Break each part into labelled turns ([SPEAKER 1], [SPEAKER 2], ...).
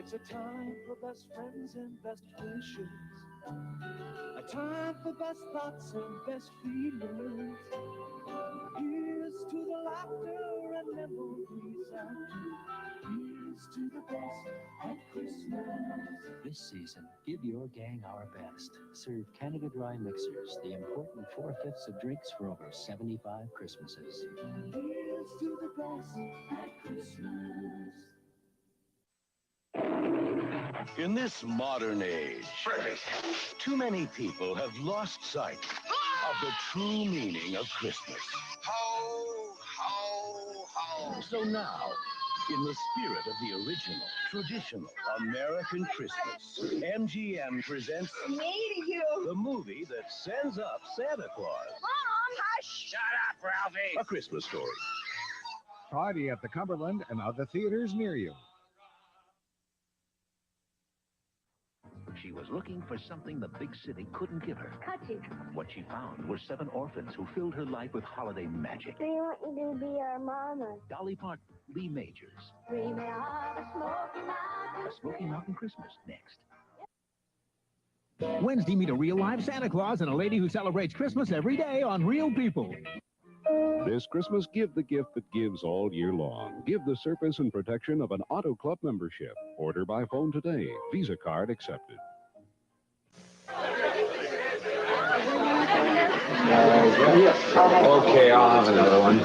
[SPEAKER 1] It's a time for best friends and best wishes. A time for best thoughts and best feelings. Here's to the laughter and memories out. Here's to the best of Christmas.
[SPEAKER 2] This season, give your gang our best. Serve Canada Dry Mixers, the important 4/5 of drinks for over 75 Christmases.
[SPEAKER 1] Here's to the best of Christmas.
[SPEAKER 3] In this modern age, too many people have lost sight of the true meaning of Christmas.
[SPEAKER 4] Ho, ho, ho.
[SPEAKER 3] So now, in the spirit of the original, traditional American Christmas, MGM presents
[SPEAKER 5] Me to you.
[SPEAKER 3] the movie that sends up Santa Claus.
[SPEAKER 5] Mom, hush.
[SPEAKER 4] Shut up, Ralphie.
[SPEAKER 3] A Christmas Story.
[SPEAKER 6] Friday at the Cumberland and other theaters near you.
[SPEAKER 7] She was looking for something the big city couldn't give her.
[SPEAKER 5] Cookies.
[SPEAKER 7] What she found were 7 orphans who filled her life with holiday magic.
[SPEAKER 5] We want you to be our mama.
[SPEAKER 7] Dolly Parton, Lee Majors.
[SPEAKER 5] Dreaming of a Smoky Mountain.
[SPEAKER 7] A Smoky Mountain Christmas next.
[SPEAKER 8] Wednesday, meet a real live Santa Claus and a lady who celebrates Christmas every day on Real People.
[SPEAKER 9] This Christmas, give the gift that gives all year long. Give the service and protection of an Auto Club membership. Order by phone today. Visa card accepted.
[SPEAKER 10] Okay, I'll have another one.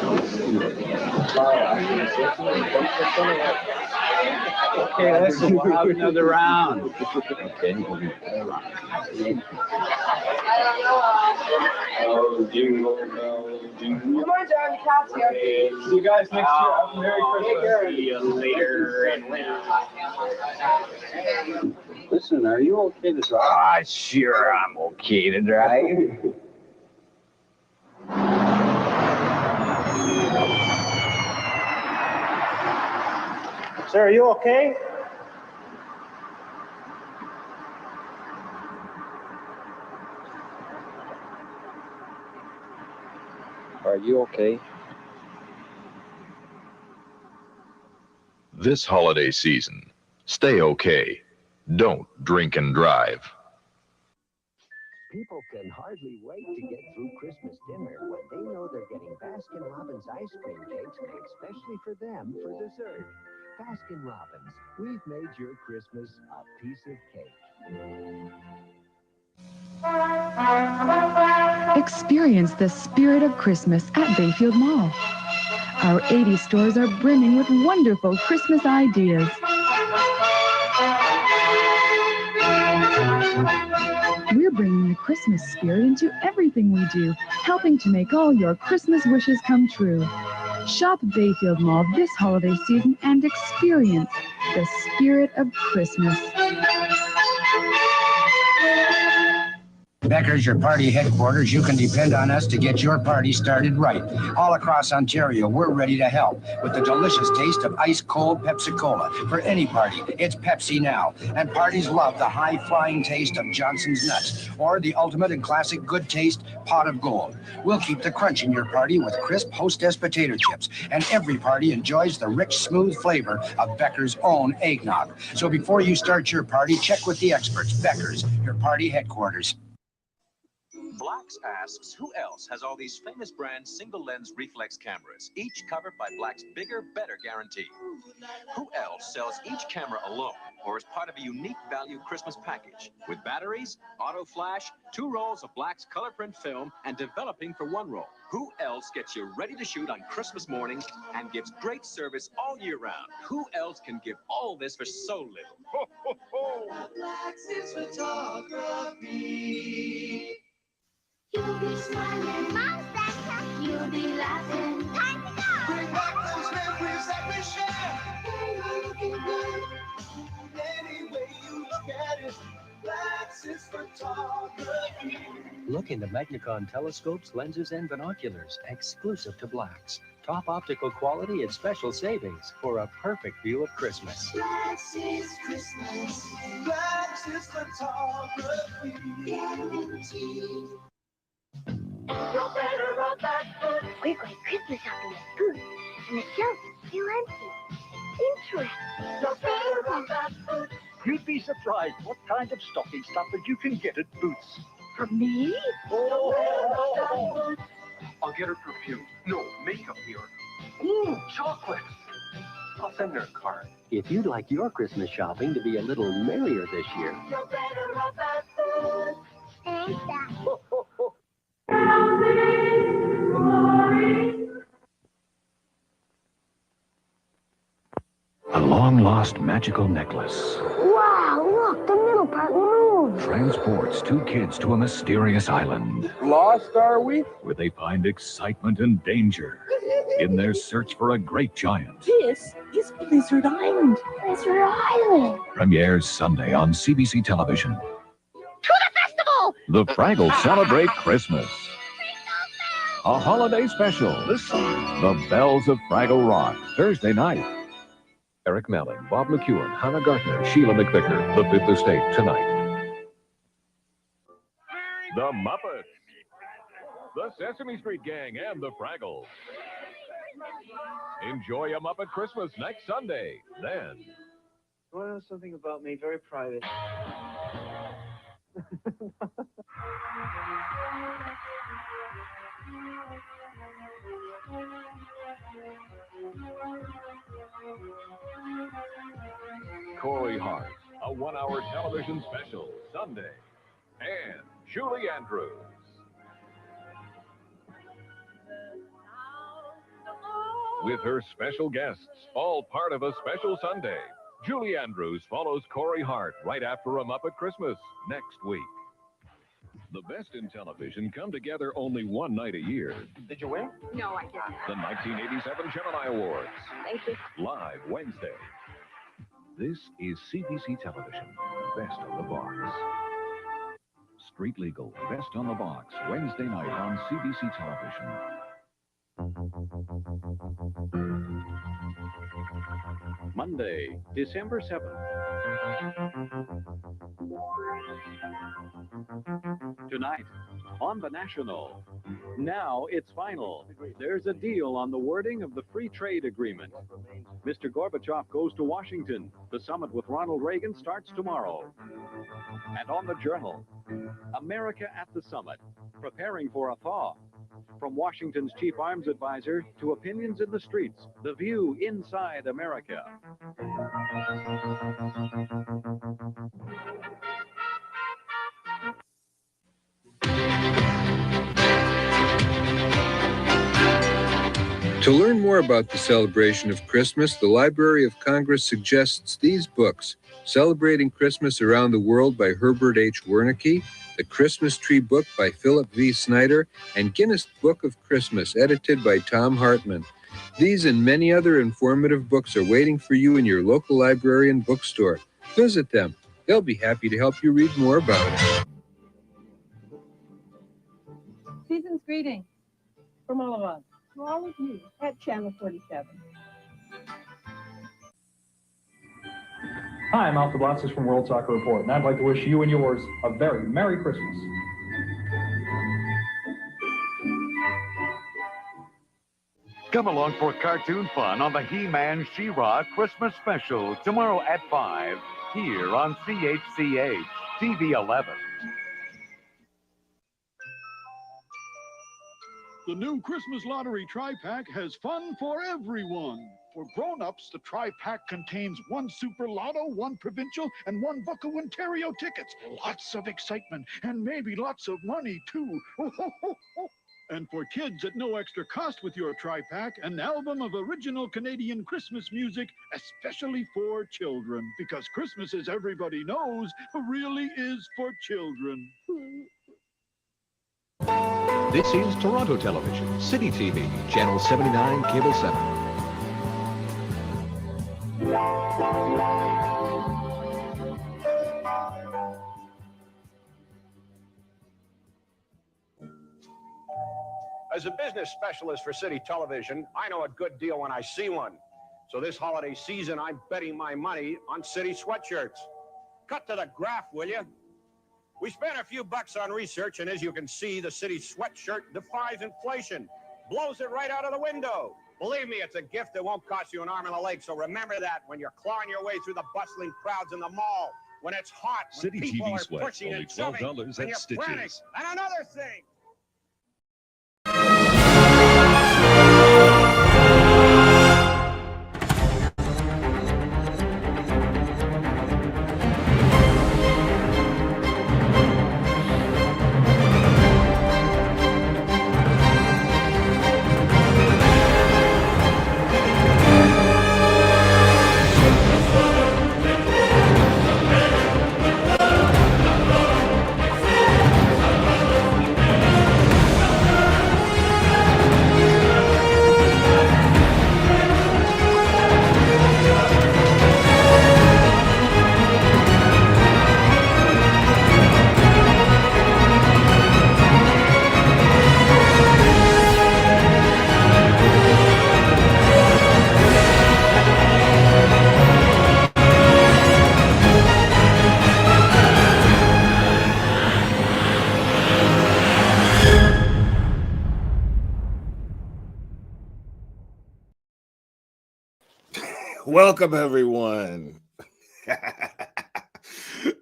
[SPEAKER 10] Okay, listen, we'll have another round. Okay. Oh, jingle bell, jingle.
[SPEAKER 5] Come on, John, the cat's here.
[SPEAKER 10] See you guys next year. Merry Christmas.
[SPEAKER 4] See you later and later.
[SPEAKER 10] Listen, are you okay to drive? Ah, sure, I'm okay to drive.
[SPEAKER 11] Sir, are you okay?
[SPEAKER 10] Are you okay?
[SPEAKER 12] This holiday season, stay okay. Don't drink and drive.
[SPEAKER 2] People can hardly wait to get through Christmas dinner when they know they're getting Baskin-Robbins ice cream cakes made especially for them for dessert. Baskin-Robbins, we've made your Christmas a piece of cake.
[SPEAKER 13] Experience the spirit of Christmas at Bayfield Mall. Our 80 stores are brimming with wonderful Christmas ideas. We're bringing the Christmas spirit into everything we do, helping to make all your Christmas wishes come true. Shop Bayfield Mall this holiday season and experience the spirit of Christmas.
[SPEAKER 14] Becker's, your party headquarters. You can depend on us to get your party started right. All across Ontario, we're ready to help with the delicious taste of ice-cold Pepsi-Cola. For any party, it's Pepsi now. And parties love the high-flying taste of Johnson's Nuts or the ultimate and classic good taste Pot of Gold. We'll keep the crunch in your party with crisp Hostess potato chips. And every party enjoys the rich, smooth flavor of Becker's own eggnog. So before you start your party, check with the experts. Becker's, your party headquarters.
[SPEAKER 15] Black's asks, who else has all these famous brand single-lens reflex cameras, each covered by Black's bigger, better guarantee? Who else sells each camera alone or as part of a unique value Christmas package with batteries, auto flash, 2 rolls of Black's color print film, and developing for 1 roll? Who else gets you ready to shoot on Christmas morning and gives great service all year round? Who else can give all this for so little? Ho, ho, ho!
[SPEAKER 1] Black's is photography.
[SPEAKER 5] You'll be smiling, Mom, Santa. You'll be laughing. Time to go.
[SPEAKER 1] Bring back those memories that we share. You're looking good. Any way you look at it, Black's is photography.
[SPEAKER 2] Look into Magnacon telescopes, lenses, and binoculars, exclusive to Black's. Top optical quality and special savings for a perfect view of Christmas.
[SPEAKER 1] Black's is Christmas. Black's is photography. Guaranteed.
[SPEAKER 5] You're better on that foot. We're going Christmas shopping at Boots, and the shelves are still empty. Interesting.
[SPEAKER 1] You're better on that foot.
[SPEAKER 16] You'd be surprised what kind of stocking stuffers you can get at Boots.
[SPEAKER 5] For me?
[SPEAKER 16] Oh. I'll get her perfume. No, makeup here. Ooh, chocolates. I'll send her a card.
[SPEAKER 2] If you'd like your Christmas shopping to be a little merrier this year,
[SPEAKER 5] You're better off at Boots. Ain't that?
[SPEAKER 17] A long-lost magical necklace
[SPEAKER 5] Wow, look, the middle part moved.
[SPEAKER 17] transports two kids to a mysterious island
[SPEAKER 18] Lost, are we?
[SPEAKER 17] where they find excitement and danger in their search for a great giant.
[SPEAKER 5] This is Blizzard Island. Blizzard Island.
[SPEAKER 17] Premieres Sunday on CBC television.
[SPEAKER 5] To the festival!
[SPEAKER 17] The Fraggles celebrate Christmas. A holiday special. The Bells of Fraggle Rock. Thursday night. Eric Mellon, Bob McEwen, Hannah Gartner, Sheila McVicker. The Fifth Estate tonight.
[SPEAKER 9] The Muppets, the Sesame Street Gang, and the Fraggles. Enjoy a Muppet Christmas next Sunday. Then,
[SPEAKER 11] You want to know something about me? Very private.
[SPEAKER 9] Corey Hart, a one-hour television special, Sunday. And Julie Andrews. With her special guests, all part of a special Sunday. Julie Andrews follows Corey Hart right after A Muppet Christmas next week. The best in television come together only one night a year.
[SPEAKER 11] Did you win?
[SPEAKER 19] No, I didn't.
[SPEAKER 9] The 1987 Gemini Awards.
[SPEAKER 19] Thank you.
[SPEAKER 9] Live Wednesday. This is CBC Television, Best on the Box. Street Legal, Best on the Box, Wednesday night on CBC Television.
[SPEAKER 20] Monday, December 7th. Tonight, on The National. Now it's final. There's a deal on the wording of the free trade agreement. Mr. Gorbachev goes to Washington. The summit with Ronald Reagan starts tomorrow. And on the Journal, America at the summit, preparing for a thaw. From Washington's chief arms advisor to opinions in the streets, the view inside America.
[SPEAKER 21] To learn more about the celebration of Christmas, the Library of Congress suggests these books: Celebrating Christmas Around the World by Herbert H. Wernicke, The Christmas Tree Book by Philip V. Snyder, and Guinness Book of Christmas, edited by Tom Hartman. These and many other informative books are waiting for you in your local library and bookstore. Visit them. They'll be happy to help you read more about it.
[SPEAKER 22] Season's greetings from all of us, to all of you at Channel 47.
[SPEAKER 23] Hi, I'm Alf DeBlassis from World Soccer Report, and I'd like to wish you and yours a very Merry Christmas.
[SPEAKER 24] Come along for cartoon fun on the He-Man, She-Ra Christmas Special tomorrow at 5 here on CHCH TV 11.
[SPEAKER 25] The new Christmas Lottery Tri-Pack has fun for everyone. For grown-ups, the Tri-Pack contains 1 Super Lotto, 1 Provincial, and 1 Bucko Ontario tickets. Lots of excitement, and maybe lots of money, too. And for kids at no extra cost with your Tri-Pack, an album of original Canadian Christmas music, especially for children. Because Christmas, as everybody knows, really is for children.
[SPEAKER 26] This is Toronto Television, City TV, Channel 79, Cable 7.
[SPEAKER 4] As a business specialist for City Television, I know a good deal when I see one. So this holiday season, I'm betting my money on City sweatshirts. Cut to the graph, will you? We spent a few bucks on research, and as you can see, the City sweatshirt defies inflation, blows it right out of the window. Believe me, it's a gift that won't cost you an arm and a leg. So remember that when you're clawing your way through the bustling crowds in the mall, when it's hot, when
[SPEAKER 3] City
[SPEAKER 4] people
[SPEAKER 3] TV
[SPEAKER 4] are
[SPEAKER 3] Sweat,
[SPEAKER 4] pushing
[SPEAKER 3] only
[SPEAKER 4] and shoving,
[SPEAKER 3] $12
[SPEAKER 4] and
[SPEAKER 3] at
[SPEAKER 4] you're
[SPEAKER 3] Stitches.
[SPEAKER 4] frantic. And another thing.
[SPEAKER 6] Welcome, everyone.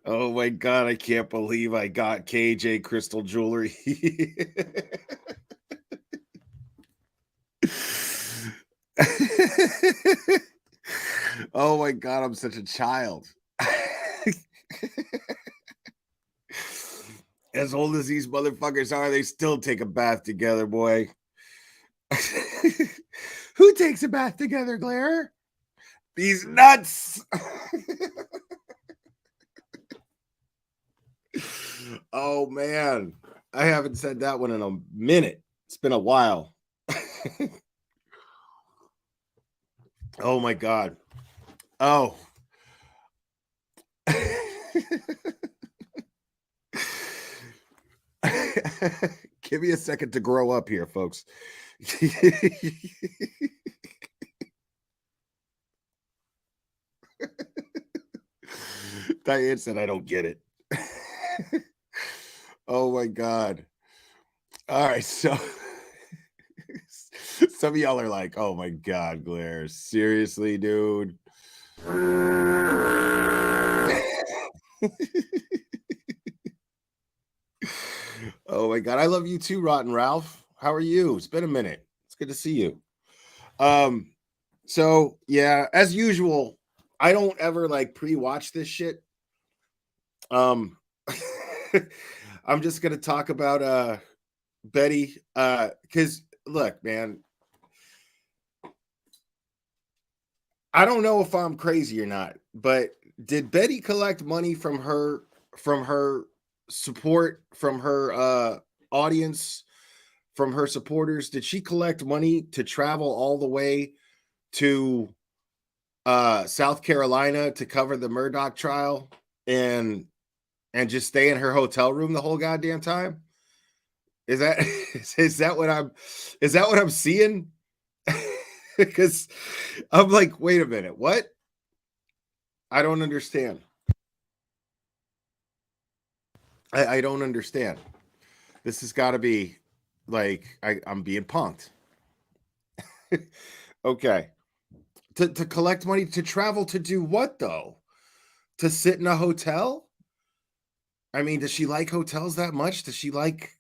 [SPEAKER 6] Oh my God, I can't believe I got KJ Crystal Jewelry. Oh my God, I'm such a child. As old as these motherfuckers are, they still take a bath together, boy. Who takes a bath together, Claire? These nuts. Oh man, I haven't said that one in a minute. It's been a while. Oh my God. Oh. Give me a second to grow up here, folks. Diane said, I don't get it. Oh my God. All right. So some of y'all are like, oh my God, Blair. Seriously, dude. Oh my God. I love you too, Rotten Ralph. How are you? It's been a minute. It's good to see you. So yeah, as usual, I don't ever like pre-watch this shit. I'm just gonna talk about Betty. Because look, man, I don't know if I'm crazy or not, but did Betty collect money from her support, from her audience, from her supporters? Did she collect money to travel all the way to South Carolina to cover the Murdaugh trial and just stay in her hotel room the whole goddamn time? Is that what I'm seeing? Because I'm like, wait a minute, what? I don't understand. I don't understand. This has got to be like I'm being punked. Okay. To collect money to travel to do what though? To sit in a hotel? I mean, does she like hotels that much? Does she like?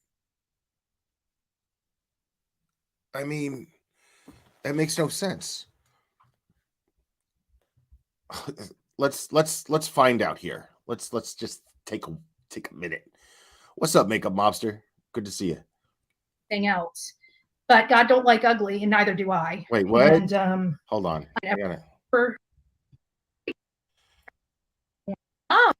[SPEAKER 6] I mean, that makes no sense. Let's find out here. Let's just take a minute. What's up, Makeup Mobster? Good to see you.
[SPEAKER 7] Thing else, but God don't like ugly, and neither do I.
[SPEAKER 6] Wait, what?
[SPEAKER 7] And
[SPEAKER 6] hold on.
[SPEAKER 7] I never... Oh,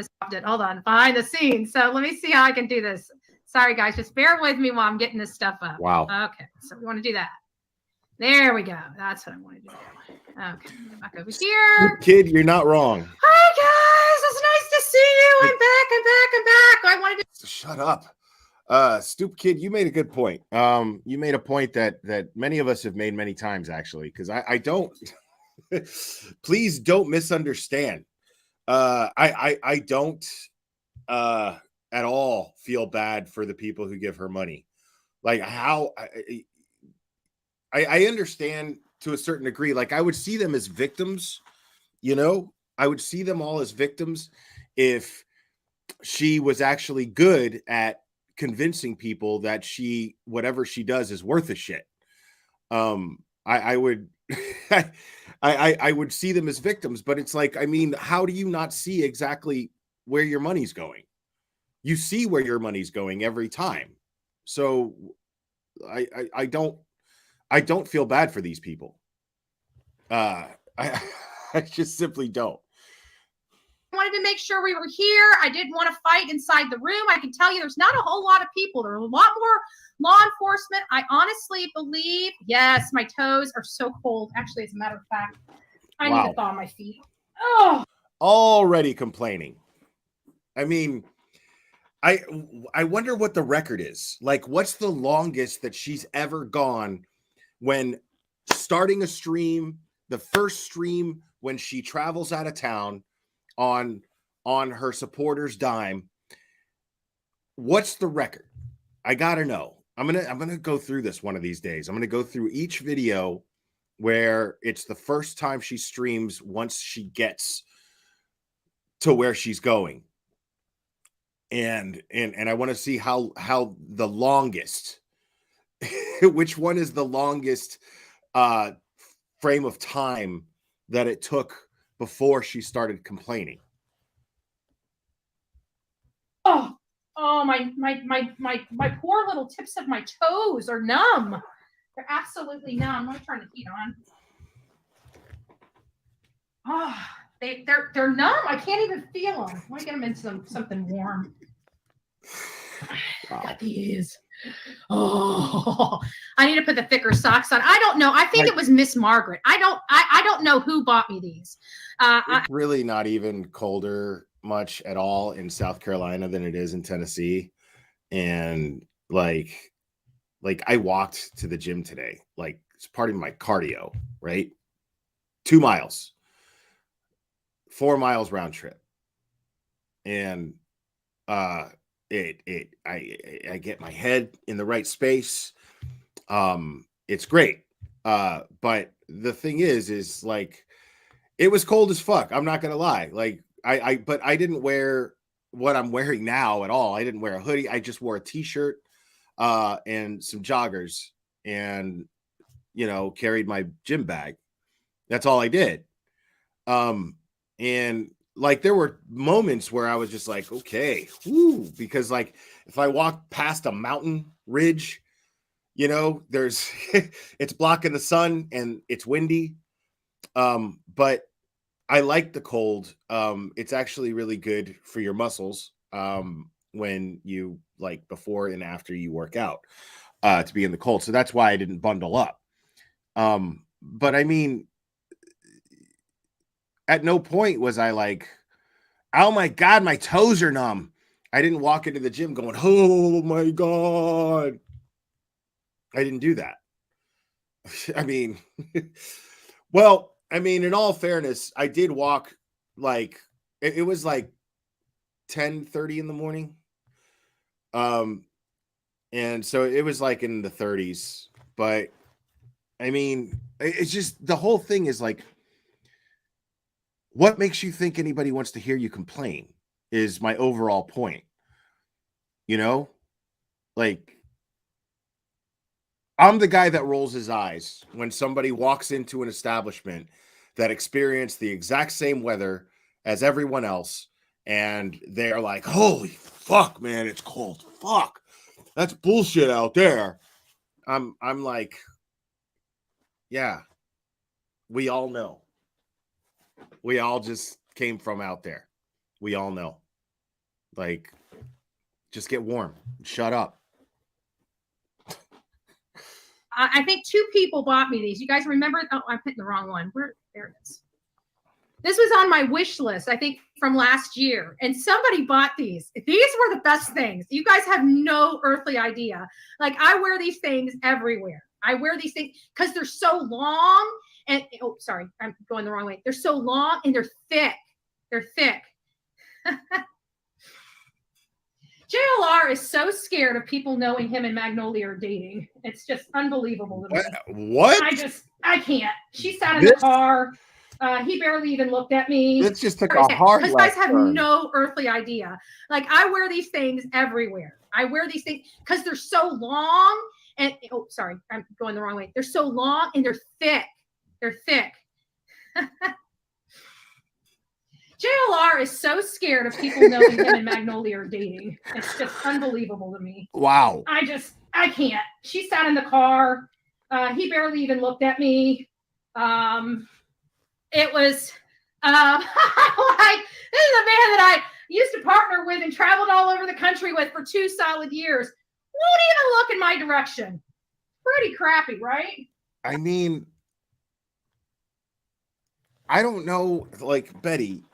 [SPEAKER 7] stopped it. Hold on, behind the scenes. So let me see how I can do this. Sorry, guys, just bear with me while I'm getting this stuff up.
[SPEAKER 6] Wow.
[SPEAKER 7] Okay, so we want to do that. There we go. That's what I want to do. Okay, get back over here.
[SPEAKER 6] Kid, you're not wrong.
[SPEAKER 7] Hi, guys. It's nice to see you. I'm back. I wanted to
[SPEAKER 6] shut up. Stoop Kid, you made a good point. You made a point that many of us have made many times, actually, because I don't please don't misunderstand. I don't at all feel bad for the people who give her money. Like how I understand to a certain degree. Like, I would see them as victims, you know, I would see them all as victims if she was actually good at convincing people that whatever she does is worth a shit. I would, I would see them as victims, but it's like, I mean, how do you not see exactly where your money's going? You see where your money's going every time. So I don't feel bad for these people. I I just simply don't.
[SPEAKER 7] I wanted to make sure we were here. I didn't want to fight inside the room. I can tell you there's not a whole lot of people. There are a lot more law enforcement. I honestly believe, yes, my toes are so cold. Actually, as a matter of fact, I need to thaw my feet. Oh,
[SPEAKER 6] already complaining. I mean, I wonder what the record is. Like, what's the longest that she's ever gone when starting a stream, the first stream when she travels out of town on her supporters' dime? What's the record? I gotta know. I'm gonna go through this one of these days. I'm gonna go through each video where it's the first time she streams once she gets to where she's going. And I want to see how the longest which one is the longest frame of time that it took before she started complaining.
[SPEAKER 7] oh, my poor little tips of my toes are numb. They're absolutely numb. I'm gonna turn the heat on. Oh, they're numb. I can't even feel them. I want to get them into something warm.
[SPEAKER 6] Wow.
[SPEAKER 7] Got these. Oh, I need to put the thicker socks on. I don't know. I think it was Miss Margaret. I don't know who bought me these.
[SPEAKER 6] It's really not even colder much at all in South Carolina than it is in Tennessee. And like I walked to the gym today. Like, it's part of my cardio, right? 2 miles, 4 miles round trip. And I get my head in the right space. It's great. But the thing is like, it was cold as fuck. I'm not gonna lie. Like, but I didn't wear what I'm wearing now at all. I didn't wear a hoodie. I just wore a t-shirt and some joggers, and carried my gym bag. That's all I did. And like, there were moments where I was just like, okay, whoo, because like, if I walk past a mountain ridge, there's it's blocking the sun and it's windy. But I like the cold. It's actually really good for your muscles when you, like, before and after you work out, to be in the cold. So that's why I didn't bundle up. But I mean, at no point was I like, oh my God, my toes are numb. I didn't walk into the gym going, oh my God. I didn't do that. I mean, well, I mean, in all fairness, I did walk, like, it was like 10:30 in the morning. And so it was like in the 30s. But I mean, it's just, the whole thing is like, what makes you think anybody wants to hear you complain is my overall point. Like, I'm the guy that rolls his eyes when somebody walks into an establishment that experienced the exact same weather as everyone else, and they're like, holy fuck, man, it's cold. Fuck. That's bullshit out there. I'm like, yeah, we all know. We all just came from out there. We all know. Like, just get warm. Shut up.
[SPEAKER 7] I think 2 people bought me these. You guys remember? Oh, I'm hitting the wrong one. There it is. This was on my wish list, I think, from last year. And somebody bought these. These were the best things. You guys have no earthly idea. Like, I wear these things everywhere. I wear these things because they're so long. And, oh, sorry, I'm going the wrong way. They're so long and they're thick. They're thick. JLR is so scared of people knowing him and Magnolia are dating. It's just unbelievable to me.
[SPEAKER 6] What?
[SPEAKER 7] I can't. She sat in the car. He barely even looked at me.
[SPEAKER 6] This just took a hard
[SPEAKER 7] Because
[SPEAKER 6] left
[SPEAKER 7] guys have
[SPEAKER 6] turn.
[SPEAKER 7] no earthly idea. Like, I wear these things everywhere. I wear these things because they're so long. And oh, sorry, I'm going the wrong way. They're so long and they're thick. They're thick. JLR is so scared of people knowing him and Magnolia are dating. It's just unbelievable to me.
[SPEAKER 6] Wow.
[SPEAKER 7] I can't. She sat in the car. He barely even looked at me. It was like, this is a man that I used to partner with and traveled all over the country with for 2 solid years. Won't even look in my direction. Pretty crappy, right?
[SPEAKER 6] I mean, I don't know, like, Betty,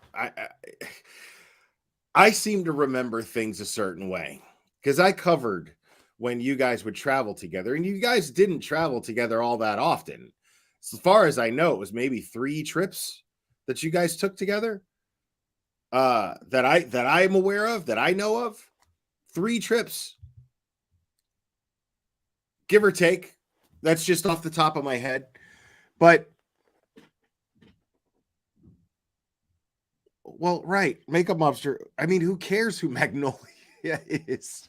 [SPEAKER 6] I seem to remember things a certain way because I covered when you guys would travel together, and you guys didn't travel together all that often. As far as I know, it was maybe 3 trips that you guys took together. That I'm aware of, that I know of. 3 trips, give or take. That's just off the top of my head. But well, right, Makeup Monster. I mean, who cares who Magnolia is?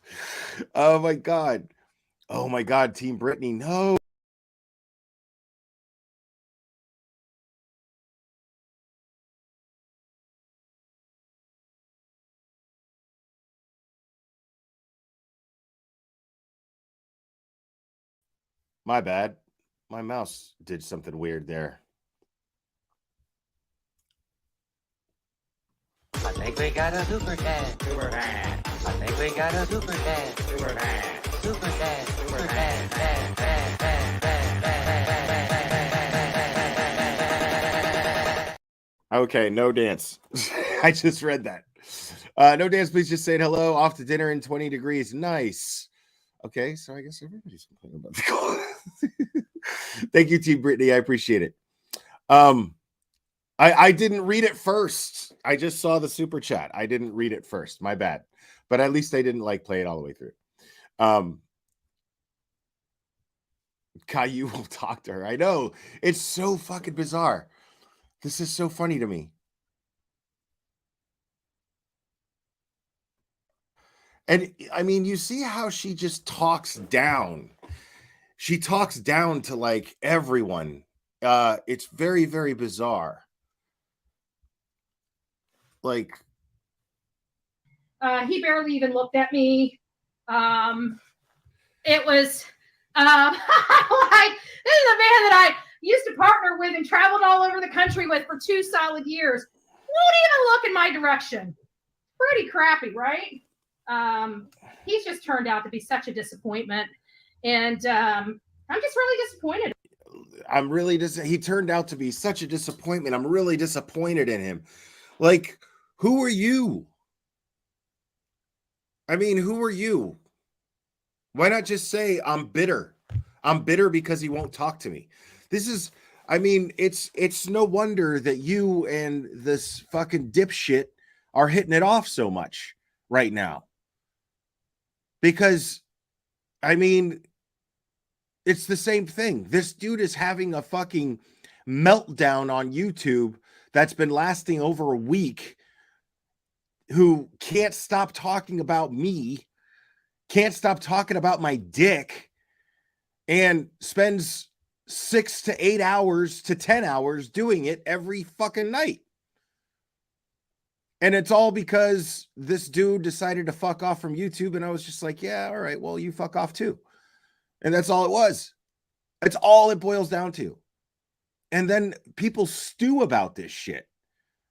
[SPEAKER 6] Oh my god. Oh my god, Team Brittany, no. My bad. My mouse did something weird there.
[SPEAKER 3] I think we got a super dad. Super dad. I think we got a super dad. Super dad. Super dad. Super dad. Dad. Dad. Dad. Dad.
[SPEAKER 6] Okay, no dance. I just read that. No dance, please just saying hello. Off to dinner in 20 degrees. Nice. Okay, so I guess everybody's complaining about the cold. Thank you, Team Brittany. I appreciate it. I didn't read it first. I just saw the super chat. I didn't read it first. My bad. But at least I didn't like play it all the way through. Caillou will talk to her. I know. It's so fucking bizarre. This is so funny to me. And I mean, you see how she just talks down. She talks down to like everyone. It's very, very bizarre. Like,
[SPEAKER 7] he barely even looked at me. It was like, this is a man that I used to partner with and traveled all over the country with for 2 solid years. Won't even look in my direction. Pretty crappy, right? He's just turned out to be such a disappointment. And I'm just really disappointed.
[SPEAKER 6] I'm really he turned out to be such a disappointment. I'm really disappointed in him. Like, who are you? I mean, who are you? Why not just say I'm bitter? I'm bitter because he won't talk to me. This is, I mean, it's no wonder that you and this fucking dipshit are hitting it off so much right now. Because, I mean, it's the same thing. This dude is having a fucking meltdown on YouTube that's been lasting over a week, who can't stop talking about me, can't stop talking about my dick, and spends 6 to 8 hours to 10 hours doing it every fucking night. And it's all because this dude decided to fuck off from YouTube. And I was just like, yeah, all right, well, you fuck off too. And that's all it was. That's all it boils down to. And then people stew about this shit.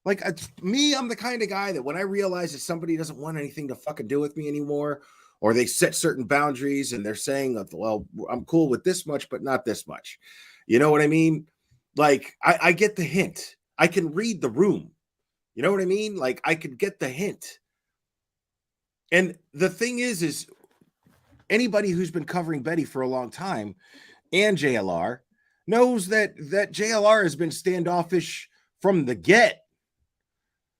[SPEAKER 6] Like, me, I'm the kind of guy that when I realize that somebody doesn't want anything to fucking do with me anymore, or they set certain boundaries and they're saying, well, I'm cool with this much, but not this much. You know what I mean? Like, I get the hint. I can read the room. You know what I mean? Like, I could get the hint. And the thing is anybody who's been covering Betty for a long time and JLR knows that JLR has been standoffish from the get.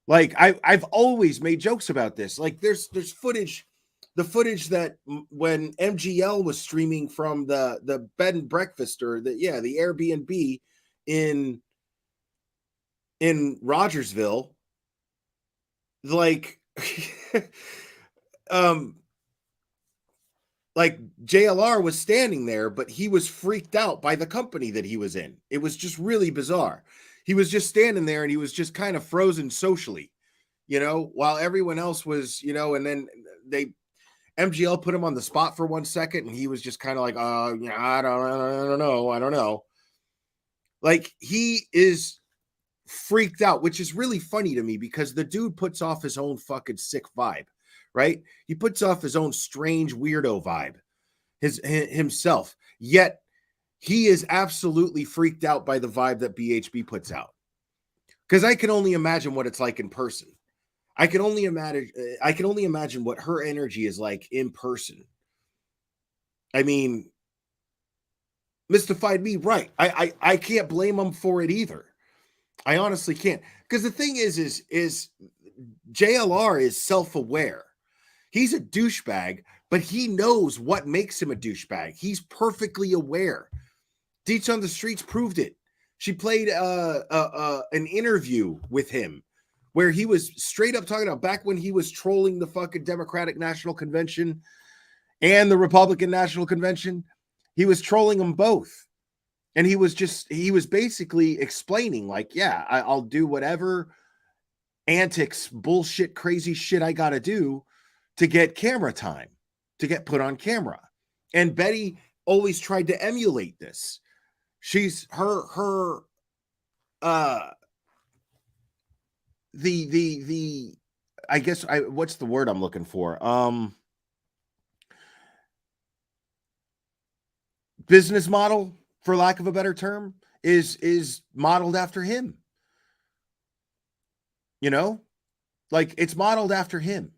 [SPEAKER 6] Like, I've always made jokes about this. Like, there's footage the footage that when MGL was streaming from the bed and breakfast or the Airbnb in Rogersville, like like JLR was standing there, but he was freaked out by the company that he was in. It was just really bizarre. He was just standing there and he was just kind of frozen socially, while everyone else was, and then MGL put him on the spot for 1 second and he was just kind of like, I don't know. Like, he is freaked out, which is really funny to me because the dude puts off his own fucking sick vibe, right? He puts off his own strange weirdo vibe, himself. Yet he is absolutely freaked out by the vibe that BHB puts out. Because I can only imagine what it's like in person. I can only imagine what her energy is like in person. I mean, mystified me, right? I can't blame him for it either. I honestly can't. Because the thing is JLR is self-aware. He's a douchebag, but he knows what makes him a douchebag. He's perfectly aware. Deets on the Streets proved it. She played an interview with him where he was straight up talking about back when he was trolling the fucking Democratic National Convention and the Republican National Convention. He was trolling them both. And he was basically explaining like, yeah, I'll do whatever antics, bullshit, crazy shit I got to do to get camera time, to get put on camera. And Betty always tried to emulate this. She's her I guess what's the word I'm looking for? Business model, for lack of a better term, is modeled after him. Like, it's modeled after him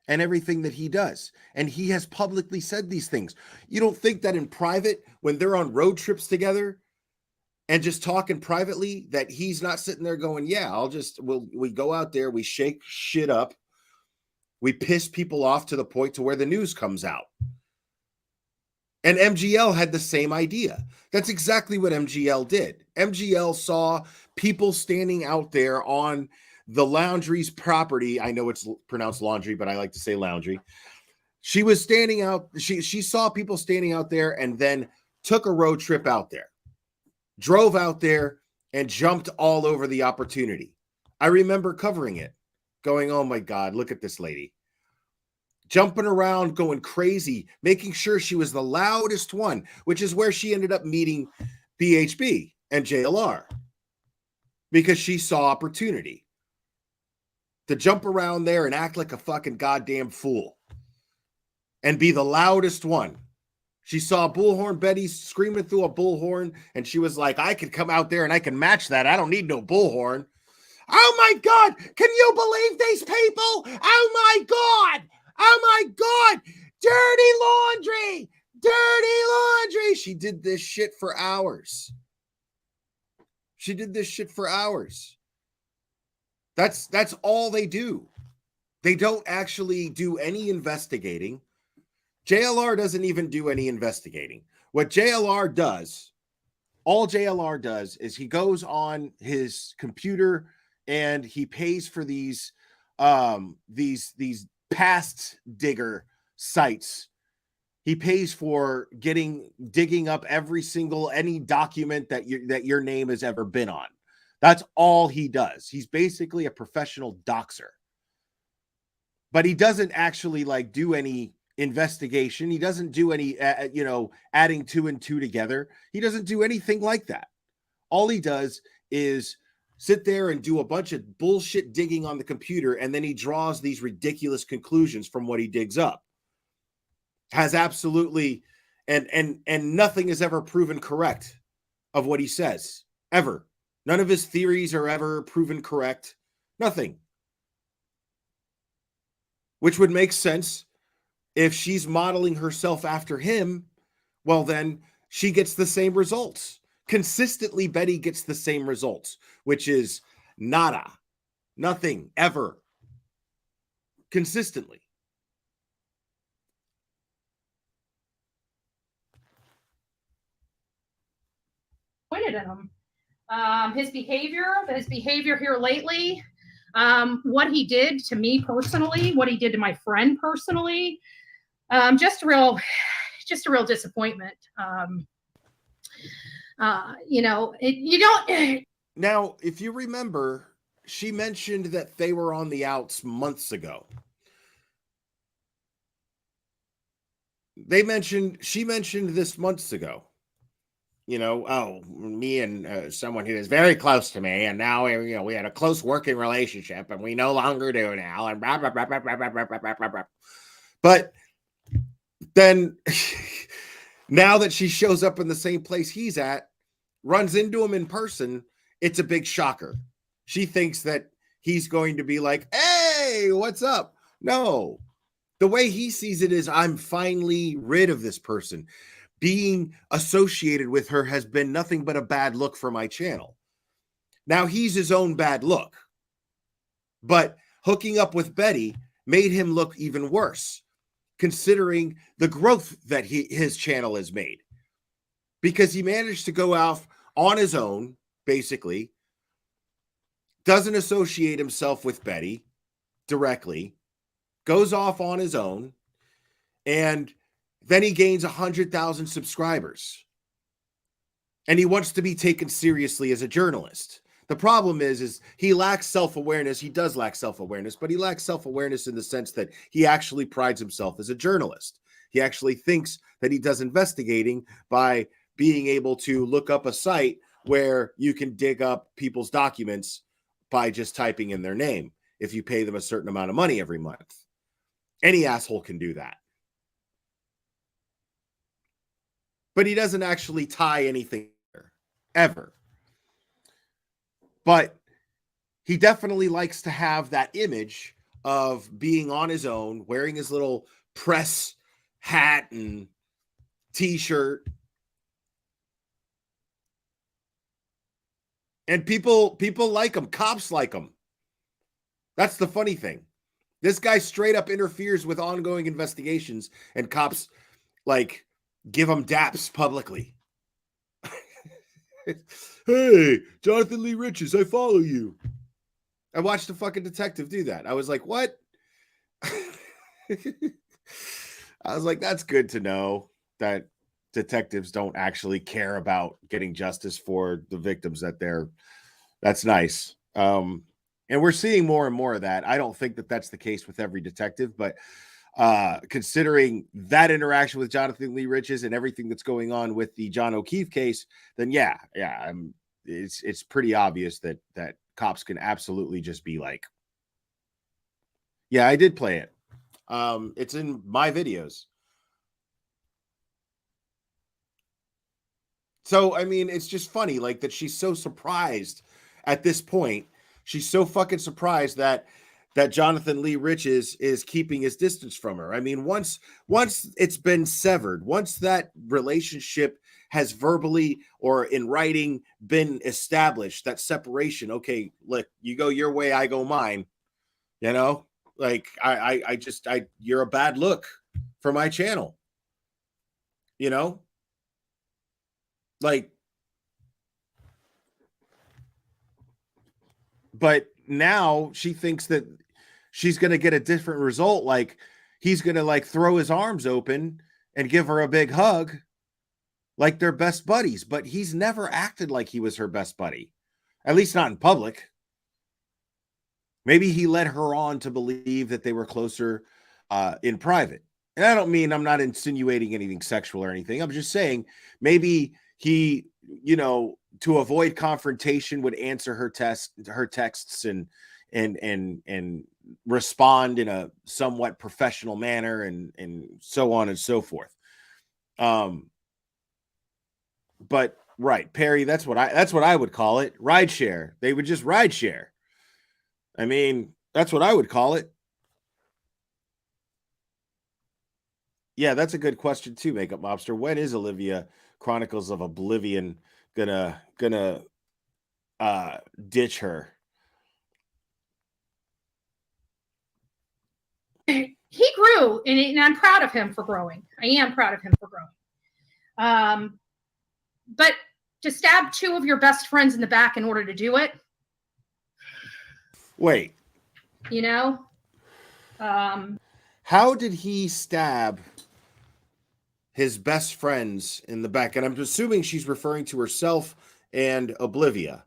[SPEAKER 6] and everything that he does. And he has publicly said these things. You don't think that in private, when they're on road trips together and just talking privately, that he's not sitting there going, yeah, we go out there, we shake shit up, we piss people off to the point to where the news comes out. And MGL had the same idea. That's exactly what MGL did. MGL saw people standing out there on the Laundry's property. I know it's pronounced laundry, but I like to say laundry. She was standing out. She saw people standing out there and then took a road trip out there, drove out there and jumped all over the opportunity. I remember covering it, going, oh my God, look at this lady. Jumping around, going crazy, making sure she was the loudest one, which is where she ended up meeting BHB and JLR because she saw opportunity to jump around there and act like a fucking goddamn fool and be the loudest one. She saw a bullhorn, Betty screaming through a bullhorn, and she was like, I could come out there and I can match that. I don't need no bullhorn. Oh my God, can you believe these people? Oh my God. Oh my God, dirty laundry. She did this shit for hours. That's all they do. They don't actually do any investigating. JLR doesn't even do any investigating. What JLR does, all JLR does is he goes on his computer and he pays for these past digger sites. He pays for digging up any document that your name has ever been on. That's all he does. He's basically a professional doxer. But he doesn't actually do any investigation. He doesn't do any adding 2 and 2 together. He doesn't do anything like that. All he does is sit there and do a bunch of bullshit digging on the computer, and then he draws these ridiculous conclusions from what he digs up. Has absolutely, and nothing is ever proven correct of what he says, ever. None of his theories are ever proven correct. Nothing. Which would make sense if she's modeling herself after him. Well, then she gets the same results. Consistently, Betty gets the same results, which is nada, nothing, ever, consistently.
[SPEAKER 7] disappointed in him. His behavior here lately, what he did to me personally, what he did to my friend personally, just a real disappointment. You know, you don't.
[SPEAKER 6] Now, if you remember, she mentioned that they were on the outs months ago. She mentioned this months ago. You know, oh, me and someone who is very close to me, and now we had a close working relationship, and we no longer do now, and blah blah blah blah blah blah blah blah blah blah. But then, now that she shows up in the same place he's at, runs into him in person, it's a big shocker. She thinks that he's going to be like, "Hey, what's up?" No, the way he sees it is, I'm finally rid of this person. Being associated with her has been nothing but a bad look for my channel. Now he's his own bad look, but hooking up with Betty made him look even worse, considering the growth that his channel has made, because he managed to go off on his own, basically, doesn't associate himself with Betty directly, goes off on his own, and then he gains 100,000 subscribers. And he wants to be taken seriously as a journalist. The problem is he lacks self-awareness. He does lack self-awareness, but he lacks self-awareness in the sense that he actually prides himself as a journalist. He actually thinks that he does investigating by being able to look up a site where you can dig up people's documents by just typing in their name if you pay them a certain amount of money every month. Any asshole can do that. But he doesn't actually tie anything ever. But he definitely likes to have that image of being on his own, wearing his little press hat and t-shirt. And people like him. Cops like him. That's the funny thing. This guy straight up interferes with ongoing investigations, and cops like give him daps publicly. Hey, Jonathan Lee Riches, I follow you. I watched a fucking detective do that. I was like, what? I was like, that's good to know that detectives don't actually care about getting justice for the victims that's nice. And we're seeing more and more of that. I don't think that that's the case with every detective, but considering that interaction with Jonathan Lee Riches and everything that's going on with the John O'Keefe case, then it's pretty obvious that cops can absolutely just be like, yeah, I did play it. It's in my videos. So, I mean, it's just funny, like, that she's so surprised at this point. She's so fucking surprised that Jonathan Lee Riches is keeping his distance from her. I mean, once it's been severed, once that relationship has verbally or in writing been established, that separation, okay, look, you go your way, I go mine, you know, like you're a bad look for my channel, you know, like, but now she thinks that she's going to get a different result. Like, he's going to like throw his arms open and give her a big hug like they're best buddies, but he's never acted like he was her best buddy, at least not in public. Maybe he led her on to believe that they were closer in private. And I don't mean, I'm not insinuating anything sexual or anything. I'm just saying maybe he, you know, to avoid confrontation would answer her texts and respond in a somewhat professional manner and so on and so forth. But right, Perry, that's what I would call it. Ride share. They would just ride share. I mean, that's what I would call it. Yeah, that's a good question too, Makeup Mobster. When is Olivia Chronicles of Oblivion gonna ditch her?
[SPEAKER 7] He grew, and I'm proud of him for growing. I am proud of him for growing. But to stab two of your best friends in the back in order to do it.
[SPEAKER 6] Wait.
[SPEAKER 7] You know?
[SPEAKER 6] How did he stab his best friends in the back? And I'm assuming she's referring to herself and Oblivia.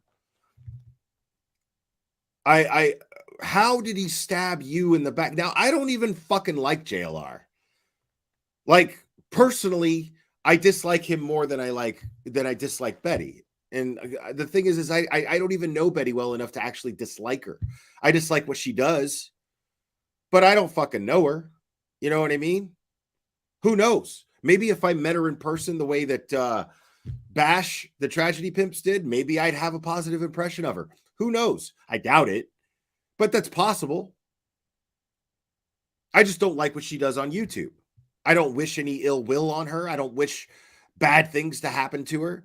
[SPEAKER 6] How did he stab you in the back? Now, I don't even fucking like JLR. Like, personally, I dislike him more than I dislike Betty. And the thing is I don't even know Betty well enough to actually dislike her. I dislike what she does, but I don't fucking know her. You know what I mean? Who knows? Maybe if I met her in person the way that Bash, the Tragedy Pimps, did, maybe I'd have a positive impression of her. Who knows? I doubt it, but that's possible. I just don't like what she does on YouTube. I don't wish any ill will on her. I don't wish bad things to happen to her.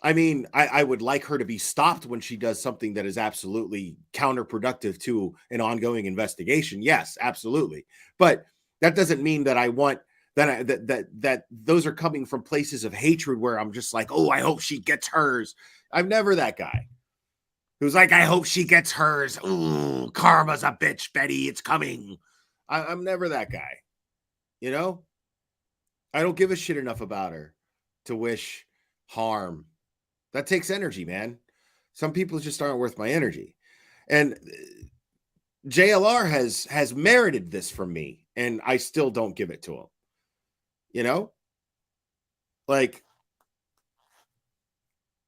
[SPEAKER 6] I mean, I would like her to be stopped when she does something that is absolutely counterproductive to an ongoing investigation. Yes, absolutely. But that doesn't mean that I want that those are coming from places of hatred where I'm just like, oh, I hope she gets hers. I'm never that guy who's like, I hope she gets hers. Ooh, karma's a bitch, Betty. It's coming. I'm never that guy. You know? I don't give a shit enough about her to wish harm. That takes energy, man. Some people just aren't worth my energy. And JLR has merited this from me, and I still don't give it to him. You know? Like,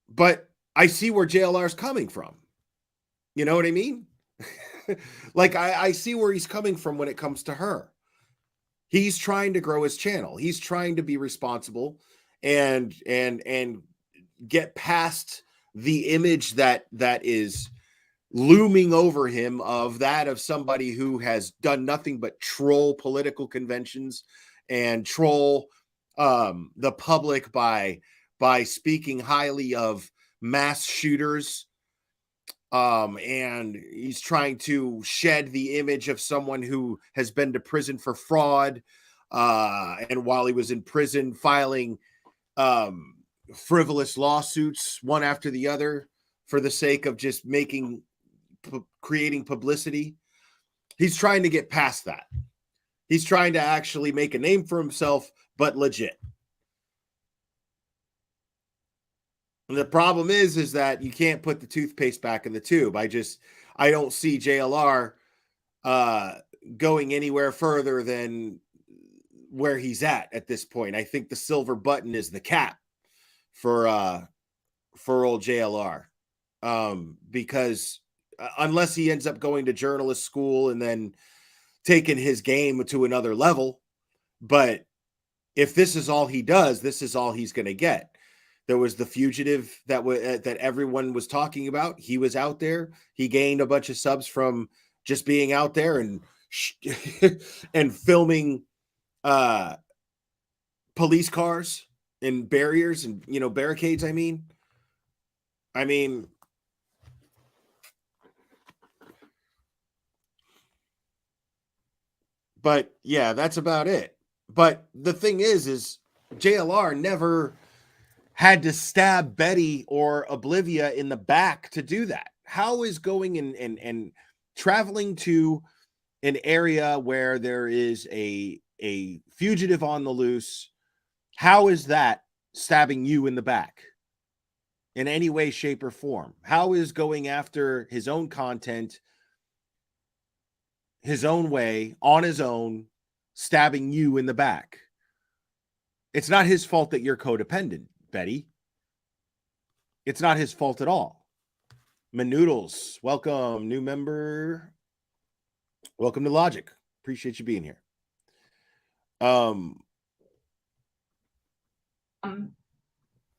[SPEAKER 6] but I see where JLR's coming from. You know what I mean? Like, I see where he's coming from when it comes to her. He's trying to grow his channel. He's trying to be responsible and get past the image that is looming over him of somebody who has done nothing but troll political conventions and troll the public by speaking highly of mass shooters. And he's trying to shed the image of someone who has been to prison for fraud. And while he was in prison, filing frivolous lawsuits one after the other for the sake of just creating publicity. He's trying to get past that. He's trying to actually make a name for himself, but legit. And the problem is that you can't put the toothpaste back in the tube. I don't see JLR going anywhere further than where he's at this point. I think the silver button is the cap for old JLR. Because unless he ends up going to journalist school and then taking his game to another level, but if this is all he does, this is all he's going to get. There was the fugitive that everyone was talking about. He was out there. He gained a bunch of subs from just being out there and filming police cars and barriers and barricades. I mean, but yeah, that's about it. But the thing is JLR never had to stab Betty or Oblivia in the back to do that. How is going and traveling to an area where there is a fugitive on the loose, how is that stabbing you in the back in any way, shape, or form? How is going after his own content, his own way, on his own, stabbing you in the back? It's not his fault that you're codependent, Betty. It's not his fault at all. Manoodles, welcome, new member. Welcome to Logic. Appreciate you being here.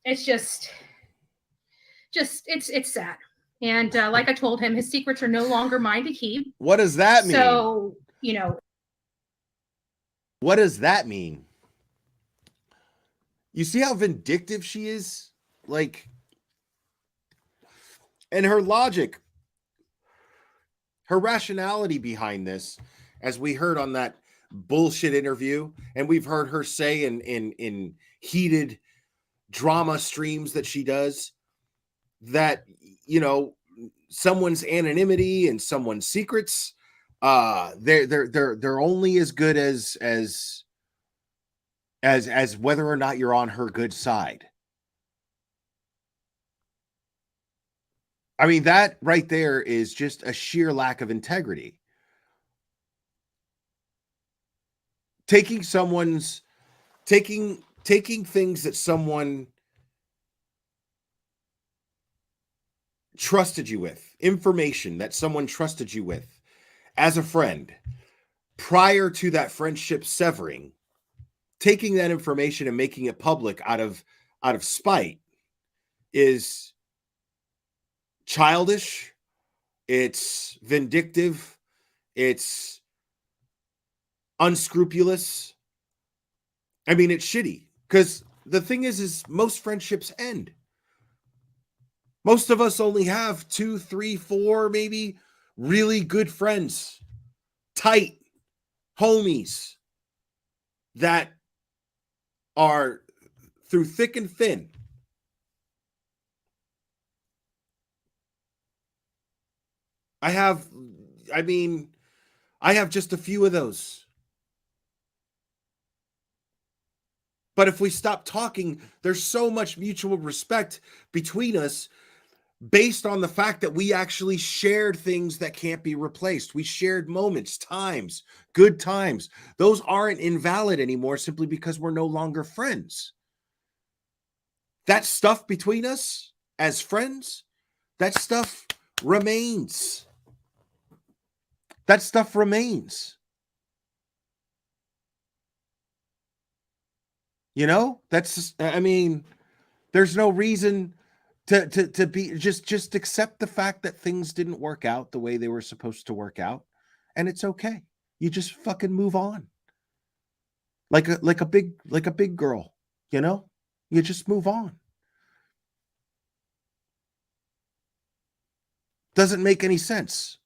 [SPEAKER 7] It's just it's sad. And like I told him, his secrets are no longer mine to keep.
[SPEAKER 6] What does that mean?
[SPEAKER 7] So,
[SPEAKER 6] what does that mean? You see how vindictive she is? Like, and her logic, her rationality behind this, as we heard on that bullshit interview, and we've heard her say in heated drama streams that she does, that, you know, someone's anonymity and someone's secrets, they're only as good as whether or not you're on her good side. I mean, that right there is just a sheer lack of integrity. Taking things that someone trusted you with, information that someone trusted you with as a friend, prior to that friendship severing, taking that information and making it public out of spite is childish, it's vindictive, it's unscrupulous. I mean, it's shitty, because the thing is most friendships end. Most of us only have 2, 3, 4, maybe really good friends, tight homies that are through thick and thin. I have just a few of those. But if we stop talking, there's so much mutual respect between us based on the fact that we actually shared things that can't be replaced. We shared moments, times, good times. Those aren't invalid anymore simply because we're no longer friends. That stuff between us as friends, that stuff remains. That stuff remains. You know, that's, I mean, there's no reason to be, just accept the fact that things didn't work out the way they were supposed to work out, and it's okay. You just fucking move on. Like a big girl, you know? You just move on. Doesn't make any sense.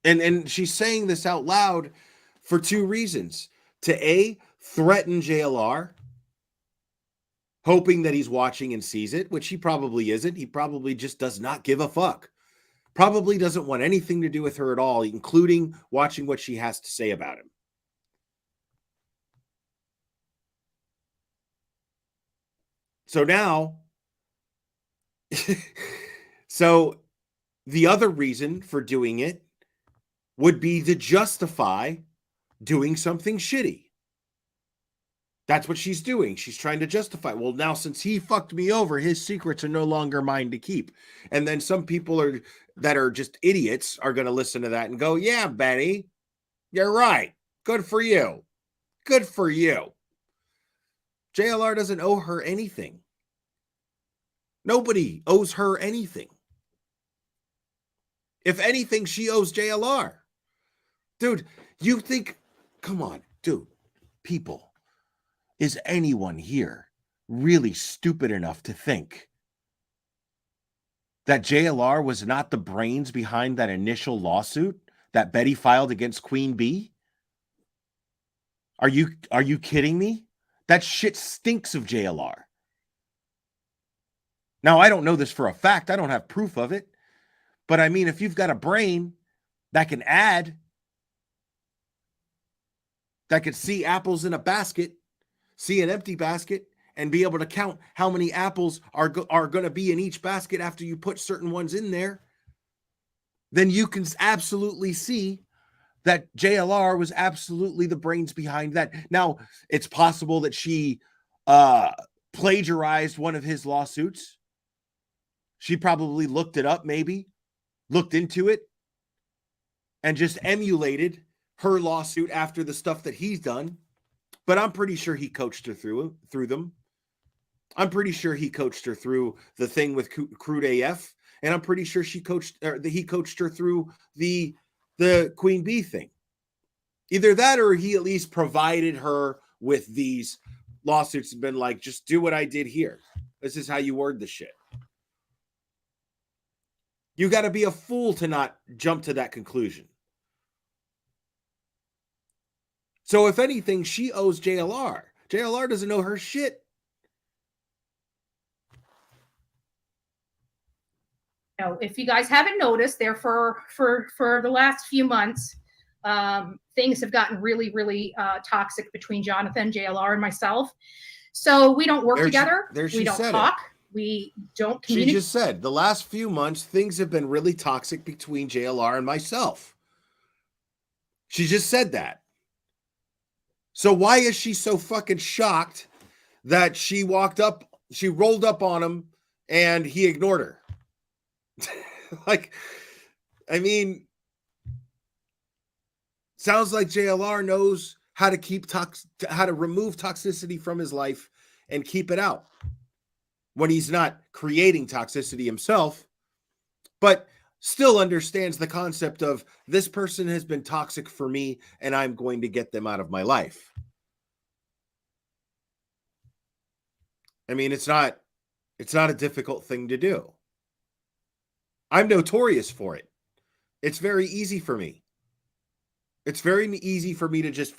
[SPEAKER 6] And she's saying this out loud for two reasons. To threaten JLR, hoping that he's watching and sees it, which he probably isn't. He probably just does not give a fuck. Probably doesn't want anything to do with her at all, including watching what she has to say about him. So now, so the other reason for doing it would be to justify doing something shitty. That's what she's doing. She's trying to justify. Well, now since he fucked me over, his secrets are no longer mine to keep. And then some people that are just idiots are going to listen to that and go, yeah, Benny, you're right. Good for you. Good for you. JLR doesn't owe her anything. Nobody owes her anything. If anything, she owes JLR. Dude, you think, come on, dude, people. Is anyone here really stupid enough to think that JLR was not the brains behind that initial lawsuit that Betty filed against Queen Bee? Are you kidding me? That shit stinks of JLR. Now, I don't know this for a fact. I don't have proof of it. But I mean, if you've got a brain that can add, that could see apples in a basket, see an empty basket, and be able to count how many apples are going to be in each basket after you put certain ones in there, then you can absolutely see that JLR was absolutely the brains behind that. Now, it's possible that she plagiarized one of his lawsuits. She probably looked it up, maybe, looked into it, and just emulated her lawsuit after the stuff that he's done. But I'm pretty sure he coached her through them. I'm pretty sure he coached her through the thing with Crude AF, and I'm pretty sure he coached her through the Queen Bee thing. Either that, or he at least provided her with these lawsuits and been like, just do what I did here. This is how you word the shit. You got to be a fool to not jump to that conclusion. So if anything, she owes JLR. JLR doesn't know her shit.
[SPEAKER 7] If you guys haven't noticed, there for the last few months, things have gotten really, really toxic between Jonathan, JLR, and myself. So we don't work together. We don't talk. We don't communicate.
[SPEAKER 6] She just said the last few months, things have been really toxic between JLR and myself. She just said that. So why is she so fucking shocked that she rolled up on him and he ignored her? Like, I mean, sounds like JLR knows how to how to remove toxicity from his life and keep it out when he's not creating toxicity himself, but still understands the concept of this person has been toxic for me and I'm going to get them out of my life. I mean, it's not a difficult thing to do. I'm notorious for it. It's very easy for me. It's very easy for me to just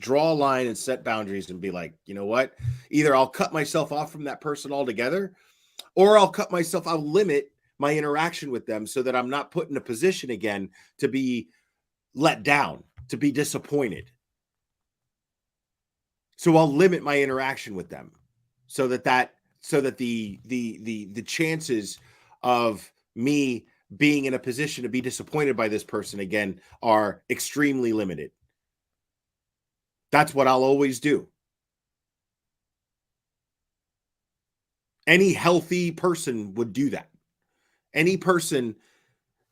[SPEAKER 6] draw a line and set boundaries and be like, you know what? Either I'll cut myself off from that person altogether, or I'll limit my interaction with them so that I'm not put in a position again to be let down, to be disappointed. So I'll limit my interaction with them so that the chances of me being in a position to be disappointed by this person again are extremely limited. That's what I'll always do. Any healthy person would do that. Any person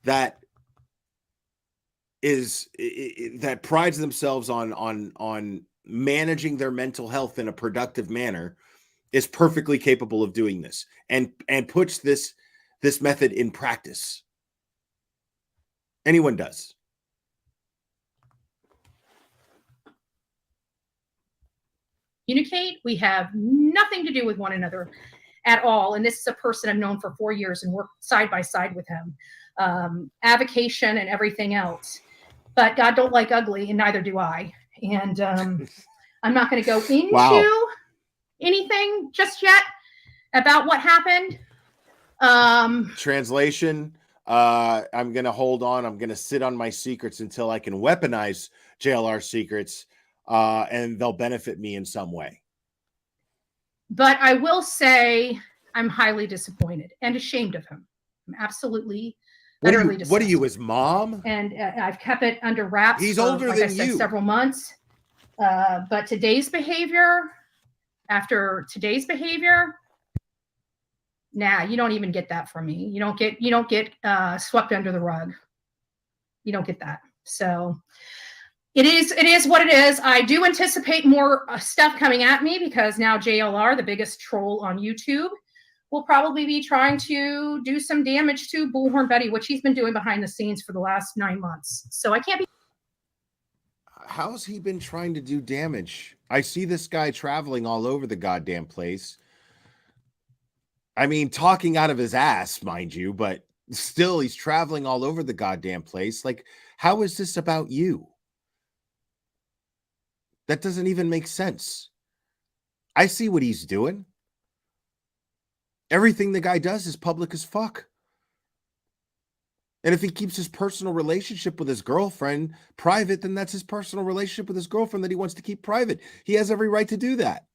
[SPEAKER 6] that prides themselves on managing their mental health in a productive manner is perfectly capable of doing this and puts this method in practice. Anyone does.
[SPEAKER 7] Communicate. We have nothing to do with one another at all. And this is a person I've known for 4 years and worked side by side with him. Avocation and everything else. But God don't like ugly, and neither do I. And I'm not going to go into anything just yet about what happened.
[SPEAKER 6] Translation. I'm going to hold on. I'm going to sit on my secrets until I can weaponize JLR secrets, and they'll benefit me in some way.
[SPEAKER 7] But I will say I'm highly disappointed and ashamed of him. I'm absolutely utterly disgusted.
[SPEAKER 6] What are you, his mom?
[SPEAKER 7] And I've kept it under wraps.
[SPEAKER 6] He's
[SPEAKER 7] for,
[SPEAKER 6] older
[SPEAKER 7] like
[SPEAKER 6] than
[SPEAKER 7] I said,
[SPEAKER 6] you.
[SPEAKER 7] several months. But after today's behavior, nah, you don't even get that from me. You don't get swept under the rug. You don't get that. So it is what it is. I do anticipate more stuff coming at me because now JLR, the biggest troll on YouTube, will probably be trying to do some damage to Bullhorn Betty, which he's been doing behind the scenes for the last 9 months. So I can't be.
[SPEAKER 6] How's he been trying to do damage? I see this guy traveling all over the goddamn place. I mean, talking out of his ass, mind you, but still he's traveling all over the goddamn place. Like, how is this about you? That doesn't even make sense. I see what he's doing. Everything the guy does is public as fuck. And if he keeps his personal relationship with his girlfriend private, then that's his personal relationship with his girlfriend that he wants to keep private. He has every right to do that.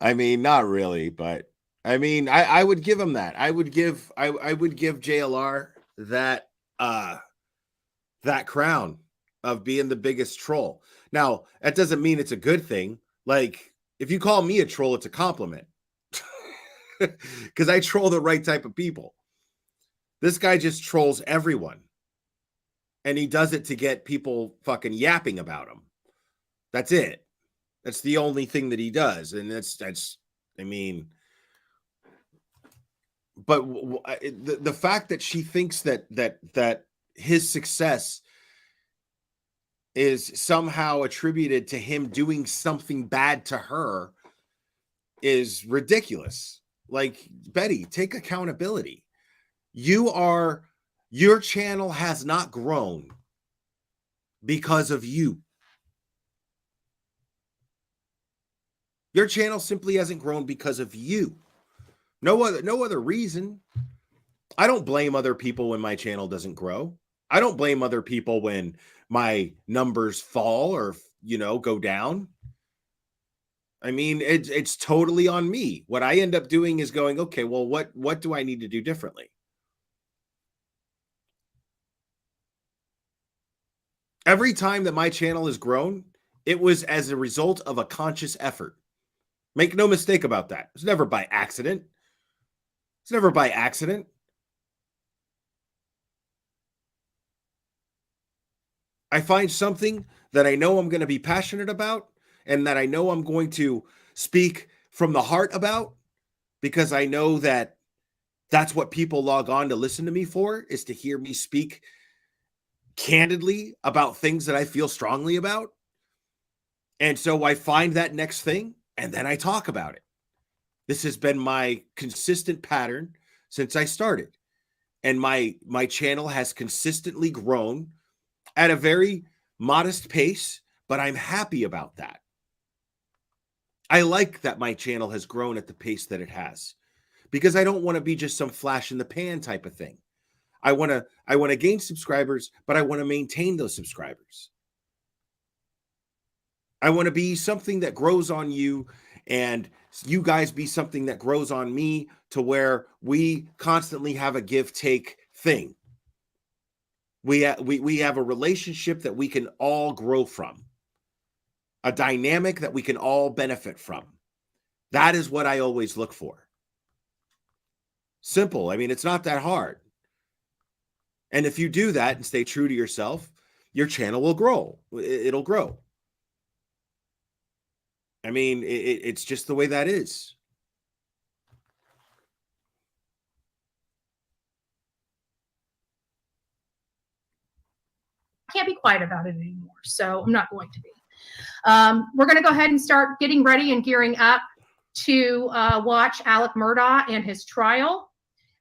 [SPEAKER 6] I mean, not really, but I mean, I would give him that. I would give JLR that crown of being the biggest troll. Now, that doesn't mean it's a good thing. Like, if you call me a troll, it's a compliment. Because I troll the right type of people. This guy just trolls everyone. And he does it to get people fucking yapping about him. That's it. That's the only thing that he does. And that's I mean, but the fact that she thinks that his success is somehow attributed to him doing something bad to her is ridiculous. Like, Betty, take accountability. your channel has not grown because of you. Your channel simply hasn't grown because of you. No other reason. I don't blame other people when my channel doesn't grow. I don't blame other people when my numbers fall or, go down. I mean, it's totally on me. What I end up doing is going, okay, well, what do I need to do differently? Every time that my channel has grown, it was as a result of a conscious effort. Make no mistake about that. It's never by accident. It's never by accident. I find something that I know I'm going to be passionate about and that I know I'm going to speak from the heart about, because I know that that's what people log on to listen to me for, is to hear me speak candidly about things that I feel strongly about. And so I find that next thing and then I talk about it. This has been my consistent pattern since I started. And my channel has consistently grown at a very modest pace, but I'm happy about that. I like that my channel has grown at the pace that it has, because I don't want to be just some flash in the pan type of thing. I want to gain subscribers, but I want to maintain those subscribers. I want to be something that grows on you, and you guys be something that grows on me, to where we constantly have a give take thing. We have a relationship that we can all grow from, a dynamic that we can all benefit from. That is what I always look for. Simple. I mean, it's not that hard. And if you do that and stay true to yourself, your channel will grow. It'll grow. I mean, it's just the way that is.
[SPEAKER 7] I can't be quiet about it anymore, so I'm not going to be. We're going to go ahead and start getting ready and gearing up to watch Alec Murdaugh and his trial,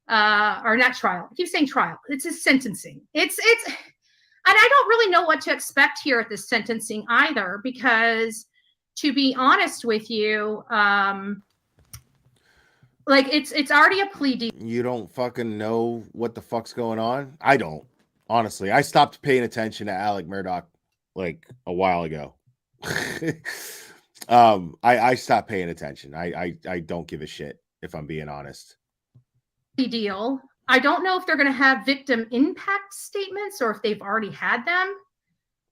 [SPEAKER 7] or not trial. I keep saying trial. It's his sentencing. It's, and I don't really know what to expect here at this sentencing either, because to be honest with you, like it's already a plea deal.
[SPEAKER 6] You don't fucking know what the fuck's going on? I don't. Honestly, I stopped paying attention to Alec Murdaugh like a while ago. I stopped paying attention. I don't give a shit, if I'm being honest.
[SPEAKER 7] Deal. I don't know if they're going to have victim impact statements or if they've already had them.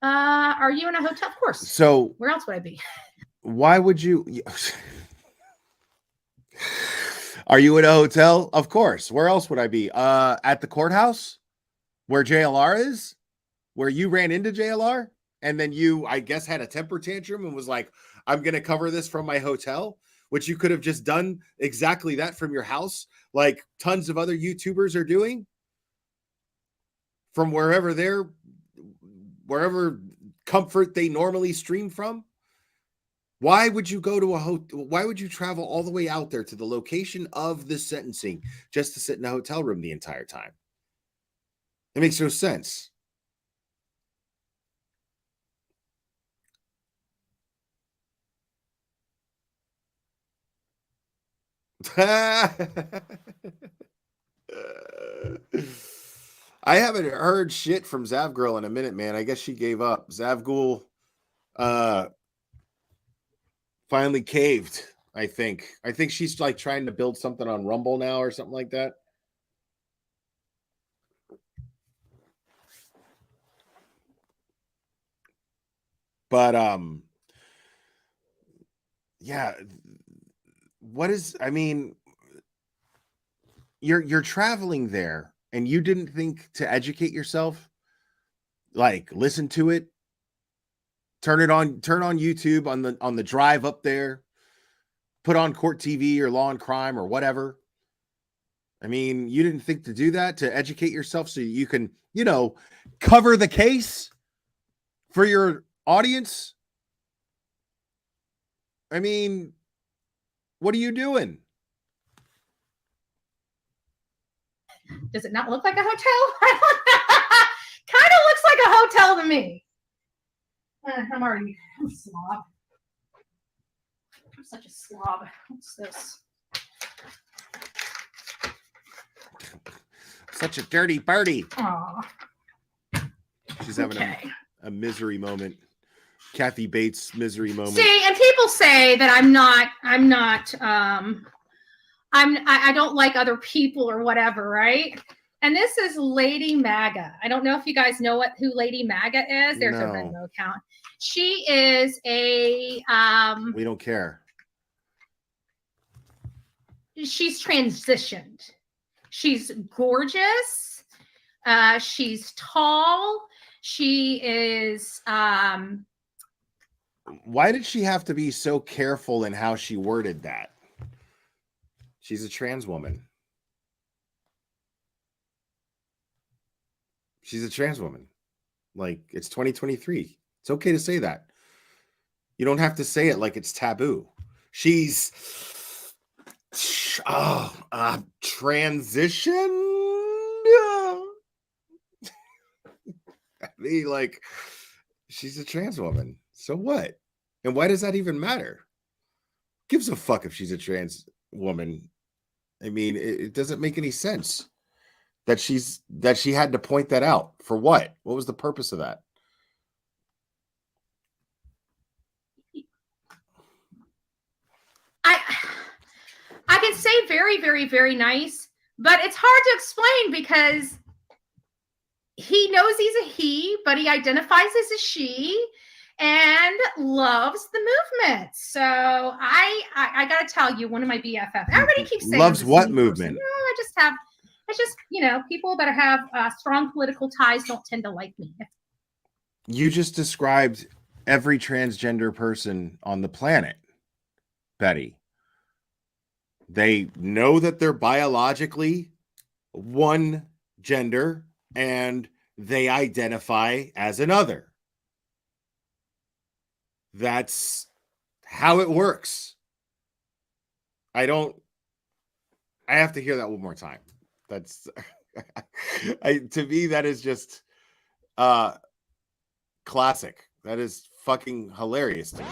[SPEAKER 7] Are you in a hotel? Of course.
[SPEAKER 6] So
[SPEAKER 7] where else would I be?
[SPEAKER 6] Why would you? Are you in a hotel? Of course. Where else would I be? At the courthouse, where JLR is, where you ran into JLR, and then you, I guess, had a temper tantrum and was like, "I'm going to cover this from my hotel," which you could have just done exactly that from your house, like tons of other YouTubers are doing, from wherever comfort they normally stream from. Why would you go to a hotel? Why would you travel all the way out there to the location of this sentencing just to sit in a hotel room the entire time? It makes no sense. I haven't heard shit from Zavgirl in a minute, man. I guess she gave up. Zavgul finally caved, I think. I think she's like trying to build something on Rumble now or something like that. But yeah, what is, I mean, you're traveling there and you didn't think to educate yourself, like listen to it, turn on YouTube on the drive up there, put on Court TV or Law and Crime or whatever. I mean, you didn't think to do that, to educate yourself so you can, cover the case for your audience. I mean, what are you doing?
[SPEAKER 7] Does it not look like a hotel? Kind of looks like a hotel to me. I'm a slob. I'm such a slob. What's this?
[SPEAKER 6] Such a dirty birdie.
[SPEAKER 7] Aw.
[SPEAKER 6] She's having a misery moment. Kathy Bates misery moment.
[SPEAKER 7] See, and people say that I don't like other people or whatever, right? And this is Lady MAGA. I don't know if you guys know who Lady MAGA is. There's a Venmo account. She is a
[SPEAKER 6] we don't care.
[SPEAKER 7] She's transitioned. She's gorgeous. She's tall. She is
[SPEAKER 6] why did she have to be so careful in how she worded that? She's a trans woman. She's a trans woman. Like, it's 2023. It's okay to say that. You don't have to say it like it's taboo. She's transition. I mean, like, she's a trans woman. So what? And why does that even matter? Gives a fuck if she's a trans woman. I mean, it doesn't make any sense that she had to point that out. For what? What was the purpose of that?
[SPEAKER 7] I can say very, very, very nice, but it's hard to explain because he knows he's a he, but he identifies as a she and loves the movement. So I gotta tell you, one of my BFF. Everybody keeps saying
[SPEAKER 6] loves what movement?
[SPEAKER 7] No, I just people that have strong political ties don't tend to like me.
[SPEAKER 6] You just described every transgender person on the planet, Betty. They know that they're biologically one gender and they identify as another. That's how it works. I have to hear that one more time. That's to me, that is just classic. That is fucking hilarious to me.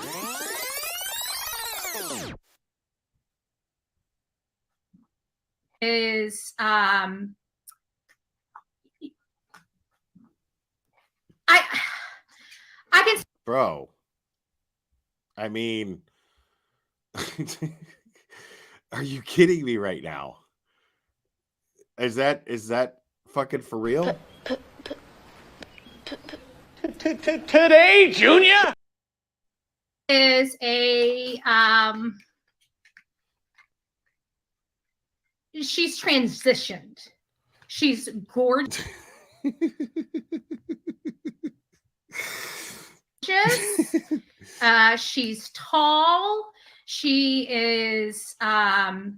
[SPEAKER 7] Is I can,
[SPEAKER 6] bro. I mean, are you kidding me right now? Is that fucking for real?
[SPEAKER 1] Today, Junior
[SPEAKER 7] is a she's transitioned. She's gorgeous. She's tall. She is I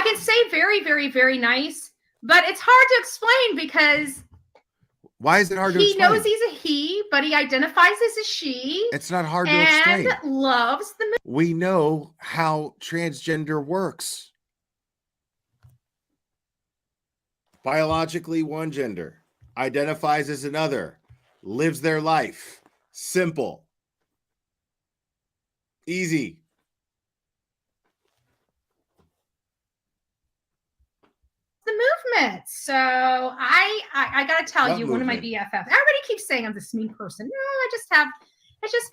[SPEAKER 7] can say very, very, very nice, but it's hard to explain because
[SPEAKER 6] why is it hard to explain?
[SPEAKER 7] He knows he's a he, but he identifies as a she.
[SPEAKER 6] It's not hard to explain.
[SPEAKER 7] And loves the movie.
[SPEAKER 6] We know how transgender works. Biologically one gender, identifies as another, lives their life. Simple. Easy.
[SPEAKER 7] The movement. So I gotta tell you, one of my BFF. Everybody keeps saying I'm this mean person. No, it's just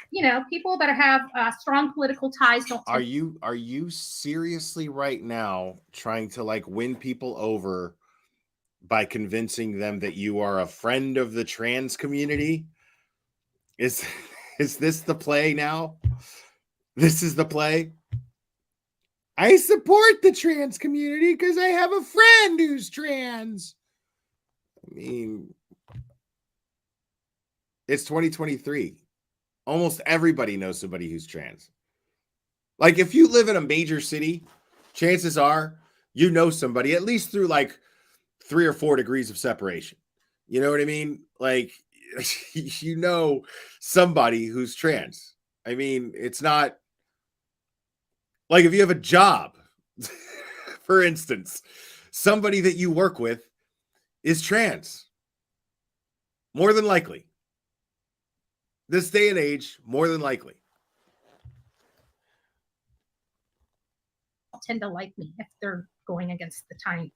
[SPEAKER 7] people that have strong political ties don't.
[SPEAKER 6] Are you seriously right now trying to like win people over by convincing them that you are a friend of the trans community? Is this the play now? This is the play. I support the trans community because I have a friend who's trans. I mean, it's 2023. Almost everybody knows somebody who's trans. Like, if you live in a major city, chances are you know somebody, at least through like 3 or 4 degrees of separation. You know what I mean? Like, you know somebody who's trans. I mean, it's not Like if you have a job, for instance, somebody that you work with is trans. More than likely. This day and age, more than likely.
[SPEAKER 7] Tend to like me if they're going against the tiny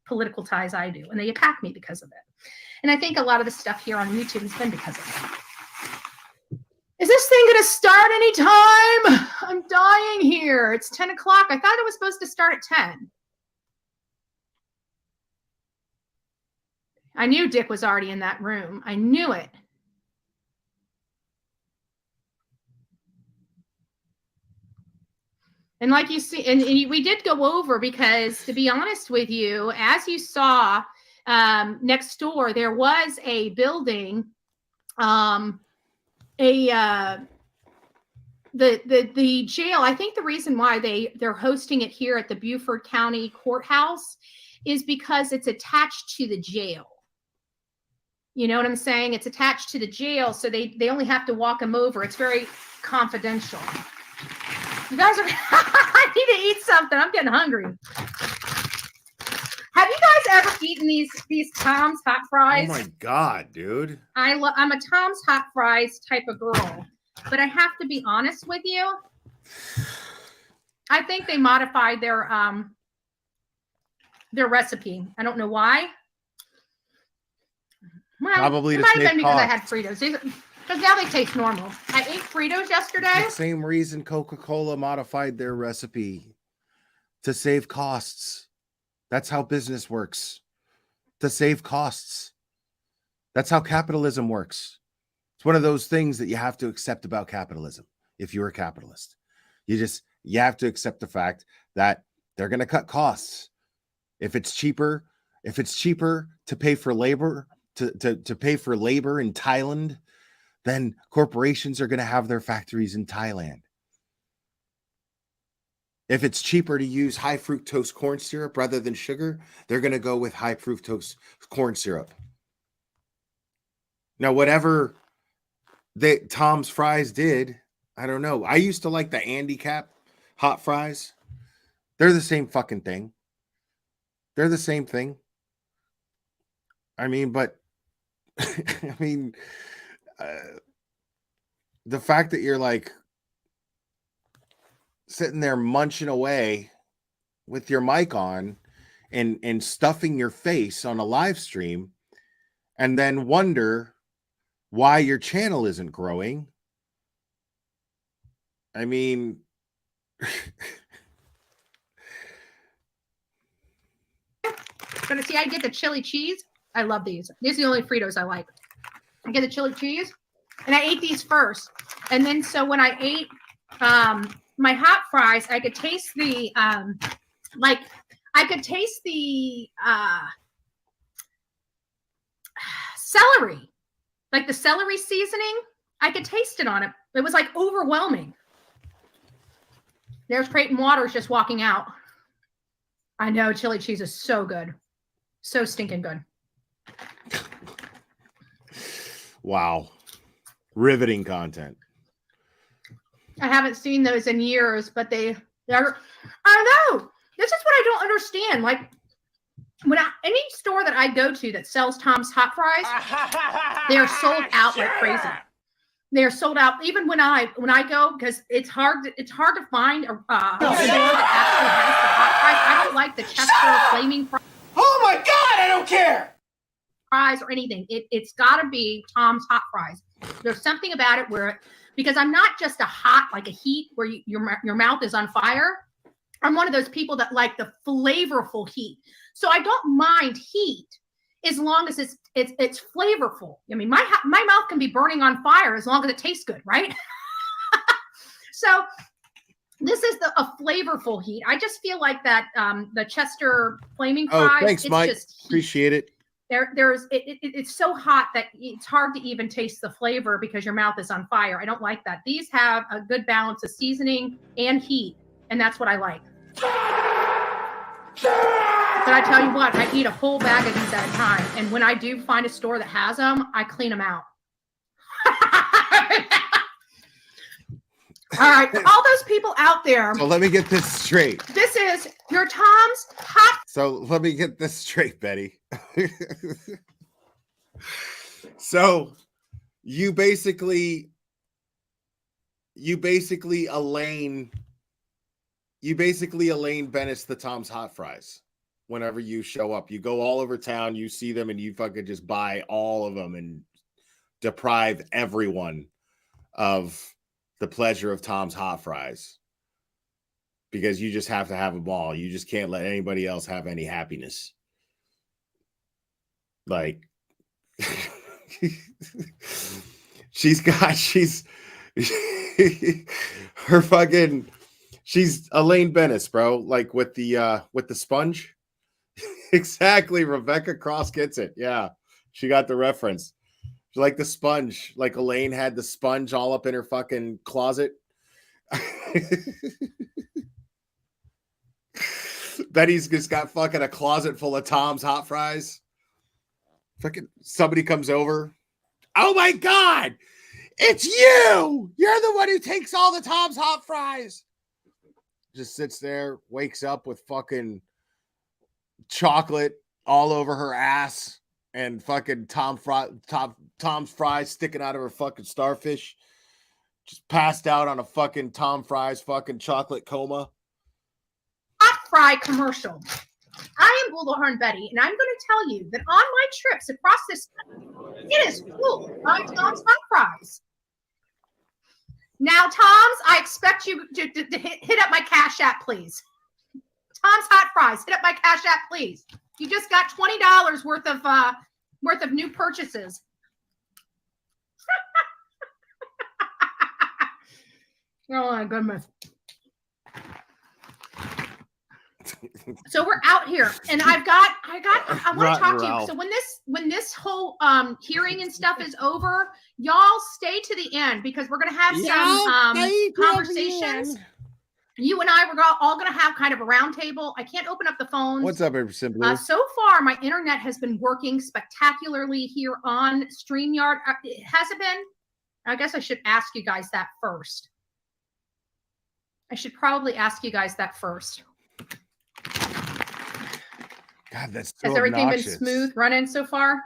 [SPEAKER 7] political ties I do, and they attack me because of it. And I think a lot of the stuff here on YouTube has been because of it. Is this thing going to start anytime? I'm dying here. It's 10 o'clock. I thought it was supposed to start at 10. I knew Dick was already in that room. I knew it. And like you see, and we did go over, because to be honest with you, as you saw next door, there was a building, the jail. I think the reason why they're hosting it here at the Beaufort County Courthouse is because it's attached to the jail. You know what I'm saying? It's attached to the jail, so they only have to walk them over. It's very confidential. You guys are, I need to eat something. I'm getting hungry. Have you guys ever eaten these Tom's hot fries?
[SPEAKER 6] Oh my God, dude.
[SPEAKER 7] I'm a Tom's hot fries type of girl, but I have to be honest with you. I think they modified their recipe. I don't know why. Well,
[SPEAKER 6] Probably
[SPEAKER 7] it
[SPEAKER 6] to
[SPEAKER 7] might have
[SPEAKER 6] save
[SPEAKER 7] been because I
[SPEAKER 6] costs.
[SPEAKER 7] had Fritos. Because now they taste normal. I ate Fritos yesterday.
[SPEAKER 6] The same reason Coca-Cola modified their recipe, to save costs. That's how business works. To save costs. That's how capitalism works. It's one of those things that you have to accept about capitalism. If you're a capitalist, you have to accept the fact that they're going to cut costs. If it's cheaper to pay for labor, to pay for labor in Thailand, then corporations are going to have their factories in Thailand. If it's cheaper to use high fructose corn syrup rather than sugar, they're going to go with high fructose corn syrup. Now, whatever Tom's Fries did, I don't know. I used to like the handicap hot fries. They're the same fucking thing. They're the same thing. I mean, but I mean, the fact that you're like sitting there munching away with your mic on and stuffing your face on a live stream and then wonder why your channel isn't growing. I mean,
[SPEAKER 7] But see, I get the chili cheese. I love these. These are the only Fritos I like. I get the chili cheese, and I ate these first. And then so when I ate my hot fries, I could taste the celery, like the celery seasoning. I could taste it on it. It was like overwhelming. There's Creighton Waters just walking out. I know chili cheese is so good. So stinking good.
[SPEAKER 6] wow. Riveting content.
[SPEAKER 7] I haven't seen those in years, but they're, I know. This is what I don't understand. Like, when any store that I go to that sells Tom's hot fries, they're sold out like crazy. They're sold out even when I go, because it's hard to find a store that actually has the hot fries. I don't like the Chester flaming fries.
[SPEAKER 1] Oh my God, I don't care.
[SPEAKER 7] Fries or anything. It's got to be Tom's hot fries. There's something about it because I'm not just a hot, like a heat where your mouth is on fire. I'm one of those people that like the flavorful heat. So I don't mind heat as long as it's flavorful. I mean, my mouth can be burning on fire as long as it tastes good, right? So this is a flavorful heat. I just feel like that the Chester flaming fries.
[SPEAKER 6] Oh, thanks, Mike. Appreciate it.
[SPEAKER 7] It's so hot that it's hard to even taste the flavor because your mouth is on fire. I don't like that. These have a good balance of seasoning and heat, and that's what I like. But I tell you what, I eat a whole bag of these at a time, and when I do find a store that has them, I clean them out. All right, for all those people out there.
[SPEAKER 6] So let me get this straight.
[SPEAKER 7] This is your Tom's hot.
[SPEAKER 6] So let me get this straight, Betty. So you basically Elaine Bennett's the Tom's Hot Fries. Whenever you show up, you go all over town, you see them, and you fucking just buy all of them and deprive everyone of the pleasure of Tom's Hot Fries. Because you just have to have them all. You just can't let anybody else have any happiness. Like, she's Elaine Bennis, bro. Like with the sponge. Exactly. Rebecca Cross gets it. Yeah. She got the reference. She's like the sponge. Like Elaine had the sponge all up in her fucking closet. Betty's just got fucking a closet full of Tom's Hot Fries. Fucking somebody comes over. Oh my God, it's you! You're the one who takes all the Tom's Hot Fries. Just sits there, wakes up with fucking chocolate all over her ass and fucking Tom's fries sticking out of her fucking starfish. Just passed out on a fucking Tom Fries fucking chocolate coma.
[SPEAKER 7] Hot fry commercial. I am Bullhorn Betty, and I'm going to tell you that on my trips across this country, it is full of Tom's Hot Fries. Now, Tom's, I expect you to hit up my Cash App, please. Tom's Hot Fries, hit up my Cash App, please. You just got $20 worth of new purchases. Oh my goodness. So we're out here, and I want to talk to you. So when this whole hearing and stuff is over, y'all stay to the end because we're gonna have some conversations. You and I were all gonna have kind of a round table. I can't open up the phones.
[SPEAKER 6] What's up, Simply?
[SPEAKER 7] So far, my internet has been working spectacularly here on StreamYard. Has it been? I guess I should ask you guys that first. I should probably ask you guys that first.
[SPEAKER 6] God, that's so
[SPEAKER 7] Has everything
[SPEAKER 6] obnoxious.
[SPEAKER 7] been smooth running so far?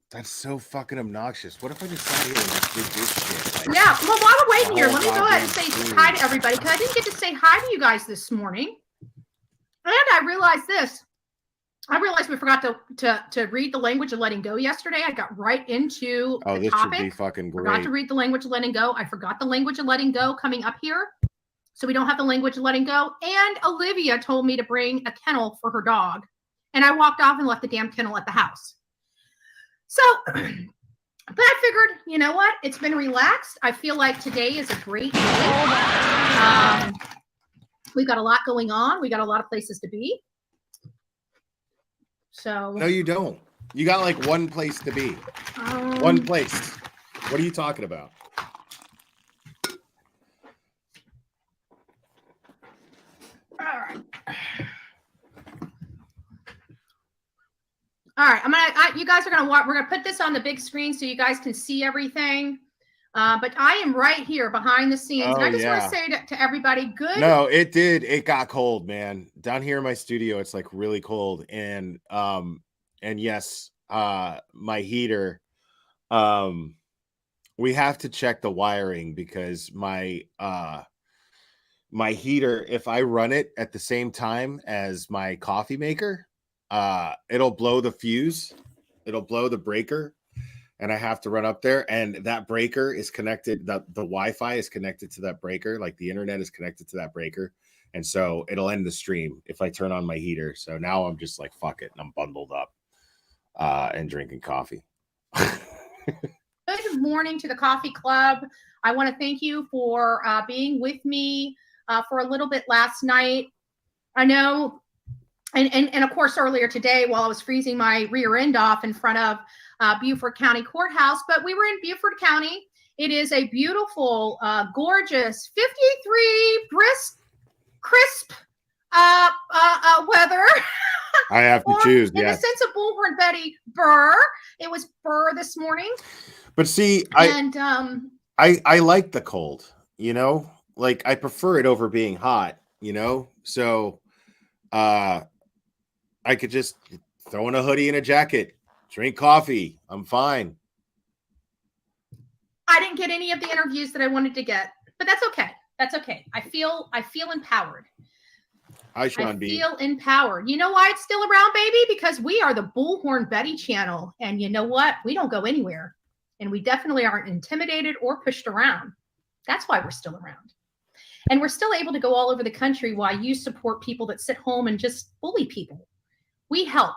[SPEAKER 6] That's so fucking obnoxious. What if I just sat here and just did this shit? Like,
[SPEAKER 7] Yeah. Well, while we're waiting here, let me go ahead and
[SPEAKER 6] goddamn
[SPEAKER 7] say
[SPEAKER 6] stream.
[SPEAKER 7] hi to everybody because I didn't get to say hi to you guys this morning. And I realized this. I realized we forgot to read the language of letting go yesterday. I got right into
[SPEAKER 6] Oh,
[SPEAKER 7] the
[SPEAKER 6] this
[SPEAKER 7] topic.
[SPEAKER 6] should be fucking great.
[SPEAKER 7] Forgot to read the language of letting go. I forgot the language of letting go coming up here. So we don't have the language of letting go. And Olivia told me to bring a kennel for her dog. And I walked off and left the damn kennel at the house. So, but I figured, you know what? It's been relaxed. I feel like today is a great day. We've got a lot going on. We got a lot of places to be. So
[SPEAKER 6] No, you don't. You got like one place to be. One place. What are you talking about?
[SPEAKER 7] All right, you guys are gonna watch. We're gonna put this on the big screen so you guys can see everything. But I am right here behind the scenes, and I just want to say to everybody, good.
[SPEAKER 6] No, it did. It got cold, man. Down here in my studio, it's like really cold, and yes, my heater. We have to check the wiring because my heater, if I run it at the same time as my coffee maker, it'll blow the fuse, it'll blow the breaker, and I have to run up there, and that breaker is connected, the Wi-Fi is connected to that breaker, like the internet is connected to that breaker, and so it'll end the stream if I turn on my heater. So now I'm just like, fuck it, and I'm bundled up and drinking coffee.
[SPEAKER 7] Good morning to the coffee club. I want to thank you for being with me for a little bit last night. I know, and of course earlier today while I was freezing my rear end off in front of Beaufort County Courthouse, but we were in Beaufort County. It is a beautiful, gorgeous 53 brisk, crisp weather.
[SPEAKER 6] I have to choose.
[SPEAKER 7] In the sense of Bullhorn Betty, burr. It was burr this morning.
[SPEAKER 6] But see,
[SPEAKER 7] And
[SPEAKER 6] I like the cold, you know, like I prefer it over being hot, you know, so I could just throw in a hoodie and a jacket, drink coffee. I'm fine.
[SPEAKER 7] I didn't get any of the interviews that I wanted to get, but that's okay. That's okay. I feel empowered.
[SPEAKER 6] Hi, Sean
[SPEAKER 7] I
[SPEAKER 6] B.
[SPEAKER 7] feel empowered. You know why it's still around, baby? Because we are the Bullhorn Betty channel. And you know what? We don't go anywhere. And we definitely aren't intimidated or pushed around. That's why we're still around. And we're still able to go all over the country while you support people that sit home and just bully people. We help.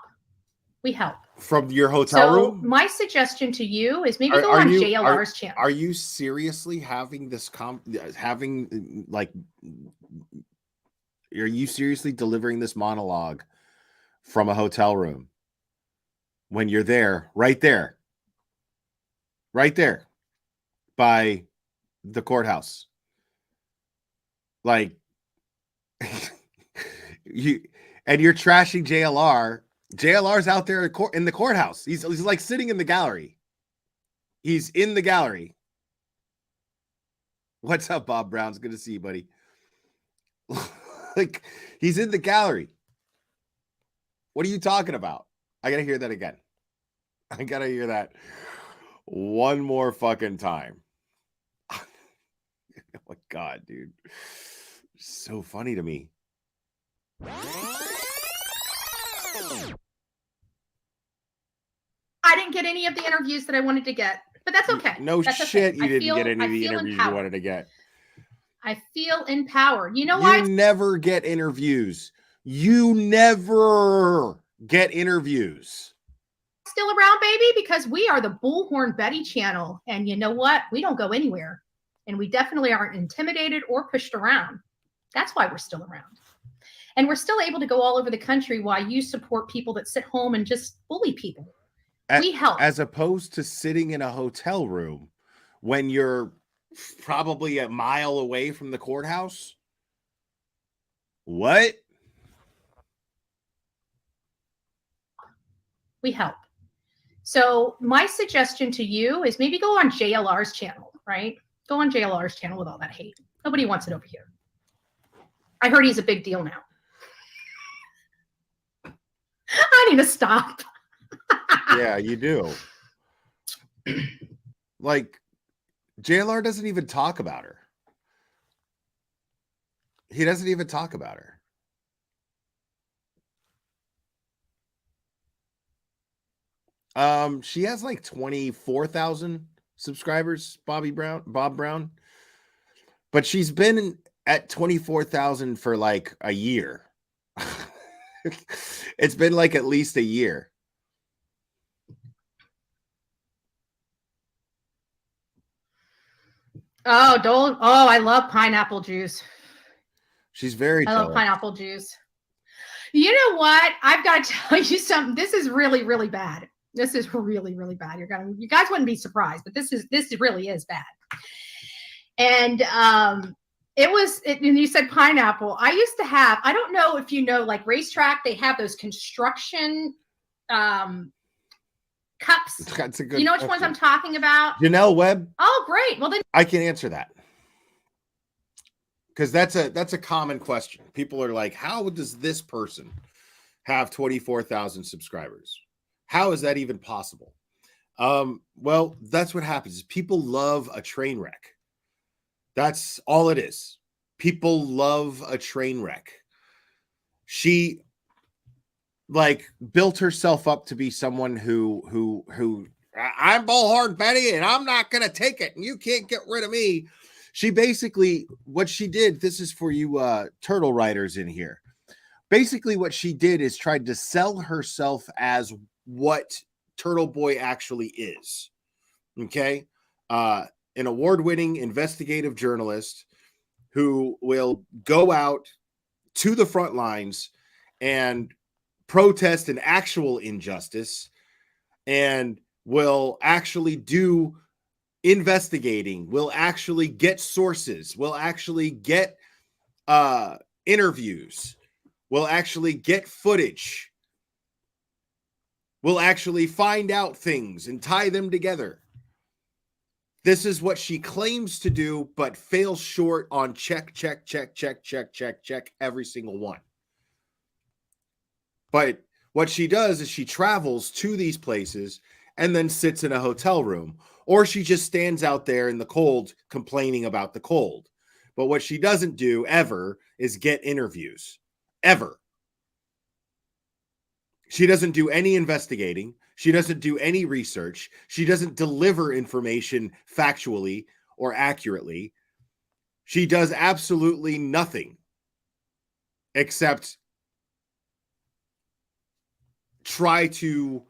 [SPEAKER 7] We help.
[SPEAKER 6] From your hotel room?
[SPEAKER 7] My suggestion to you is maybe go on JLR's channel.
[SPEAKER 6] Are you seriously having this are you seriously delivering this monologue from a hotel room when you're there, right there by the courthouse? Like you're trashing JLR. JLR's out there in the courthouse. He's like sitting in the gallery. He's in the gallery. What's up, Bob Brown? It's good to see you, buddy. Like, he's in the gallery. What are you talking about? I gotta hear that again. I gotta hear that one more fucking time. Oh my God, dude. So funny to me.
[SPEAKER 7] I didn't get any of the interviews that I wanted to get, but that's okay.
[SPEAKER 6] No
[SPEAKER 7] that's
[SPEAKER 6] shit,
[SPEAKER 7] okay.
[SPEAKER 6] you didn't get any of the interviews you wanted to get.
[SPEAKER 7] I feel empowered. You know
[SPEAKER 6] You
[SPEAKER 7] why?
[SPEAKER 6] never get interviews. You never get interviews.
[SPEAKER 7] Still around, baby, because we are the Bullhorn Betty channel. And you know what? We don't go anywhere. And we definitely aren't intimidated or pushed around. That's why we're still around. And we're still able to go all over the country while you support people that sit home and just bully people. We help.
[SPEAKER 6] As opposed to sitting in a hotel room when you're probably a mile away from the courthouse. What?
[SPEAKER 7] We help. So my suggestion to you is maybe go on JLR's channel, right? Go on JLR's channel with all that hate. Nobody wants it over here. I heard he's a big deal now. I need to stop.
[SPEAKER 6] Yeah, you do. Like, JLR doesn't even talk about her. He doesn't even talk about her. She has like 24,000 subscribers, Bob Brown. But she's been at 24,000 for like a year. It's been like at least a year.
[SPEAKER 7] Oh, don't. Oh, I love pineapple juice.
[SPEAKER 6] She's very
[SPEAKER 7] I love pineapple juice. You know what? I've got to tell you something. This is really, really bad. This is really, really bad. You guys wouldn't be surprised, but this really is bad. And and you said pineapple. I used to have, I don't know if you know, like Racetrack, they have those construction cups.
[SPEAKER 6] That's a good
[SPEAKER 7] you know which ones I'm talking about?
[SPEAKER 6] Janelle Webb.
[SPEAKER 7] Oh, great. Well, then
[SPEAKER 6] I can answer that. Because that's a common question. People are like, how does this person have 24,000 subscribers? How is that even possible? Well, that's what happens. Is people love a train wreck. That's all it is. People love a train wreck. She like built herself up to be someone who I'm Bullhorn Betty and I'm not going to take it and you can't get rid of me. She basically, what she did, this is for you turtle riders in here. Basically what she did is tried to sell herself as what Turtle Boy actually is. Okay? An award-winning investigative journalist who will go out to the front lines and protest an actual injustice and will actually do investigating, will actually get sources, will actually get interviews, will actually get footage, will actually find out things and tie them together. This is what she claims to do, but fails short on check every single one. But what she does is she travels to these places and then sits in a hotel room, or she just stands out there in the cold complaining about the cold. But what she doesn't do ever is get interviews. Ever. She doesn't do any investigating. She doesn't do any research. She doesn't deliver information factually or accurately. She does absolutely nothing except try to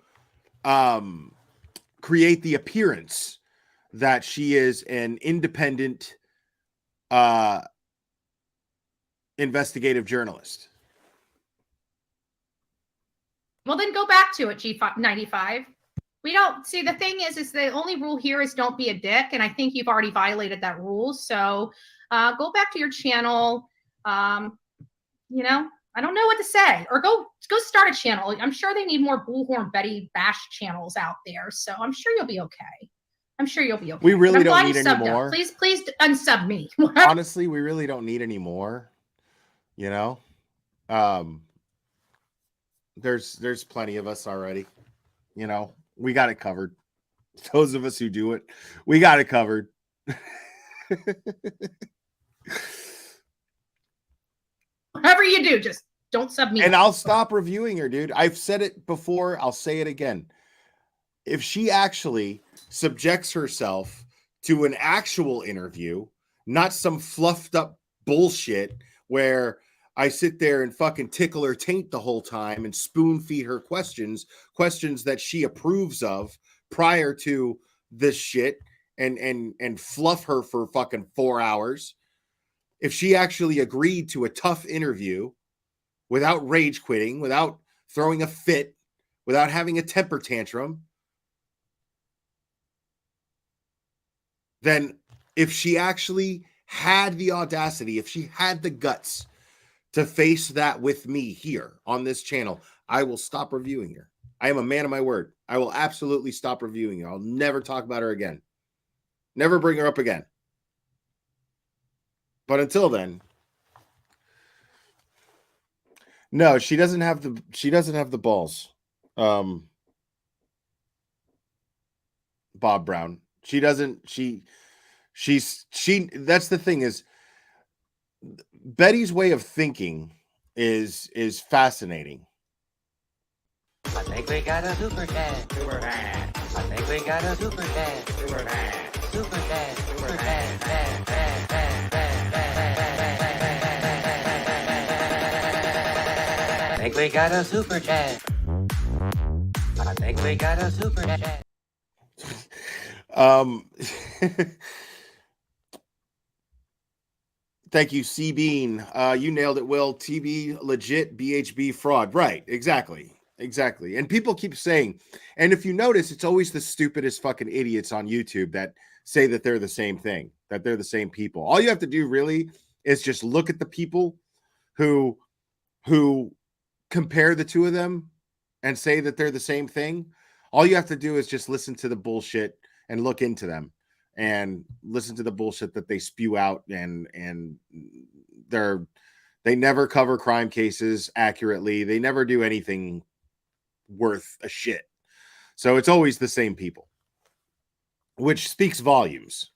[SPEAKER 6] create the appearance that she is an independent investigative journalist.
[SPEAKER 7] Well, then go back to it, G95. We don't see, the thing is the only rule here is don't be a dick. And I think you've already violated that rule. So go back to your channel. You know, I don't know what to say, or go start a channel. I'm sure they need more Bullhorn Betty bash channels out there. So I'm sure you'll be okay. I'm sure you'll be okay.
[SPEAKER 6] We really don't need any more.
[SPEAKER 7] Please unsub me.
[SPEAKER 6] Honestly, we really don't need any more. You know, there's plenty of us already. You know, we got it covered. Those of us who do it, we got it covered.
[SPEAKER 7] Whatever you do, just don't sub me.
[SPEAKER 6] And I'll stop reviewing her, dude. I've said it before. I'll say it again. If she actually subjects herself to an actual interview, not some fluffed up bullshit where I sit there and fucking tickle her taint the whole time and spoon feed her questions that she approves of prior to this shit and fluff her for fucking 4 hours. If she actually agreed to a tough interview without rage quitting, without throwing a fit, without having a temper tantrum, then if she actually had the audacity, if she had the guts to face that with me here on this channel, I will stop reviewing her. I am a man of my word. I will absolutely stop reviewing her. I'll never talk about her again. Never bring her up again. But until then, no, she doesn't have the balls. Bob Brown. She doesn't, that's the thing is Betty's way of thinking is fascinating.
[SPEAKER 3] I think we got a super dad. Super dad. I think we got a super dad. Super dad. Super dad. Super dad. Dad, dad, dad, dad, dad. I think we got a super dad. I think we got a super dad.
[SPEAKER 6] Thank you, C Bean. You nailed it, Will. TB legit, BHB fraud. Right, exactly. And people keep saying, and if you notice, it's always the stupidest fucking idiots on YouTube that say that they're the same thing, that they're the same people. All you have to do really is just look at the people who compare the two of them and say that they're the same thing. All you have to do is just listen to the bullshit and look into them and listen to the bullshit that they spew out, and they never cover crime cases accurately. They never do anything worth a shit. So it's always the same people, which speaks volumes.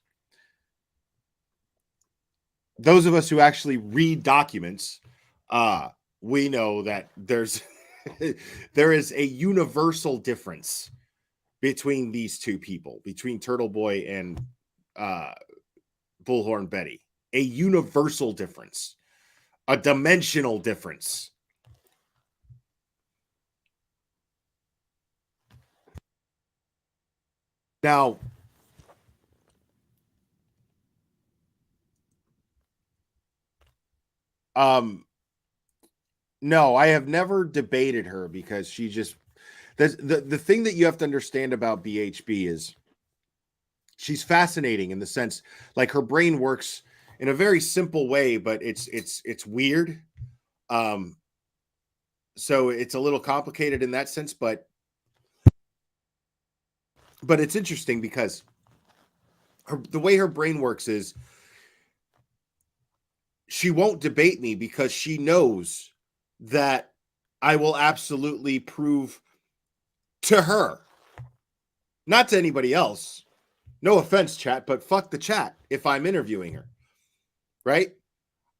[SPEAKER 6] Those of us who actually read documents, we know that there is a universal difference between these two people, between Turtle Boy and Bullhorn Betty. A universal difference, a dimensional difference. Now, no, I have never debated her because she just, the thing that you have to understand about BHB is she's fascinating in the sense, like, her brain works in a very simple way, but it's weird. So it's a little complicated in that sense, but it's interesting because the way her brain works is she won't debate me because she knows that I will absolutely prove to her, not to anybody else. No offense, chat, but fuck the chat if I'm interviewing her, right?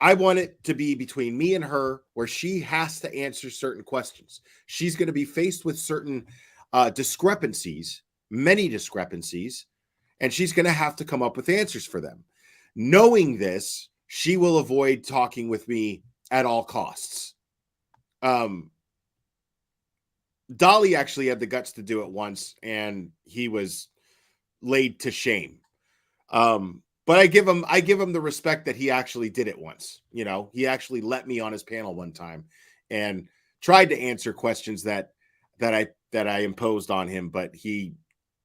[SPEAKER 6] I want it to be between me and her where she has to answer certain questions. She's going to be faced with certain discrepancies, many discrepancies, and she's going to have to come up with answers for them. Knowing this, she will avoid talking with me at all costs. Dolly actually had the guts to do it once, and he was laid to shame. But I give him the respect that he actually did it once. You know, he actually let me on his panel one time and tried to answer questions that I imposed on him, but he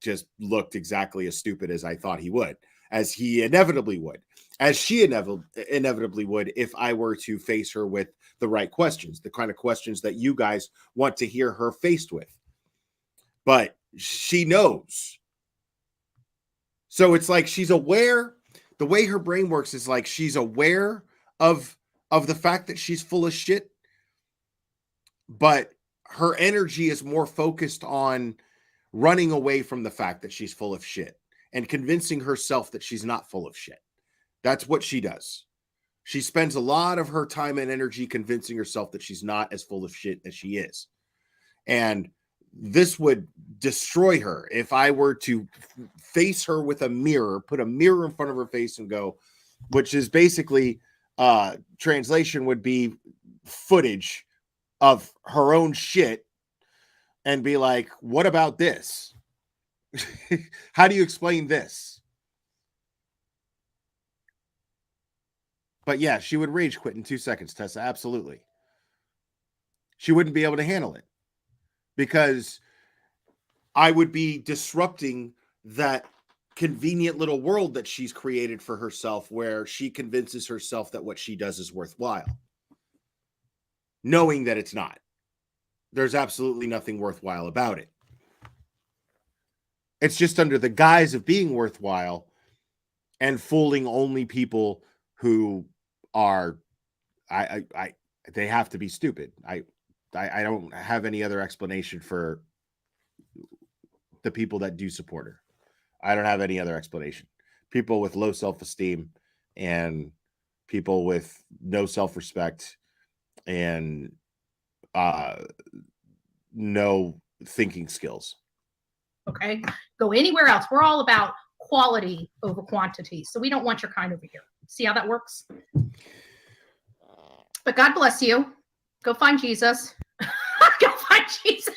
[SPEAKER 6] just looked exactly as stupid as I thought he would, as he inevitably would, as she inevitably would if I were to face her with the right questions, the kind of questions that you guys want to hear her faced with. But she knows. So it's like she's aware. The way her brain works is like she's aware of the fact that she's full of shit, but her energy is more focused on running away from the fact that she's full of shit and convincing herself that she's not full of shit. That's what she does. She spends a lot of her time and energy convincing herself that she's not as full of shit as she is. And this would destroy her if I were to face her with a mirror, put a mirror in front of her face and go, which is basically translation would be footage of her own shit and be like, what about this? How do you explain this? But yeah, she would rage quit in 2 seconds, Tessa. Absolutely. She wouldn't be able to handle it because I would be disrupting that convenient little world that she's created for herself where she convinces herself that what she does is worthwhile, knowing that it's not. There's absolutely nothing worthwhile about it. It's just under the guise of being worthwhile and fooling only people who are, they have to be stupid. I don't have any other explanation for the people that do support her. I don't have any other explanation. People with low self-esteem and people with no self-respect and no thinking skills.
[SPEAKER 7] Okay. Go anywhere else. We're all about quality over quantity. So we don't want your kind over here. See how that works? But God bless you. Go find Jesus. Go find Jesus.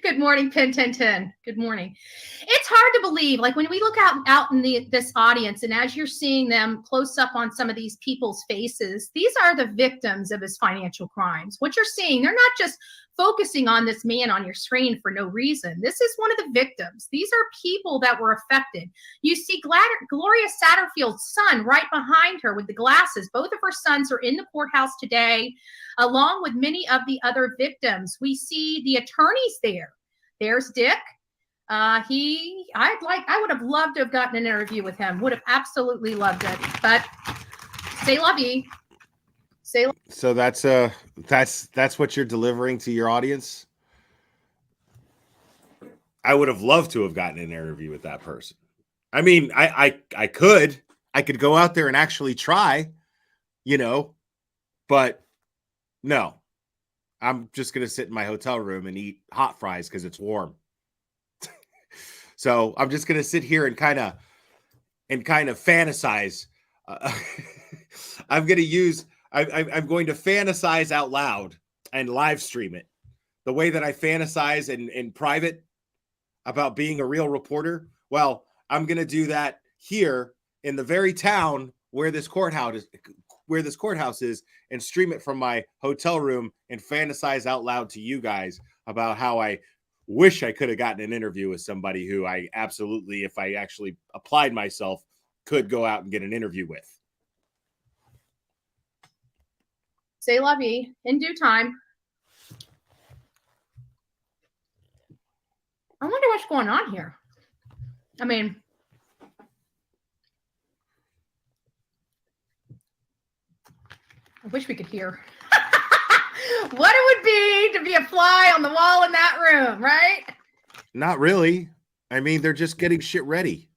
[SPEAKER 7] Good morning, Pin 1010. Good morning. It's hard to believe, like when we look out in this audience, and as you're seeing them close up on some of these people's faces, these are the victims of his financial crimes. What you're seeing, they're not just focusing on this man on your screen for no reason. This is one of the victims. These are people that were affected. You see Gloria Satterfield's son right behind her with the glasses. Both of her sons are in the courthouse today, along with many of the other victims. We see the attorneys there. There's Dick. I would have loved to have gotten an interview with him. Would have absolutely loved it. But c'est la vie.
[SPEAKER 6] So that's what you're delivering to your audience. I would have loved to have gotten an interview with that person. I mean, I could go out there and actually try, but no. I'm just going to sit in my hotel room and eat hot fries because it's warm. So I'm just going to sit here and kind of fantasize. I'm going to fantasize out loud and live stream it. The way that I fantasize in private about being a real reporter. Well, I'm going to do that here in the very town where this courthouse is and stream it from my hotel room and fantasize out loud to you guys about how I wish I could have gotten an interview with somebody who I absolutely, if I actually applied myself, could go out and get an interview with.
[SPEAKER 7] C'est la vie. In due time. I wonder what's going on here. I mean, I wish we could hear what it would be to be a fly on the wall in that room, right?
[SPEAKER 6] Not really. I mean, they're just getting shit ready.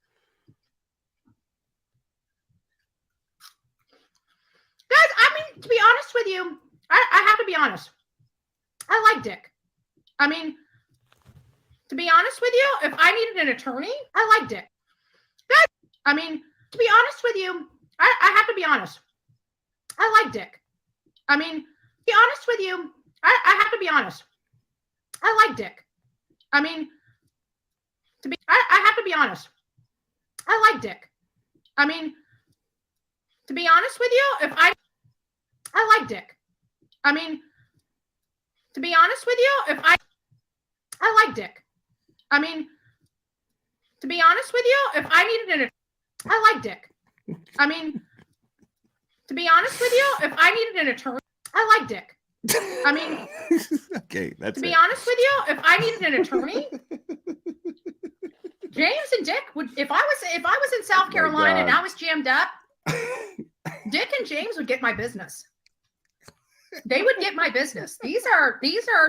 [SPEAKER 7] Guys, I mean, to be honest with you, I have to be honest. I like Dick. I mean, to be honest with you, if I needed an attorney, I like Dick. Guys, I mean, to be honest with you, I have to be honest. I like Dick. I mean, to be honest with you, I have to be honest. I like Dick. I mean, I have to be honest. I like Dick. I mean, to be honest with you, if I like Dick. I mean, to be honest with you, if I like Dick. I mean, to be honest with you, if I needed an I like Dick. I mean, to be honest with you, if I needed an attorney, I like Dick. I mean,
[SPEAKER 6] okay, that's
[SPEAKER 7] to be honest with you, if I needed an attorney, James and Dick would. If I was in South Carolina and I was jammed up, Dick and James would get my business. They would get my business. These are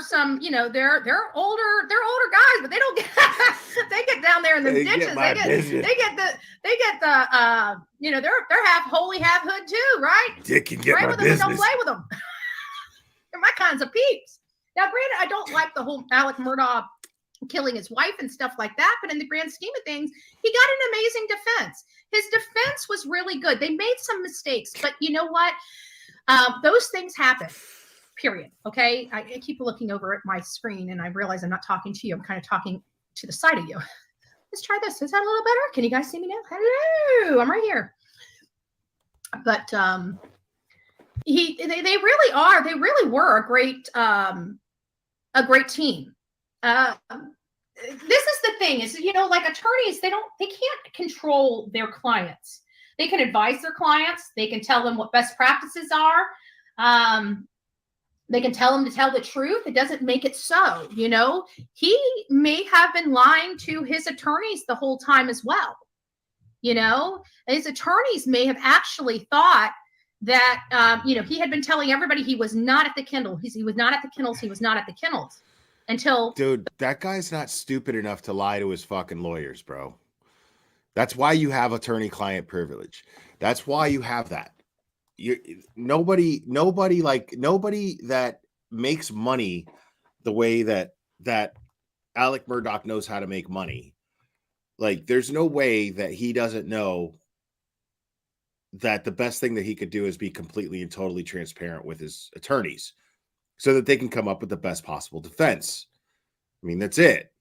[SPEAKER 7] some, you know, they're older guys, but they don't get they get down there in the ditches. They get the you know, they're half holy, half hood too, right?
[SPEAKER 6] Dick can get
[SPEAKER 7] play
[SPEAKER 6] my
[SPEAKER 7] with them
[SPEAKER 6] business.
[SPEAKER 7] or don't play with them. They're my kinds of peeps. Now, granted, I don't like the whole Alec Murdaugh killing his wife and stuff like that, but in the grand scheme of things, he got an amazing defense. His defense was really good. They made some mistakes, but you know what? Those things happen, period. Okay. I keep looking over at my screen and I realize I'm not talking to you. I'm kind of talking to the side of you. Let's try this. Is that a little better? Can you guys see me now? Hello. I'm right here. But they really are. They really were a great team. This is the thing is, you know, like attorneys, they can't control their clients. They can advise their clients. They can tell them what best practices are. They can tell them to tell the truth. It doesn't make it so, you know. He may have been lying to his attorneys the whole time as well. You know, his attorneys may have actually thought that, you know, he had been telling everybody he was not at the kennel. He was not at the kennels. He was not at the kennels until.
[SPEAKER 6] Dude, that guy's not stupid enough to lie to his fucking lawyers, bro. That's why you have attorney-client privilege. That's why you have that. Nobody that makes money the way that Alec Murdaugh knows how to make money. Like, there's no way that he doesn't know that the best thing that he could do is be completely and totally transparent with his attorneys so that they can come up with the best possible defense. I mean, that's it.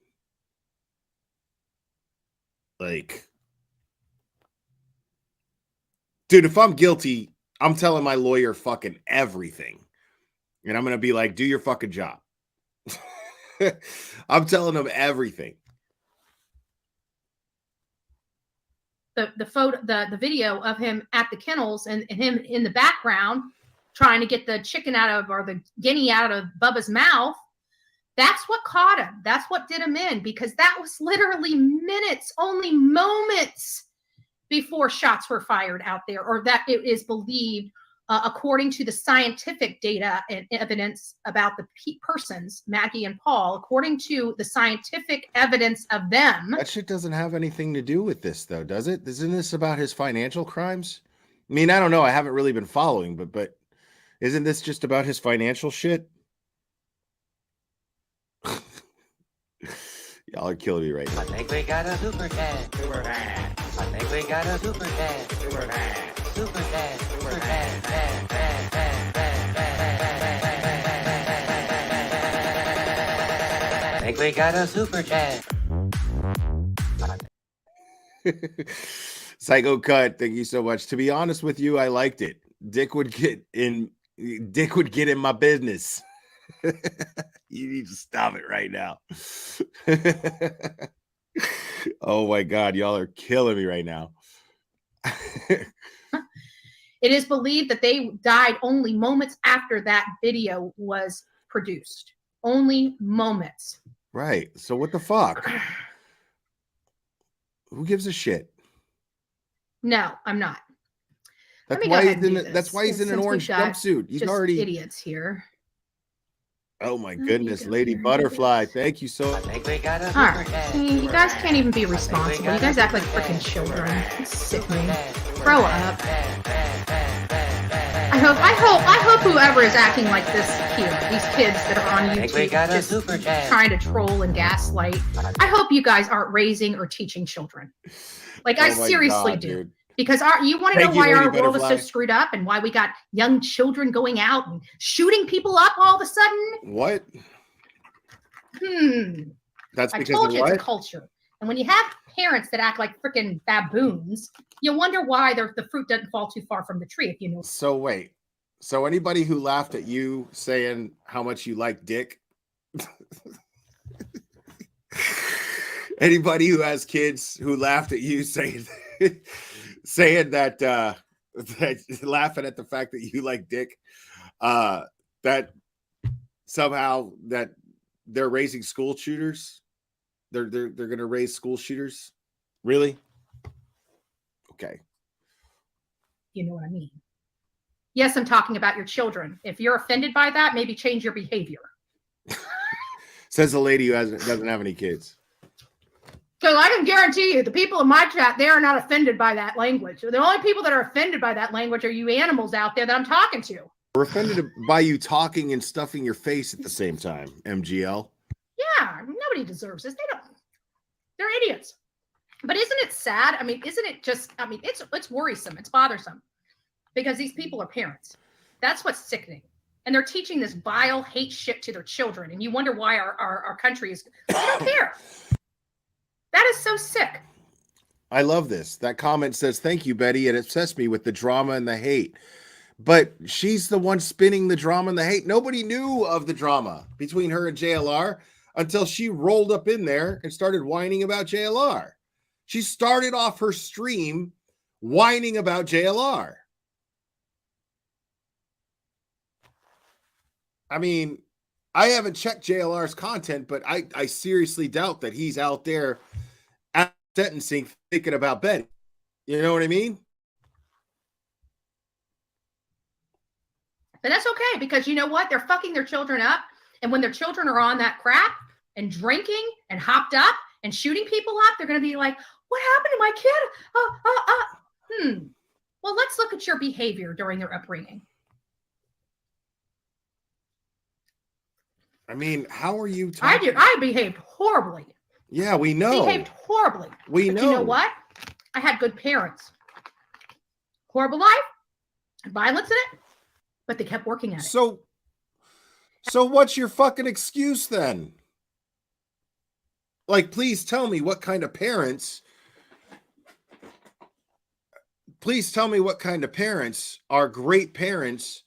[SPEAKER 6] Like, dude, if I'm guilty, I'm telling my lawyer fucking everything. And I'm going to be like, do your fucking job. I'm telling them everything.
[SPEAKER 7] The photo, the video of him at the kennels and him in the background trying to get the chicken out of, or the guinea out of Bubba's mouth. That's what caught him. That's what did him in, because that was literally minutes, only moments before shots were fired out there, or that it is believed, according to the scientific data and evidence about the persons, Maggie and Paul, according to the scientific evidence of them.
[SPEAKER 6] That shit doesn't have anything to do with this, though, does it? Isn't this about his financial crimes? I mean, I don't know. I haven't really been following, but isn't this just about his financial shit? Y'all are killing me right now.
[SPEAKER 3] I think we got a super dad. Super dad. I think we got a super dad. Super dad. Super dad. Super dad. Dad, dad, dad, dad, dad. I think we got a super dad.
[SPEAKER 6] Psycho Cut, thank you so much. To be honest with you, I liked it. Dick would get in my business. You need to stop it right now. Oh my God, y'all are killing me right now.
[SPEAKER 7] It is believed that they died only moments after that video was produced. Only moments.
[SPEAKER 6] Right. So what the fuck? Who gives a shit?
[SPEAKER 7] No, I'm not.
[SPEAKER 6] That's why he's in. That's why he's in an
[SPEAKER 7] since
[SPEAKER 6] orange
[SPEAKER 7] we've got
[SPEAKER 6] jumpsuit. He's
[SPEAKER 7] just
[SPEAKER 6] already
[SPEAKER 7] idiots here.
[SPEAKER 6] Oh my
[SPEAKER 7] you
[SPEAKER 6] goodness,
[SPEAKER 7] go,
[SPEAKER 6] Lady
[SPEAKER 7] there it
[SPEAKER 6] Butterfly.
[SPEAKER 7] is.
[SPEAKER 6] Thank you so much.
[SPEAKER 7] All right. See, you guys can't even be responsible. You guys act like freaking children. It's sickening. Grow up. I hope whoever is acting like this here, these kids that are on YouTube just trying to troll and gaslight, I hope you guys aren't raising or teaching children. Like, I seriously do.
[SPEAKER 6] Dude.
[SPEAKER 7] Because you want to know why our world is so
[SPEAKER 6] Butterfly.
[SPEAKER 7] screwed up and why we got young children going out and shooting people up all of a sudden?
[SPEAKER 6] What? That's
[SPEAKER 7] I
[SPEAKER 6] because
[SPEAKER 7] told
[SPEAKER 6] of
[SPEAKER 7] you
[SPEAKER 6] what?
[SPEAKER 7] it's a culture. And when you have parents that act like freaking baboons, you wonder why the fruit doesn't fall too far from the tree, if you know.
[SPEAKER 6] So wait. So anybody who laughed at you saying how much you like dick, anybody who has kids who laughed at you saying that that laughing at the fact that you like dick, that somehow that they're raising school shooters, they're gonna raise school shooters, really? Okay.
[SPEAKER 7] You know what I mean? Yes, I'm talking about your children. If you're offended by that, maybe change your behavior.
[SPEAKER 6] Says the lady who doesn't have any kids.
[SPEAKER 7] Because I can guarantee you, the people in my chat, they are not offended by that language. The only people that are offended by that language are you animals out there that I'm talking to.
[SPEAKER 6] We're offended by you talking and stuffing your face at the same time, MGL.
[SPEAKER 7] Yeah, nobody deserves this. They're idiots. But isn't it sad? I mean, isn't it just, I mean, it's worrisome. It's bothersome. Because these people are parents. That's what's sickening. And they're teaching this vile hate shit to their children. And you wonder why our country is, they don't care. That is so sick.
[SPEAKER 6] I love this. That comment says, thank you, Betty. It obsessed me with the drama and the hate. But she's the one spinning the drama and the hate. Nobody knew of the drama between her and JLR until she rolled up in there and started whining about JLR. She started off her stream whining about JLR. I mean, I haven't checked JLR's content, but I seriously doubt that he's out there at sentencing thinking about Betty. You know what I mean?
[SPEAKER 7] But that's okay, because you know what? They're fucking their children up. And when their children are on that crap and drinking and hopped up and shooting people up, they're going to be like, what happened to my kid? Well, let's look at your behavior during their upbringing.
[SPEAKER 6] I mean, how are you talking?
[SPEAKER 7] I behaved horribly.
[SPEAKER 6] Yeah, we know.
[SPEAKER 7] Behaved horribly.
[SPEAKER 6] We
[SPEAKER 7] but
[SPEAKER 6] know.
[SPEAKER 7] You know what? I had good parents. Horrible life, violence in it, but they kept working at it.
[SPEAKER 6] So what's your fucking excuse then? Like, please tell me what kind of parents. Please tell me what kind of parents are great parents.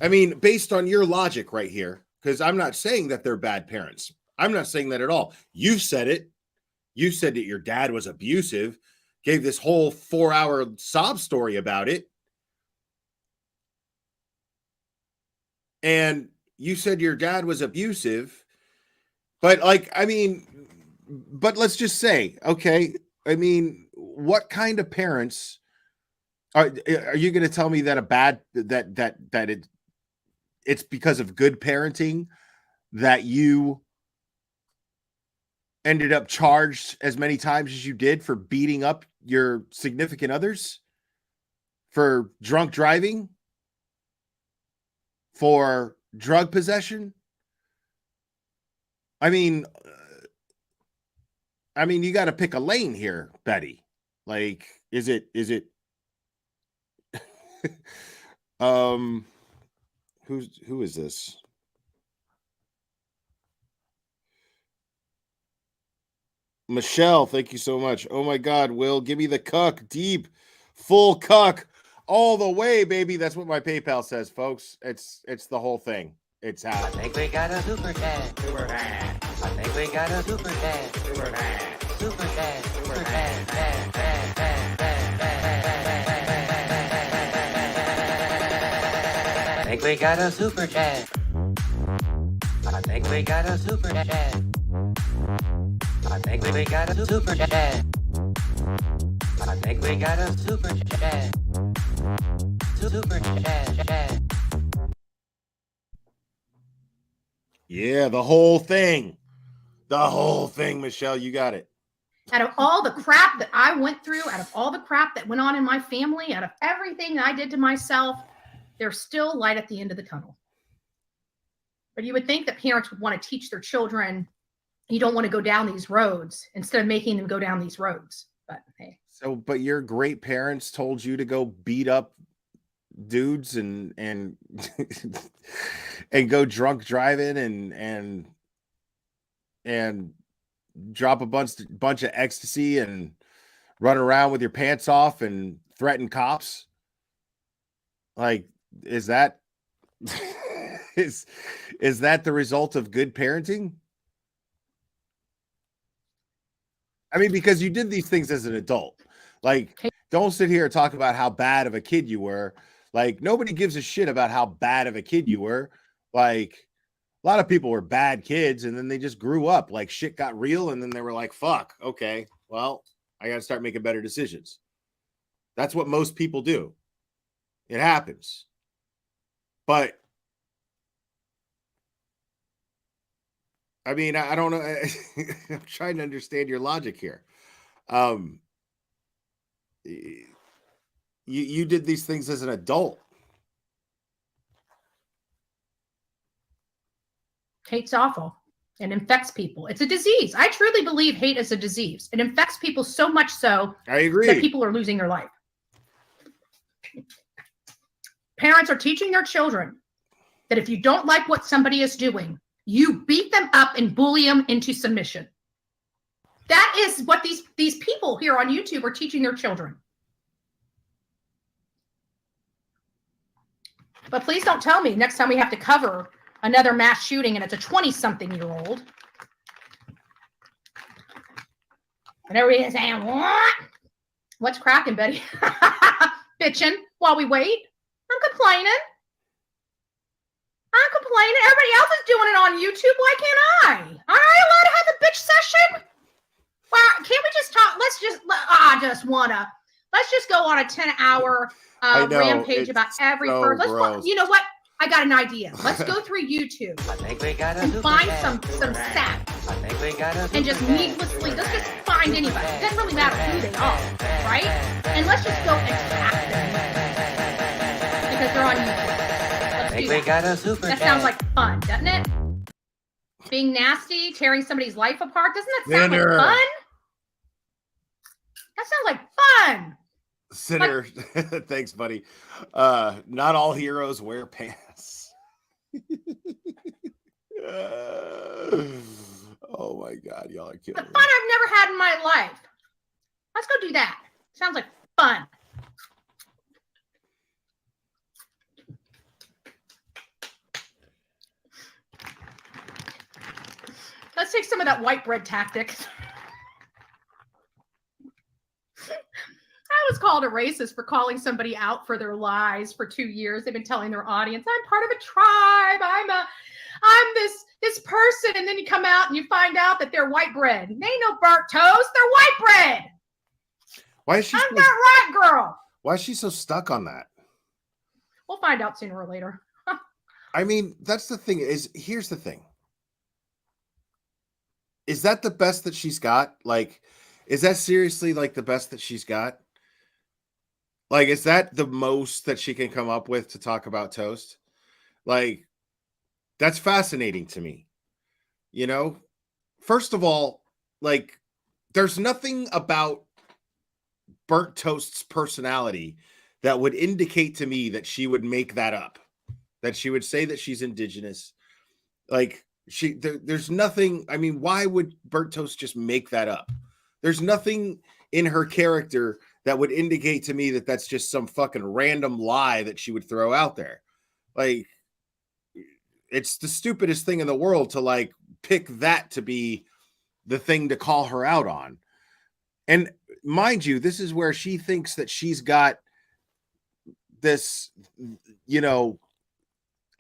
[SPEAKER 6] I mean, based on your logic right here. Because I'm not saying that they're bad parents. I'm not saying that at all. You've said it. You said that your dad was abusive, gave this whole 4-hour sob story about it. And you said your dad was abusive. But like, I mean, but let's just say, okay, I mean, what kind of parents are you going to tell me that it's because of good parenting that you ended up charged as many times as you did for beating up your significant others, for drunk driving, for drug possession? I mean, you got to pick a lane here, Betty. Like, is it who is this? Michelle, thank you so much. Oh my God, Will, give me the cuck, deep, full cuck, all the way, baby. That's what my PayPal says, folks. It's the whole thing. It's how.
[SPEAKER 3] I think we got a super dad. Super dad. I think we got a super dad. Super dad. Super dad. Super dad. Dad, dad, dad, dad, dad. I think we got a super dad. I think we got a super dad. I think we got a super dad. I think we got a super chat. Super chat.
[SPEAKER 6] Yeah, the whole thing. The whole thing, Michelle. You got it.
[SPEAKER 7] Out of all the crap that I went through, out of all the crap that went on in my family, out of everything I did to myself, there's still light at the end of the tunnel. But you would think that parents would want to teach their children, you don't want to go down these roads instead of making them go down these roads. But hey.
[SPEAKER 6] So, but your great parents told you to go beat up dudes and and go drunk driving and drop a bunch of ecstasy and run around with your pants off and threaten cops. Like, is that is that the result of good parenting? I mean, because you did these things as an adult. Like, don't sit here and talk about how bad of a kid you were. Like, nobody gives a shit about how bad of a kid you were. Like, a lot of people were bad kids and then they just grew up. Like, shit got real and then they were like, fuck, okay, well, I got to start making better decisions. That's what most people do. It happens. But I mean, I don't know. I'm trying to understand your logic here. You did these things as an adult.
[SPEAKER 7] Hate's awful and infects people. It's a disease. I truly believe hate is a disease. It infects people so much so
[SPEAKER 6] I agree
[SPEAKER 7] that people are losing their life. Parents are teaching their children that if you don't like what somebody is doing, you beat them up and bully them into submission. That is what these people here on YouTube are teaching their children. But please don't tell me next time we have to cover another mass shooting and it's a 20-something-year-old. And everybody's saying, what? What's cracking, Betty? Bitching while we wait. I'm complaining. Everybody else is doing it on YouTube. Why can't I? Aren't I allowed to have a bitch session? Well, can't we just talk? Let's just go on a 10-hour rampage about every
[SPEAKER 6] so
[SPEAKER 7] first.
[SPEAKER 6] gross.
[SPEAKER 7] You know what? I got an idea. Let's go through YouTube
[SPEAKER 3] I think we got a
[SPEAKER 7] and
[SPEAKER 3] super
[SPEAKER 7] find
[SPEAKER 3] chat.
[SPEAKER 7] some stats
[SPEAKER 3] I think we got a
[SPEAKER 7] and just
[SPEAKER 3] super chat.
[SPEAKER 7] needlessly, let's just find anybody. It doesn't really matter who they are, right? And let's just go attack them because they're on YouTube.
[SPEAKER 3] I think we got a super
[SPEAKER 7] That
[SPEAKER 3] chat.
[SPEAKER 7] sounds like fun, doesn't it? Being nasty, tearing somebody's life apart. Doesn't that sound like
[SPEAKER 6] Sinner.
[SPEAKER 7] fun? That sounds like fun.
[SPEAKER 6] Sinner, thanks, buddy. Not all heroes wear pants. Oh my God, y'all are killing
[SPEAKER 7] But
[SPEAKER 6] me.
[SPEAKER 7] fun I've never had in my life. Let's go do that. Sounds like fun. Let's take some of that white bread tactic. I was called a racist for calling somebody out for their lies for 2 years. They've been telling their audience, I'm part of a tribe. I'm this person. And then you come out and you find out that they're white bread. They ain't no burnt toast. They're white bread.
[SPEAKER 6] Why is she?
[SPEAKER 7] I'm not right, girl.
[SPEAKER 6] Why is she so stuck on that?
[SPEAKER 7] We'll find out sooner or later.
[SPEAKER 6] I mean, that's the thing. Here's the thing. Is that the best that she's got? Like, is that seriously like the best that she's got? Like, is that the most that she can come up with to talk about toast? Like, that's fascinating to me. You know, first of all, like, there's nothing about Burnt Toast's personality that would indicate to me that she would make that up, that she would say that she's indigenous. Like, there's nothing. I mean, why would Burnt Toast just make that up? There's nothing in her character that would indicate to me that that's just some fucking random lie that she would throw out there. Like, it's the stupidest thing in the world to like pick that to be the thing to call her out on. And mind you, this is where she thinks that she's got this, you know,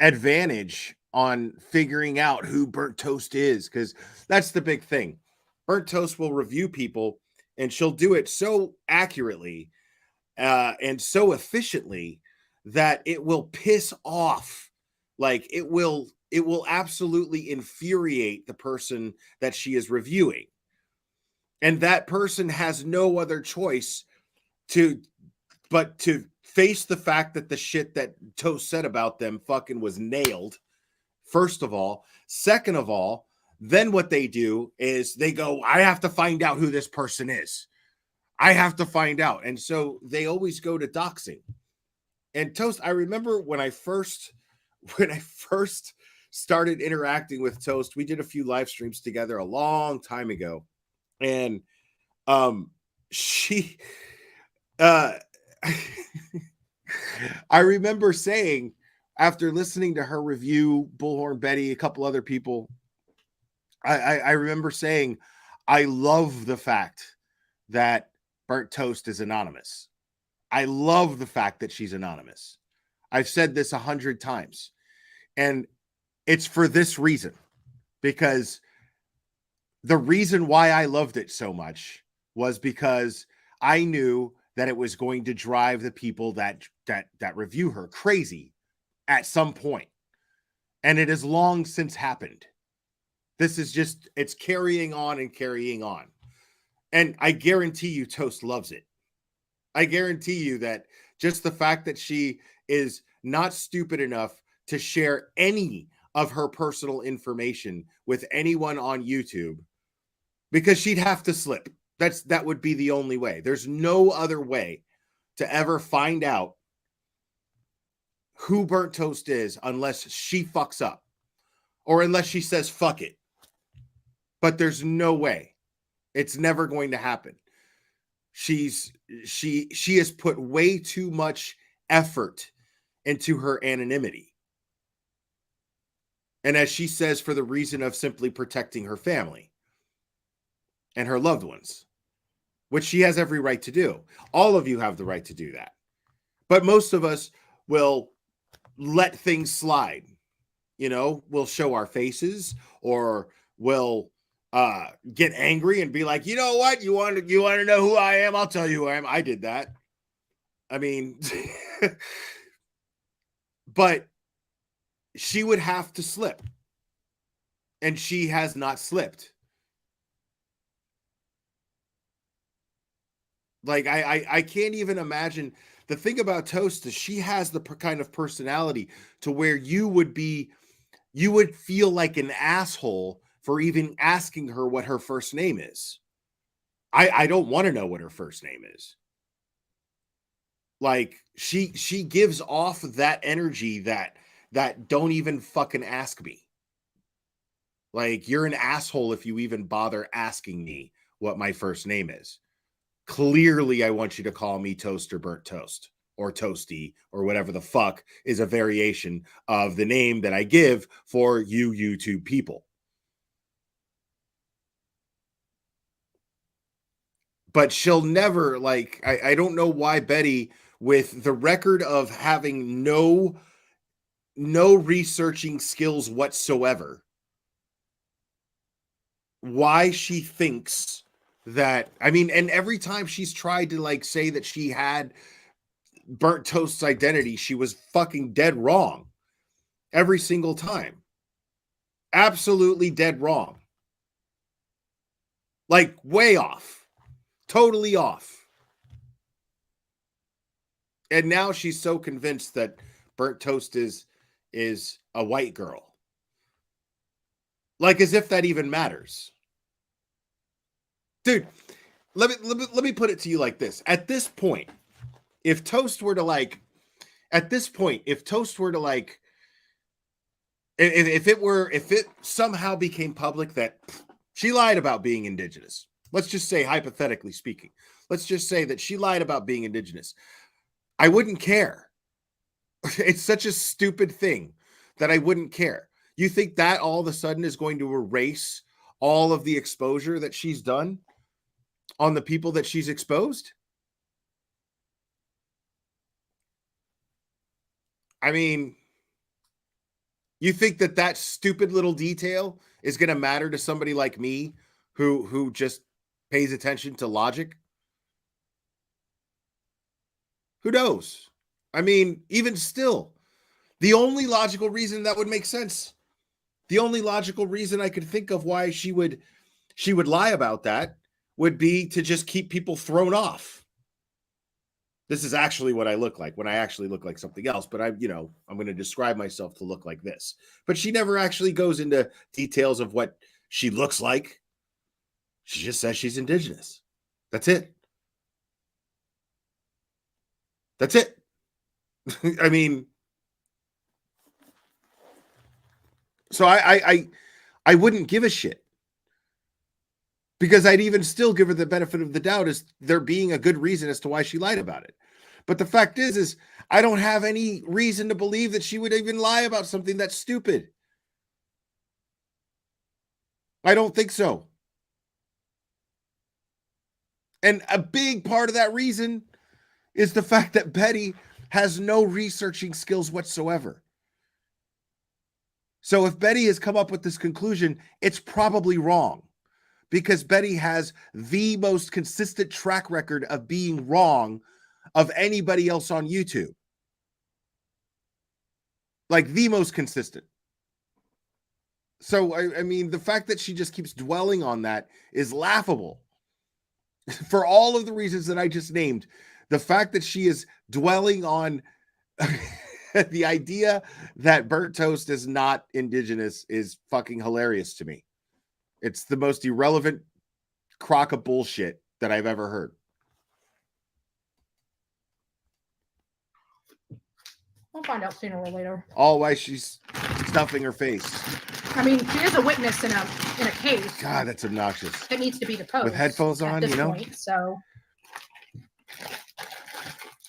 [SPEAKER 6] advantage on figuring out who Burnt Toast is, because that's the big thing. Burnt Toast will review people and she'll do it so accurately and so efficiently that it will piss off. Like it will absolutely infuriate the person that she is reviewing. And that person has no other choice but to face the fact that the shit that Toast said about them fucking was nailed. First of all. Second of all, then what they do is they go, I have to find out who this person is. I have to find out. And so they always go to doxing. And Toast, I remember when I first started interacting with Toast, we did a few live streams together a long time ago. And she I remember saying, after listening to her review Bullhorn Betty, a couple other people, I remember saying, I love the fact that Burnt Toast is anonymous. I love the fact that she's anonymous. I've said this 100 times. And it's for this reason. Because the reason why I loved it so much was because I knew that it was going to drive the people that review her crazy at some point. And it has long since happened. This is just, it's carrying on and carrying on. And I guarantee you Toast loves it. I guarantee you that just the fact that she is not stupid enough to share any of her personal information with anyone on YouTube, because she'd have to slip. That would be the only way. There's no other way to ever find out who Burnt Toast is unless she fucks up or unless she says fuck it. But there's no way. It's never going to happen. She has put way too much effort into her anonymity. And as she says, for the reason of simply protecting her family and her loved ones, which she has every right to do. All of you have the right to do that. But most of us will let things slide. You know, we'll show our faces, or we'll get angry and be like, you know what? You want to know who I am? I'll tell you who I am. I did that. I mean, but she would have to slip. And she has not slipped. Like, I can't even imagine. The thing about Toast is she has the kind of personality to where you would feel like an asshole for even asking her what her first name is. I don't want to know what her first name is. Like, she gives off that energy that don't even fucking ask me. Like, you're an asshole if you even bother asking me what my first name is. Clearly, I want you to call me Toast or Burnt Toast or Toasty or whatever the fuck is a variation of the name that I give for you YouTube people. But she'll never, like, I don't know why Betty, with the record of having no researching skills whatsoever, why she thinks that, I mean, and every time she's tried to like say that she had Burnt Toast's identity, she was fucking dead wrong. Every single time. Absolutely dead wrong. Like, way off. Totally off. And now she's so convinced that Burnt Toast is a white girl. Like, as if that even matters. Dude, let me put it to you like this. At this point, if Toast were to like, if it somehow became public that she lied about being indigenous, let's just say, hypothetically speaking, let's just say that she lied about being indigenous, I wouldn't care. It's such a stupid thing that I wouldn't care. You think that all of a sudden is going to erase all of the exposure that she's done on the people that she's exposed? I mean, you think that stupid little detail is going to matter to somebody like me who just pays attention to logic? Who knows? I mean, even still, the only logical reason that would make sense, the only logical reason I could think of why she would lie about that would be to just keep people thrown off. This is actually what I look like when I actually look like something else, but I'm going to describe myself to look like this. But she never actually goes into details of what she looks like. She just says she's indigenous. That's it. That's it. I mean, so I wouldn't give a shit, because I'd even still give her the benefit of the doubt as there being a good reason as to why she lied about it. But the fact is I don't have any reason to believe that she would even lie about something that's stupid. I don't think so. And a big part of that reason is the fact that Betty has no researching skills whatsoever. So if Betty has come up with this conclusion, it's probably wrong, because Betty has the most consistent track record of being wrong of anybody else on YouTube. Like, the most consistent. So, I mean, the fact that she just keeps dwelling on that is laughable. For all of the reasons that I just named, the fact that she is dwelling on the idea that burnt toast is not indigenous is fucking hilarious to me. It's the most irrelevant crock of bullshit that I've ever heard.
[SPEAKER 7] We'll find out sooner or later.
[SPEAKER 6] All why she's stuffing her face.
[SPEAKER 7] I mean, she is a witness in a case.
[SPEAKER 6] God, that's obnoxious.
[SPEAKER 7] It needs to be deposed
[SPEAKER 6] with headphones on,
[SPEAKER 7] at this point, so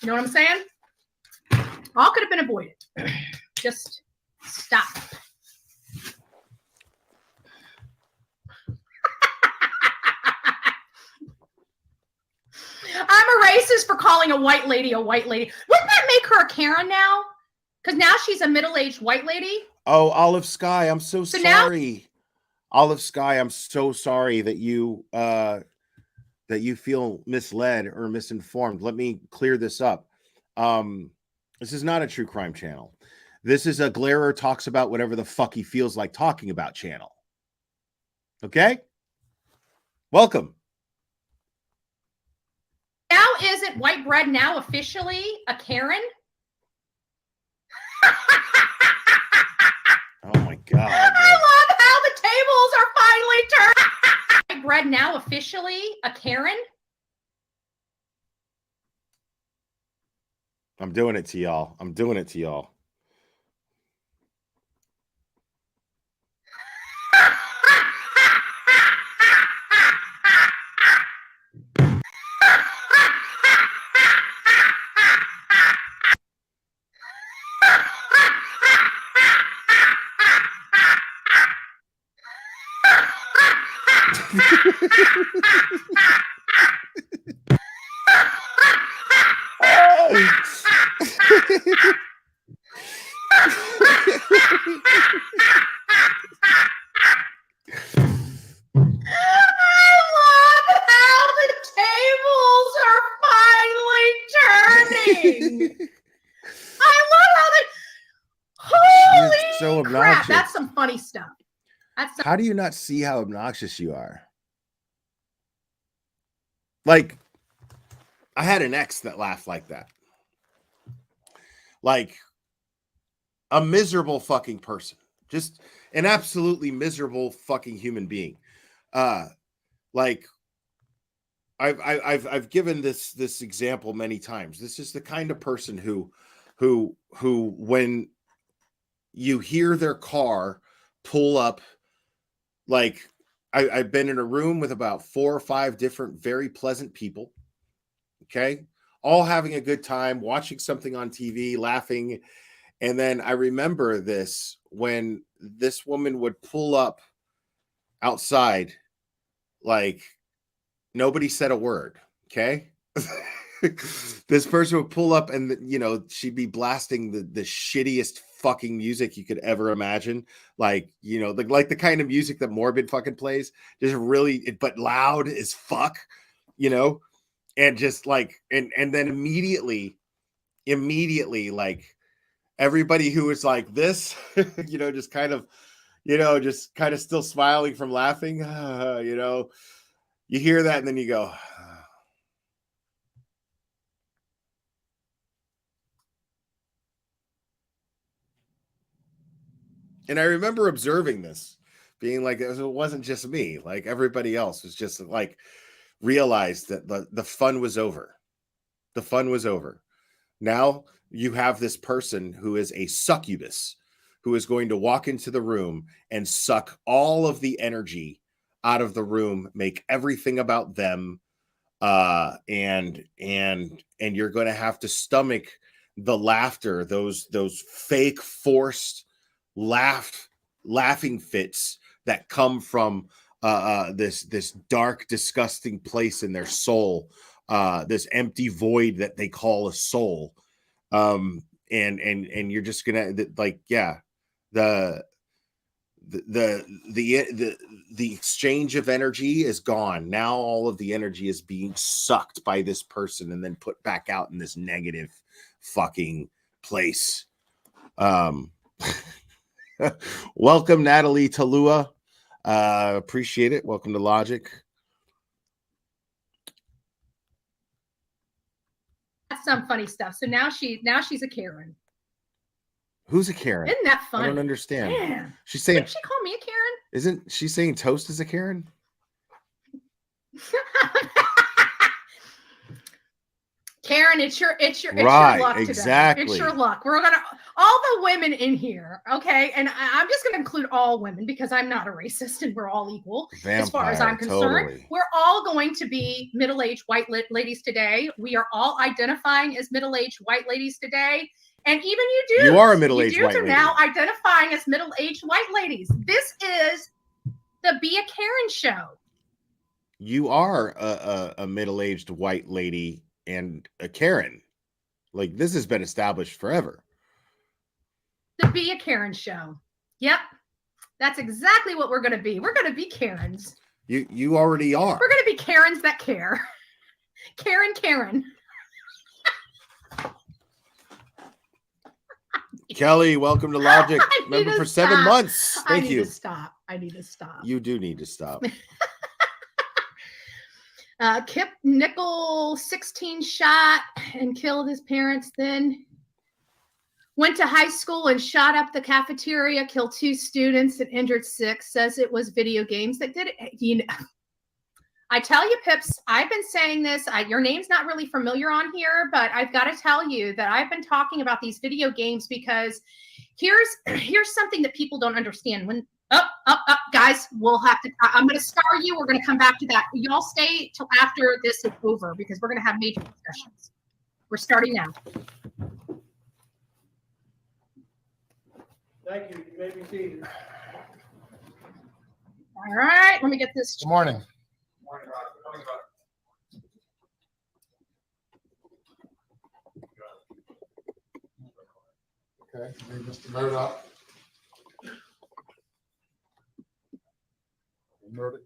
[SPEAKER 7] you know what I'm saying? All could have been avoided. Just stop. I'm a racist for calling a white lady a white lady. Wouldn't that make her a Karen now? Because now she's a middle-aged white lady.
[SPEAKER 6] Oh, Olive Sky, I'm so sorry. Olive Sky, I'm so sorry that you feel misled or misinformed. Let me clear this up. This is not a true crime channel. This is a Glairer talks about whatever the fuck he feels like talking about channel. Okay? Welcome.
[SPEAKER 7] Now isn't white bread now officially a Karen?
[SPEAKER 6] Oh my God.
[SPEAKER 7] I love how the tables are finally turned. White bread now officially a Karen?
[SPEAKER 6] I'm doing it to y'all. I'm doing it to y'all.
[SPEAKER 7] Crap, that's some funny stuff.
[SPEAKER 6] How do you not see how obnoxious you are? Like, I had an ex that laughed like that. Like, a miserable fucking person. Just an absolutely miserable fucking human being. Like, I've given this example many times. This is the kind of person who when you hear their car pull up, like I've been in a room with about 4 or 5 different very pleasant people, okay, all having a good time, watching something on TV, laughing. And then I remember this when this woman would pull up outside, like nobody said a word, okay? This person would pull up and, you know, she'd be blasting the shittiest fucking music you could ever imagine. Like, you know, like the kind of music that Morbid fucking plays, just really, but loud as fuck, you know, and just like, and then immediately, like everybody who was like this, you know, just kind of, you know, just kind of still smiling from laughing, you know, you hear that and then you go, and I remember observing this, being like, it wasn't just me, like everybody else was just like, realized that the fun was over. The fun was over. Now you have this person who is a succubus, who is going to walk into the room and suck all of the energy out of the room, make everything about them, and you're going to have to stomach the laughter, those fake forced laughing fits that come from this dark, disgusting place in their soul, this empty void that they call a soul. And you're just gonna, like, yeah, the exchange of energy is gone. Now all of the energy is being sucked by this person and then put back out in this negative fucking place. Welcome, Natalie Talua. Appreciate it. Welcome to Logic.
[SPEAKER 7] That's some funny stuff. So now she's a Karen.
[SPEAKER 6] Who's a Karen?
[SPEAKER 7] Isn't that funny?
[SPEAKER 6] I don't understand.
[SPEAKER 7] Man.
[SPEAKER 6] She's saying,
[SPEAKER 7] didn't she call me a Karen?
[SPEAKER 6] Isn't she saying Toast is a Karen?
[SPEAKER 7] Karen, it's your
[SPEAKER 6] Right,
[SPEAKER 7] luck today.
[SPEAKER 6] exactly.
[SPEAKER 7] It's your luck. We're gonna all the women in here, okay? And I'm just gonna include all women because I'm not a racist and we're all equal as far as I'm concerned.
[SPEAKER 6] Totally.
[SPEAKER 7] We're all going to be middle-aged white ladies today. We are all identifying as middle-aged white ladies today. And even you dudes.
[SPEAKER 6] You are a middle-aged white lady.
[SPEAKER 7] Are now identifying as middle-aged white ladies. This is the Be a Karen show.
[SPEAKER 6] You are a middle-aged white lady and a Karen. Like, this has been established forever.
[SPEAKER 7] The Be a Karen show. Yep. That's exactly what we're going to be. We're going to be Karens.
[SPEAKER 6] You already are.
[SPEAKER 7] We're going to be Karens that care. Karen.
[SPEAKER 6] Kelly, welcome to Logic. Member for 7 months. Thank you.
[SPEAKER 7] I need to stop.
[SPEAKER 6] You do need to stop.
[SPEAKER 7] Kip Nickel 16 shot and killed his parents, then went to high school and shot up the cafeteria, killed 2 students and injured 6, says it was video games that did it. You know, I tell you, Pips, I've been saying this. Your name's not really familiar on here, but I've got to tell you that I've been talking about these video games because here's something that people don't understand. When guys, we'll have to, I'm going to star you. We're going to come back to that. Y'all stay till after this is over because we're going to have major discussions. We're starting now.
[SPEAKER 8] Thank you. You may be seated.
[SPEAKER 7] All right. Let me get this.
[SPEAKER 8] Good morning. Okay, Mr. Murdaugh. Murdaugh.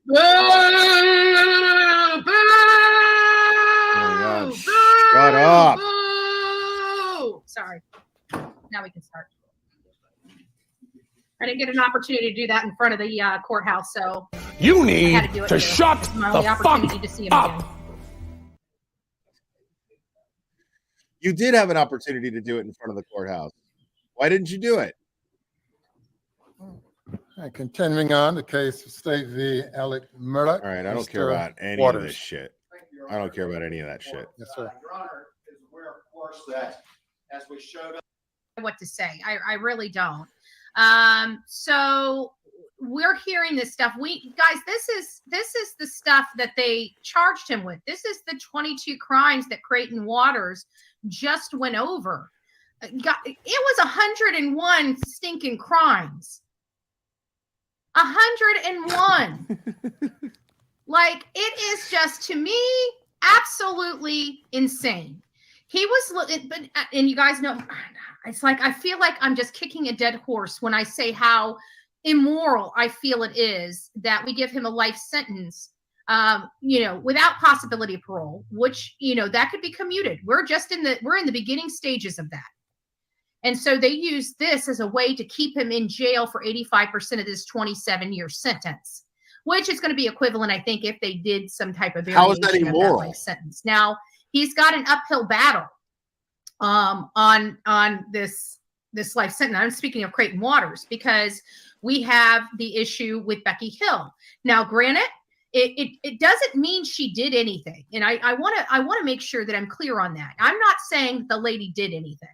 [SPEAKER 7] Boo! Boo!
[SPEAKER 6] Oh my God. Shut up.
[SPEAKER 7] Boo! Sorry. Now we can start. I didn't get an opportunity to do that in front of the courthouse, so
[SPEAKER 10] you need to shut the fuck
[SPEAKER 7] to see him
[SPEAKER 10] up.
[SPEAKER 7] Again.
[SPEAKER 6] You did have an opportunity to do it in front of the courthouse. Why didn't you do it?
[SPEAKER 8] Right, continuing on, the case of State v. Alec Murdaugh.
[SPEAKER 6] All right, I don't care about any of this shit. I don't care about any of that shit.
[SPEAKER 8] Yes, sir.
[SPEAKER 12] Your Honor is aware, of course, that as we showed up.
[SPEAKER 7] What to say? I really don't. So we're hearing this stuff. Guys, this is the stuff that they charged him with. This is the 22 crimes that Creighton Waters just went over. It was 101 stinking crimes. 101. Like, it is just, to me, absolutely insane. He was looking, but, and you guys know, it's like, I feel like I'm just kicking a dead horse when I say how immoral I feel it is that we give him a life sentence, without possibility of parole, which, that could be commuted. We're in the beginning stages of that. And so they use this as a way to keep him in jail for 85% of this 27-year sentence, which is going to be equivalent, I think, if they did some type of variation
[SPEAKER 6] How is that
[SPEAKER 7] of that
[SPEAKER 6] immoral?
[SPEAKER 7] life sentence. Now, he's got an uphill battle on this life sentence. I'm speaking of Creighton Waters, because we have the issue with Becky Hill. Now, granted, it doesn't mean she did anything, and I want to make sure that I'm clear on that. I'm not saying the lady did anything.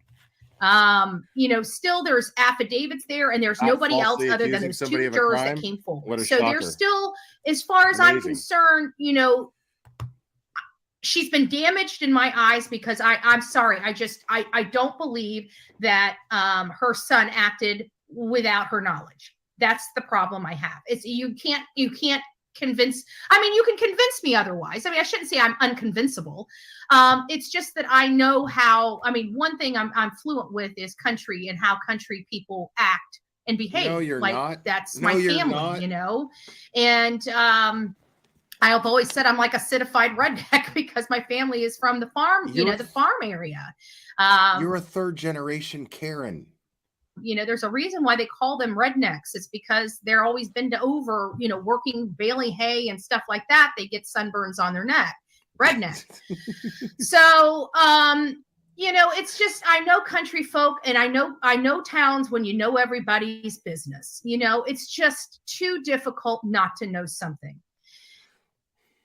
[SPEAKER 7] Still there's affidavits there, and there's nobody else other than those two jurors that came forward. So there's still, as far as I'm concerned, she's been damaged in my eyes, because I'm sorry. I don't believe that her son acted without her knowledge. That's the problem I have. It's you can't convince. I mean, you can convince me otherwise. I mean, I shouldn't say I'm unconvincible. It's just that I know how. I mean, one thing I'm fluent with is country and how country people act and behave.
[SPEAKER 6] No, you're
[SPEAKER 7] like,
[SPEAKER 6] not.
[SPEAKER 7] That's
[SPEAKER 6] No,
[SPEAKER 7] my
[SPEAKER 6] you're
[SPEAKER 7] family,
[SPEAKER 6] not.
[SPEAKER 7] And I've always said I'm like a citified redneck because my family is from the farm, the farm area.
[SPEAKER 6] You're a third generation Karen.
[SPEAKER 7] There's a reason why they call them rednecks. It's because they're always bent over, working baling hay and stuff like that. They get sunburns on their neck. Redneck. So, it's just, I know country folk, and I know towns when you know everybody's business. It's just too difficult not to know something.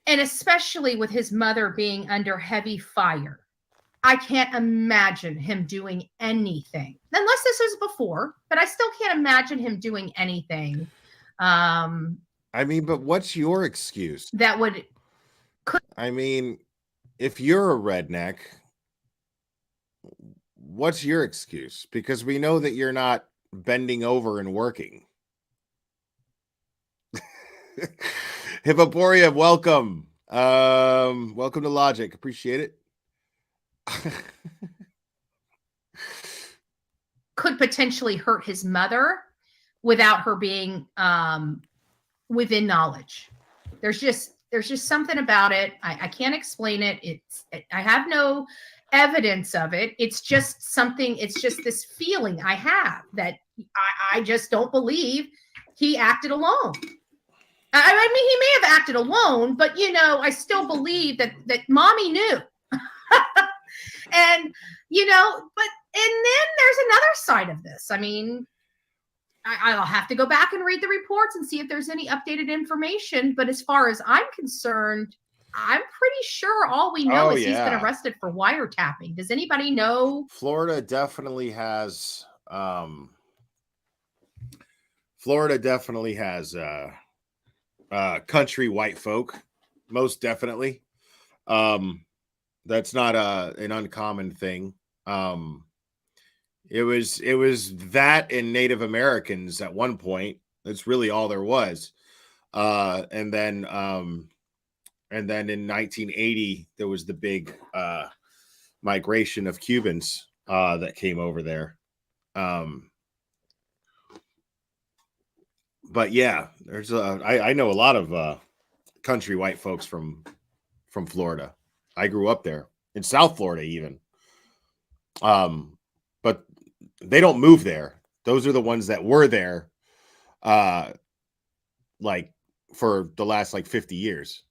[SPEAKER 7] And especially with his mother being under heavy fire. I can't imagine him doing anything, unless this was before, but I still can't imagine him doing anything.
[SPEAKER 6] I mean, but what's your excuse?
[SPEAKER 7] That would.
[SPEAKER 6] I mean, if you're a redneck, what's your excuse? Because we know that you're not bending over and working. Hippoporia, welcome. Welcome to Logic. Appreciate it.
[SPEAKER 7] Could potentially hurt his mother without her being within knowledge. There's just something about it. I can't explain it. I have no evidence of it. It's just something. It's just this feeling I have that I just don't believe he acted alone. I mean, he may have acted alone, but I still believe that mommy knew. And then there's another side of this. I mean, I'll have to go back and read the reports and see if there's any updated information. But as far as I'm concerned, I'm pretty sure all we know is he's been arrested for wiretapping. Does anybody know?
[SPEAKER 6] Florida definitely has country white folk, most definitely. That's not an uncommon thing. It was that and Native Americans at one point. That's really all there was. And then in 1980 there was the big migration of Cubans that came over there. But yeah, there's I know a lot of country white folks from Florida. I grew up there in South Florida even. But they don't move there. Those are the ones that were there like for the last 50 years.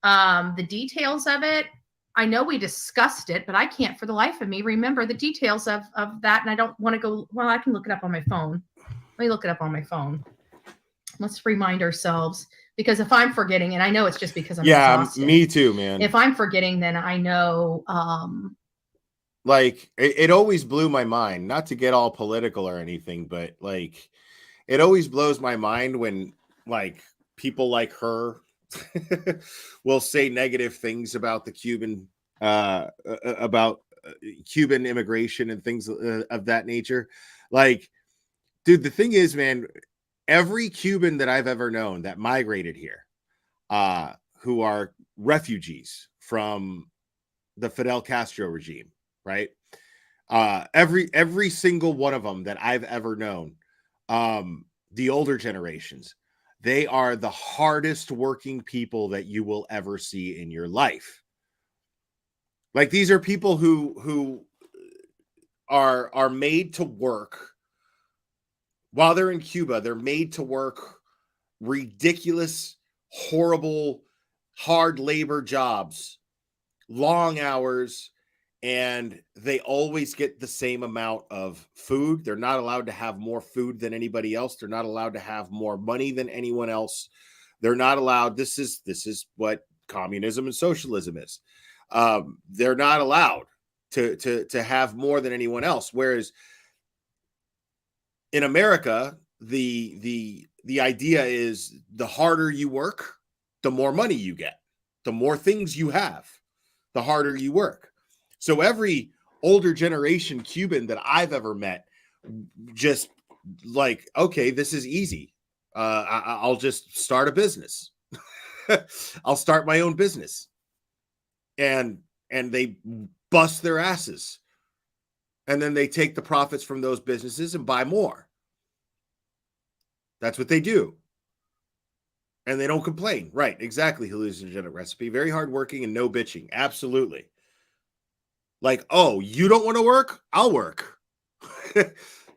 [SPEAKER 7] The details of it, I know we discussed it, but I can't for the life of me remember the details of that. And I don't want to go, well, I can look it up on my phone. Let me look it up on my phone. Let's remind ourselves, because if I'm forgetting, and I know it's just because I'm exhausted.
[SPEAKER 6] Me too, man.
[SPEAKER 7] If I'm forgetting, then I know.
[SPEAKER 6] It always blew my mind, not to get all political or anything, but it always blows my mind when people like her will say negative things about the Cuban Cuban immigration and things of that nature. Dude, the thing is, man, every Cuban that I've ever known that migrated here, who are refugees from the Fidel Castro regime, right? Every single one of them that I've ever known, the older generations, they are the hardest working people that you will ever see in your life. Like, these are people who are made to work while they're in Cuba. They're made to work ridiculous, horrible, hard labor jobs, long hours, and they always get the same amount of food. They're not allowed to have more food than anybody else. They're not allowed to have more money than anyone else. They're not allowed. This is what communism and socialism is. They're not allowed to have more than anyone else. Whereas in America, the idea is the harder you work, the more money you get, the more things you have, the harder you work. So every older generation Cuban that I've ever met, just like, okay, this is easy. I'll just start a business. I'll start my own business. And they bust their asses. And then they take the profits from those businesses and buy more. That's what they do. And they don't complain. Right, exactly, hallucinogenic recipe. Very hardworking and no bitching. Absolutely. Like, oh, you don't want to work? I'll work.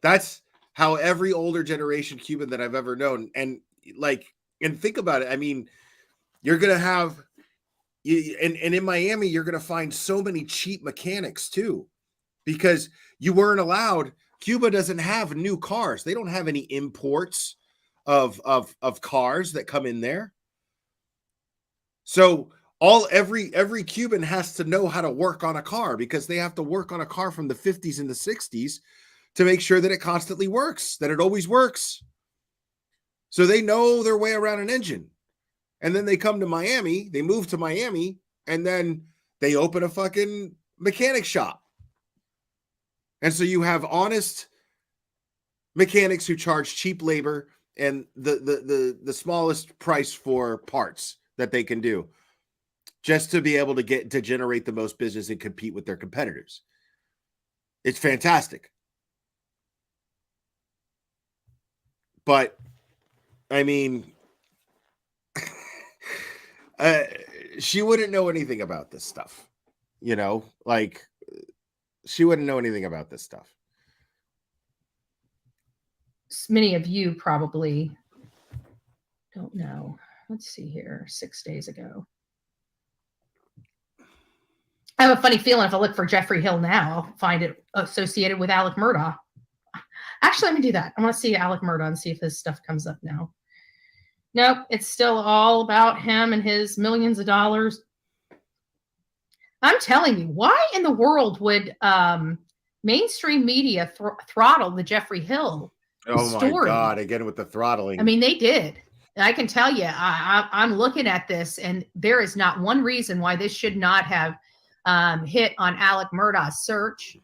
[SPEAKER 6] That's how every older generation Cuban that I've ever known. And think about it. I mean, you're going to have, and in Miami, you're going to find so many cheap mechanics too, because you weren't allowed. Cuba doesn't have new cars. They don't have any imports of cars that come in there. So every Cuban has to know how to work on a car, because they have to work on a car from the 50s and the 60s to make sure that it constantly works, that it always works. So they know their way around an engine. And then they come to Miami, they move to Miami, and then they open a fucking mechanic shop. And so you have honest mechanics who charge cheap labor and the smallest price for parts that they can do, just to be able to generate the most business and compete with their competitors. It's fantastic. But I mean, she wouldn't know anything about this stuff, like, she wouldn't know anything about this stuff.
[SPEAKER 7] Many of you probably don't know. Let's see here. 6 days ago. I have a funny feeling if I look for Jeffrey Hill now, I'll find it associated with Alec Murdaugh. Actually, let me do that. I want to see Alec Murdaugh and see if his stuff comes up now. Nope, it's still all about him and his millions of dollars. I'm telling you, why in the world would mainstream media throttle the Jeffrey Hill story?
[SPEAKER 6] My God, again with the throttling.
[SPEAKER 7] I mean, they did. I can tell you, I'm looking at this, and there is not one reason why this should not have hit on Alec Murdaugh's search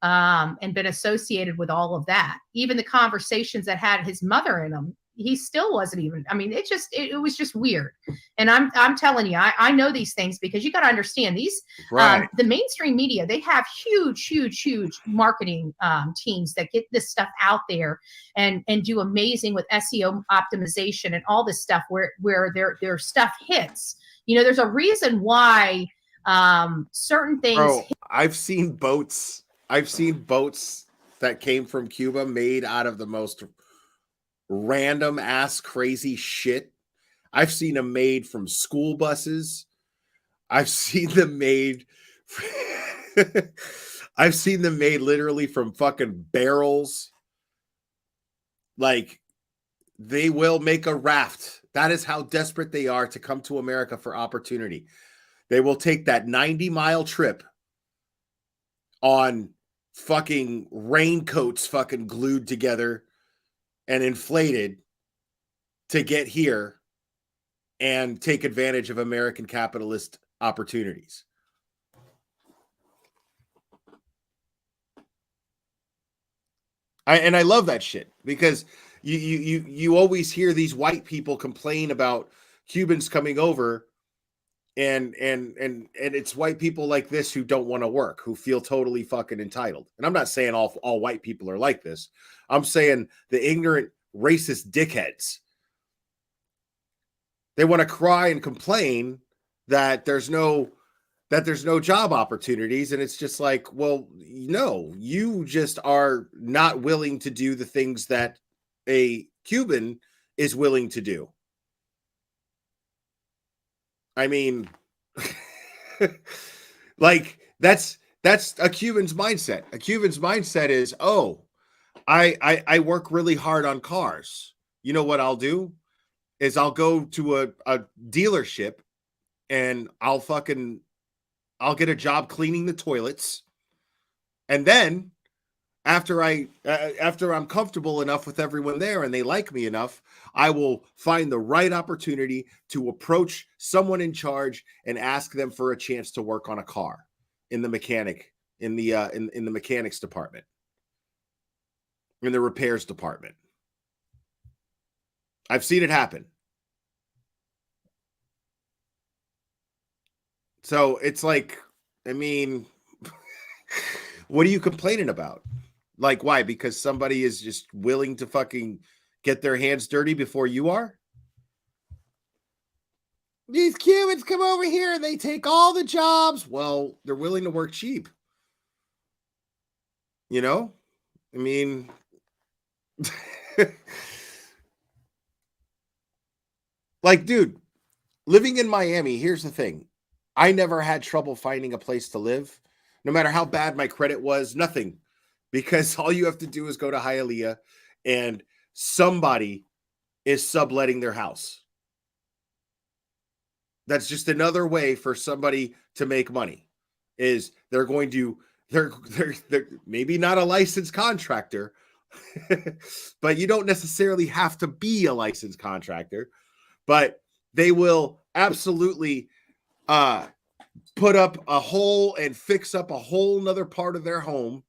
[SPEAKER 7] and been associated with all of that. Even the conversations that had his mother in them, he still wasn't even. I mean, it was just weird. And I'm telling you, I know these things, because you got to understand these.
[SPEAKER 6] Right.
[SPEAKER 7] The mainstream media, they have huge marketing teams that get this stuff out there and do amazing with SEO optimization and all this stuff where their stuff hits. There's a reason why certain things.
[SPEAKER 6] Bro, I've seen boats that came from Cuba made out of the most random ass crazy shit. I've seen them made from school buses. I've seen them made literally from fucking barrels. Like, they will make a raft. That is how desperate they are to come to America for opportunity. They will take that 90-mile trip on fucking raincoats fucking glued together and inflated to get here and take advantage of American capitalist opportunities. I love that shit because you always hear these white people complain about Cubans coming over, and it's white people like this who don't want to work, who feel totally fucking entitled. And I'm not saying all white people are like this. I'm saying the ignorant, racist dickheads. They want to cry and complain that there's no job opportunities, and it's just like, well, no, you just are not willing to do the things that a Cuban is willing to do. I mean, like that's a Cuban's mindset. A Cuban's mindset is, oh, I work really hard on cars. You know what I'll do is I'll go to a dealership and I'll get a job cleaning the toilets. And then after I'm comfortable enough with everyone there and they like me enough, I will find the right opportunity to approach someone in charge and ask them for a chance to work on a car in the mechanics department, in the repairs department. I've seen it happen. So it's like, I mean, what are you complaining about? Like, why? Because somebody is just willing to fucking get their hands dirty before you are? These Cubans come over here and they take all the jobs. Well, they're willing to work cheap. You know? I mean, like, dude, living in Miami, here's the thing. I never had trouble finding a place to live. No matter how bad my credit was, nothing. Because all you have to do is go to Hialeah and somebody is subletting their house. That's just another way for somebody to make money. Is they're maybe not a licensed contractor, but you don't necessarily have to be a licensed contractor, but they will absolutely put up a hole and fix up a whole nother part of their home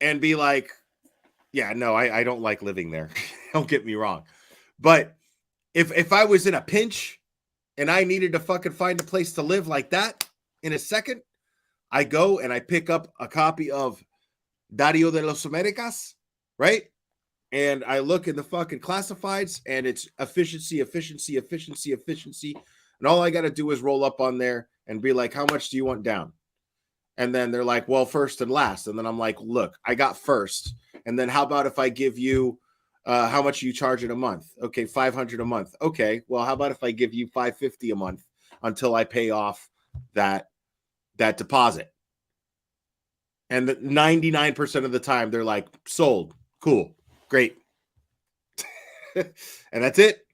[SPEAKER 6] and be like, yeah, no, I don't like living there. Don't get me wrong. But if I was in a pinch and I needed to fucking find a place to live like that in a second, I go and I pick up a copy of Diario de los Americas, right? And I look in the fucking classifieds and it's efficiency. And all I got to do is roll up on there and be like, how much do you want down? And then they're like, well, first and last. And then I'm like, look, I got first. And then how about if I give you, how much you charge in a month? Okay, $500 a month. Okay, well, how about if I give you $550 a month until I pay off that deposit? And 99% of the time, they're like, sold. Cool. Great. And that's it.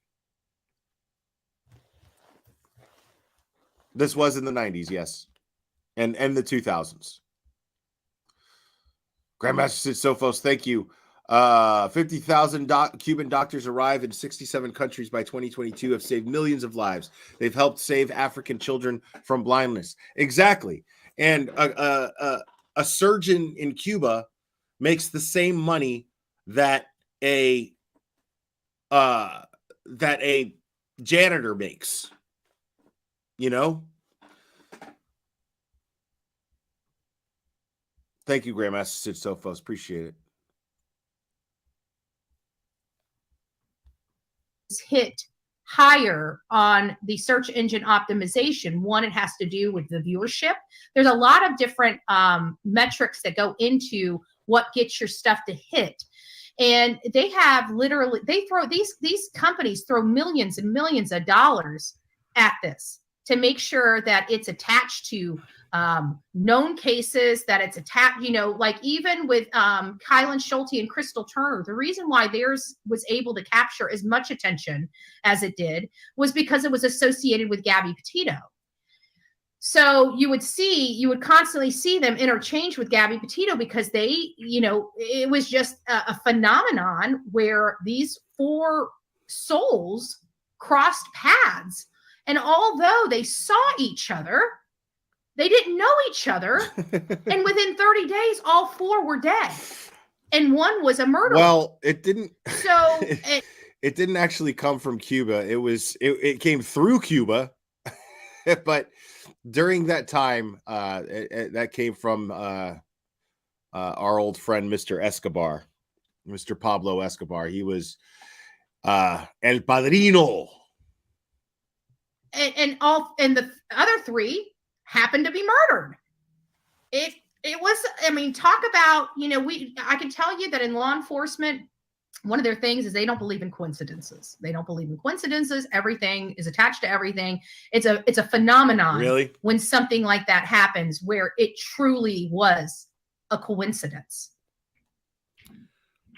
[SPEAKER 6] This was in the 90s, yes. And the 2000s. Grandmaster Sid Sophos, thank you. 50,000 Cuban doctors arrive in 67 countries by 2022, have saved millions of lives. They've helped save African children from blindness. Exactly. And a surgeon in Cuba makes the same money that a janitor makes. You know? Thank you, Grandmaster Sid Sophos. Appreciate it.
[SPEAKER 7] Hit higher on the search engine optimization. One, it has to do with the viewership. There's a lot of different metrics that go into what gets your stuff to hit. And they have literally, they throw these companies throw millions and millions of dollars at this to make sure that it's attached to known cases, that it's attached, you know, like even with Kylan Schulte and Crystal Turner, the reason why theirs was able to capture as much attention as it did was because it was associated with Gabby Petito. So you would constantly see them interchange with Gabby Petito because they, you know, it was just a phenomenon where these four souls crossed paths. And although they saw each other, they didn't know each other. And within 30 days, all four were dead. and one was a murderer.
[SPEAKER 6] Well, it didn't.
[SPEAKER 7] So
[SPEAKER 6] it didn't actually come from Cuba. It came through Cuba, but during that time, that came from our old friend, Mr. Escobar, Mr. Pablo Escobar. He was El Padrino.
[SPEAKER 7] And the other three happened to be murdered. It was, I mean, talk about, I can tell you that in law enforcement, one of their things is they don't believe in coincidences. They don't believe in coincidences. Everything is attached to everything. It's a phenomenon.
[SPEAKER 6] Really?
[SPEAKER 7] When something like that happens, where it truly was a coincidence.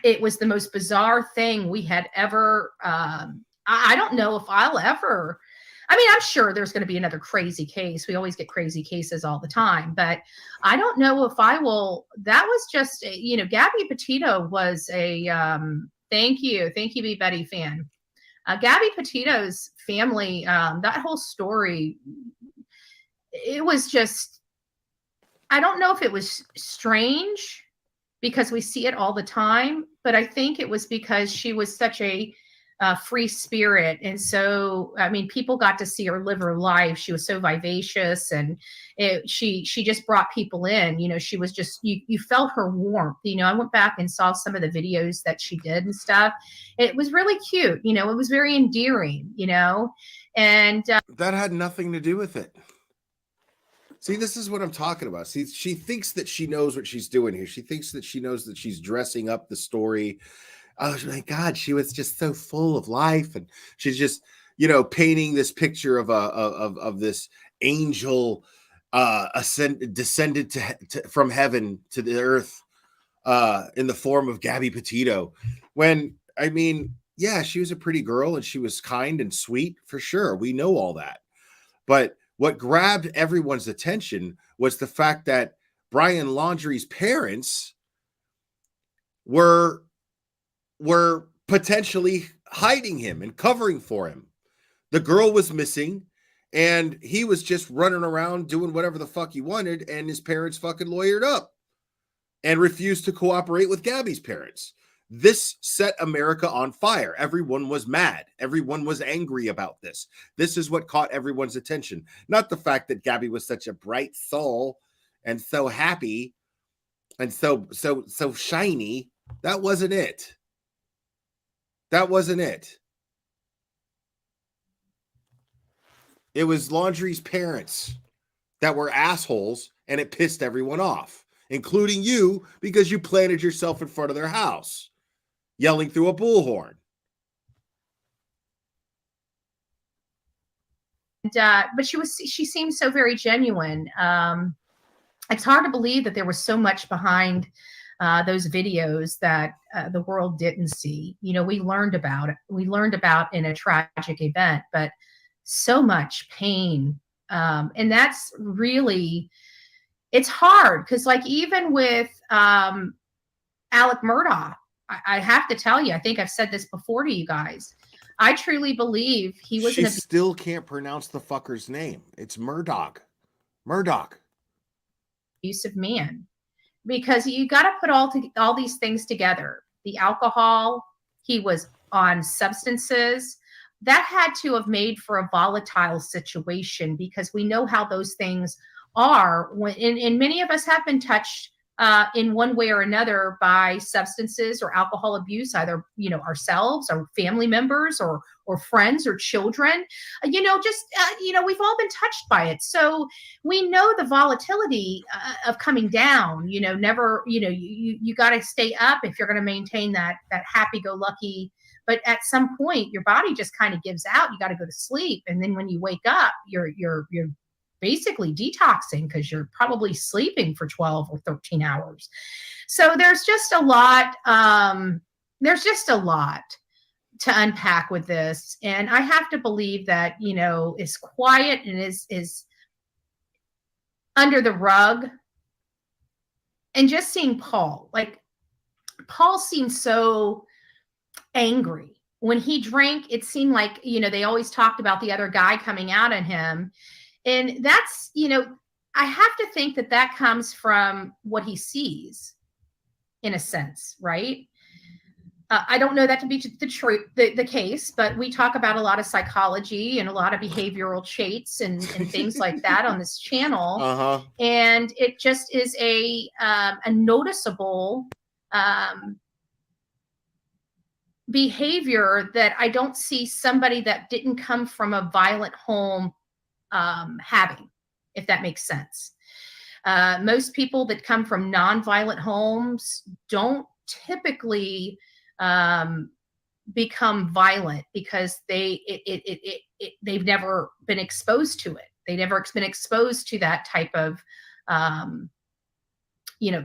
[SPEAKER 7] It was the most bizarre thing we had ever. I don't know if I'll ever. I mean, I'm sure there's going to be another crazy case. We always get crazy cases all the time, but I don't know if I will. That was just, Gabby Petito was a, thank you, B. Betty fan. Gabby Petito's family, that whole story, it was just, I don't know if it was strange because we see it all the time, but I think it was because she was such a free spirit. And so, I mean, people got to see her live her life. She was so vivacious, and she just brought people in. She was just, you felt her warmth. I went back and saw some of the videos that she did and stuff. It was really cute. It was very endearing, and
[SPEAKER 6] that had nothing to do with it. See, this is what I'm talking about. See, she thinks that she knows what she's doing here. She thinks that she knows that she's dressing up the story. Oh my God, she was just so full of life, and she's just, painting this picture of this angel descended from heaven to the earth in the form of Gabby Petito. When, I mean, yeah, she was a pretty girl and she was kind and sweet for sure. We know all that. But what grabbed everyone's attention was the fact that Brian Laundrie's parents were potentially hiding him and covering for him. The girl was missing and he was just running around doing whatever the fuck he wanted, and his parents fucking lawyered up and refused to cooperate with Gabby's parents. This set America on fire. Everyone was mad. Everyone was angry about this. This is what caught everyone's attention. Not the fact that Gabby was such a bright soul and so happy and so shiny. That wasn't it. That wasn't it. It was Laundrie's parents that were assholes, and it pissed everyone off, including you, because you planted yourself in front of their house, yelling through a bullhorn.
[SPEAKER 7] But she seemed so very genuine. It's hard to believe that there was so much behind those videos that the world didn't see. We learned about it. We learned about in a tragic event, but so much pain. And that's really, it's hard because, like, even with Alec Murdaugh, I have to tell you, I think I've said this before to you guys. I truly believe he was.
[SPEAKER 6] She still can't pronounce the fucker's name. It's Murdaugh. Murdaugh.
[SPEAKER 7] Abusive man. Because you got to put all these things together. The alcohol, he was on substances. That had to have made for a volatile situation, because we know how those things are. And many of us have been touched in one way or another by substances or alcohol abuse, either ourselves or family members or friends or children. We've all been touched by it, so we know the volatility of coming down. Never. You got to stay up if you're going to maintain that happy-go-lucky. But at some point, your body just kind of gives out. You got to go to sleep, and then when you wake up, you're basically detoxing because you're probably sleeping for 12 or 13 hours. So there's just a lot. There's just a lot to unpack with this, and I have to believe that is quiet and is under the rug. And just seeing Paul seemed so angry when he drank. It seemed like they always talked about the other guy coming out at him. And that's, I have to think that comes from what he sees in a sense, right? I don't know that to be the case, but we talk about a lot of psychology and a lot of behavioral traits and things like that on this channel. And it just is a noticeable behavior that I don't see somebody that didn't come from a violent home having, if that makes sense. Most people that come from non-violent homes don't typically become violent because they've never been exposed to it. They've never been exposed to that type of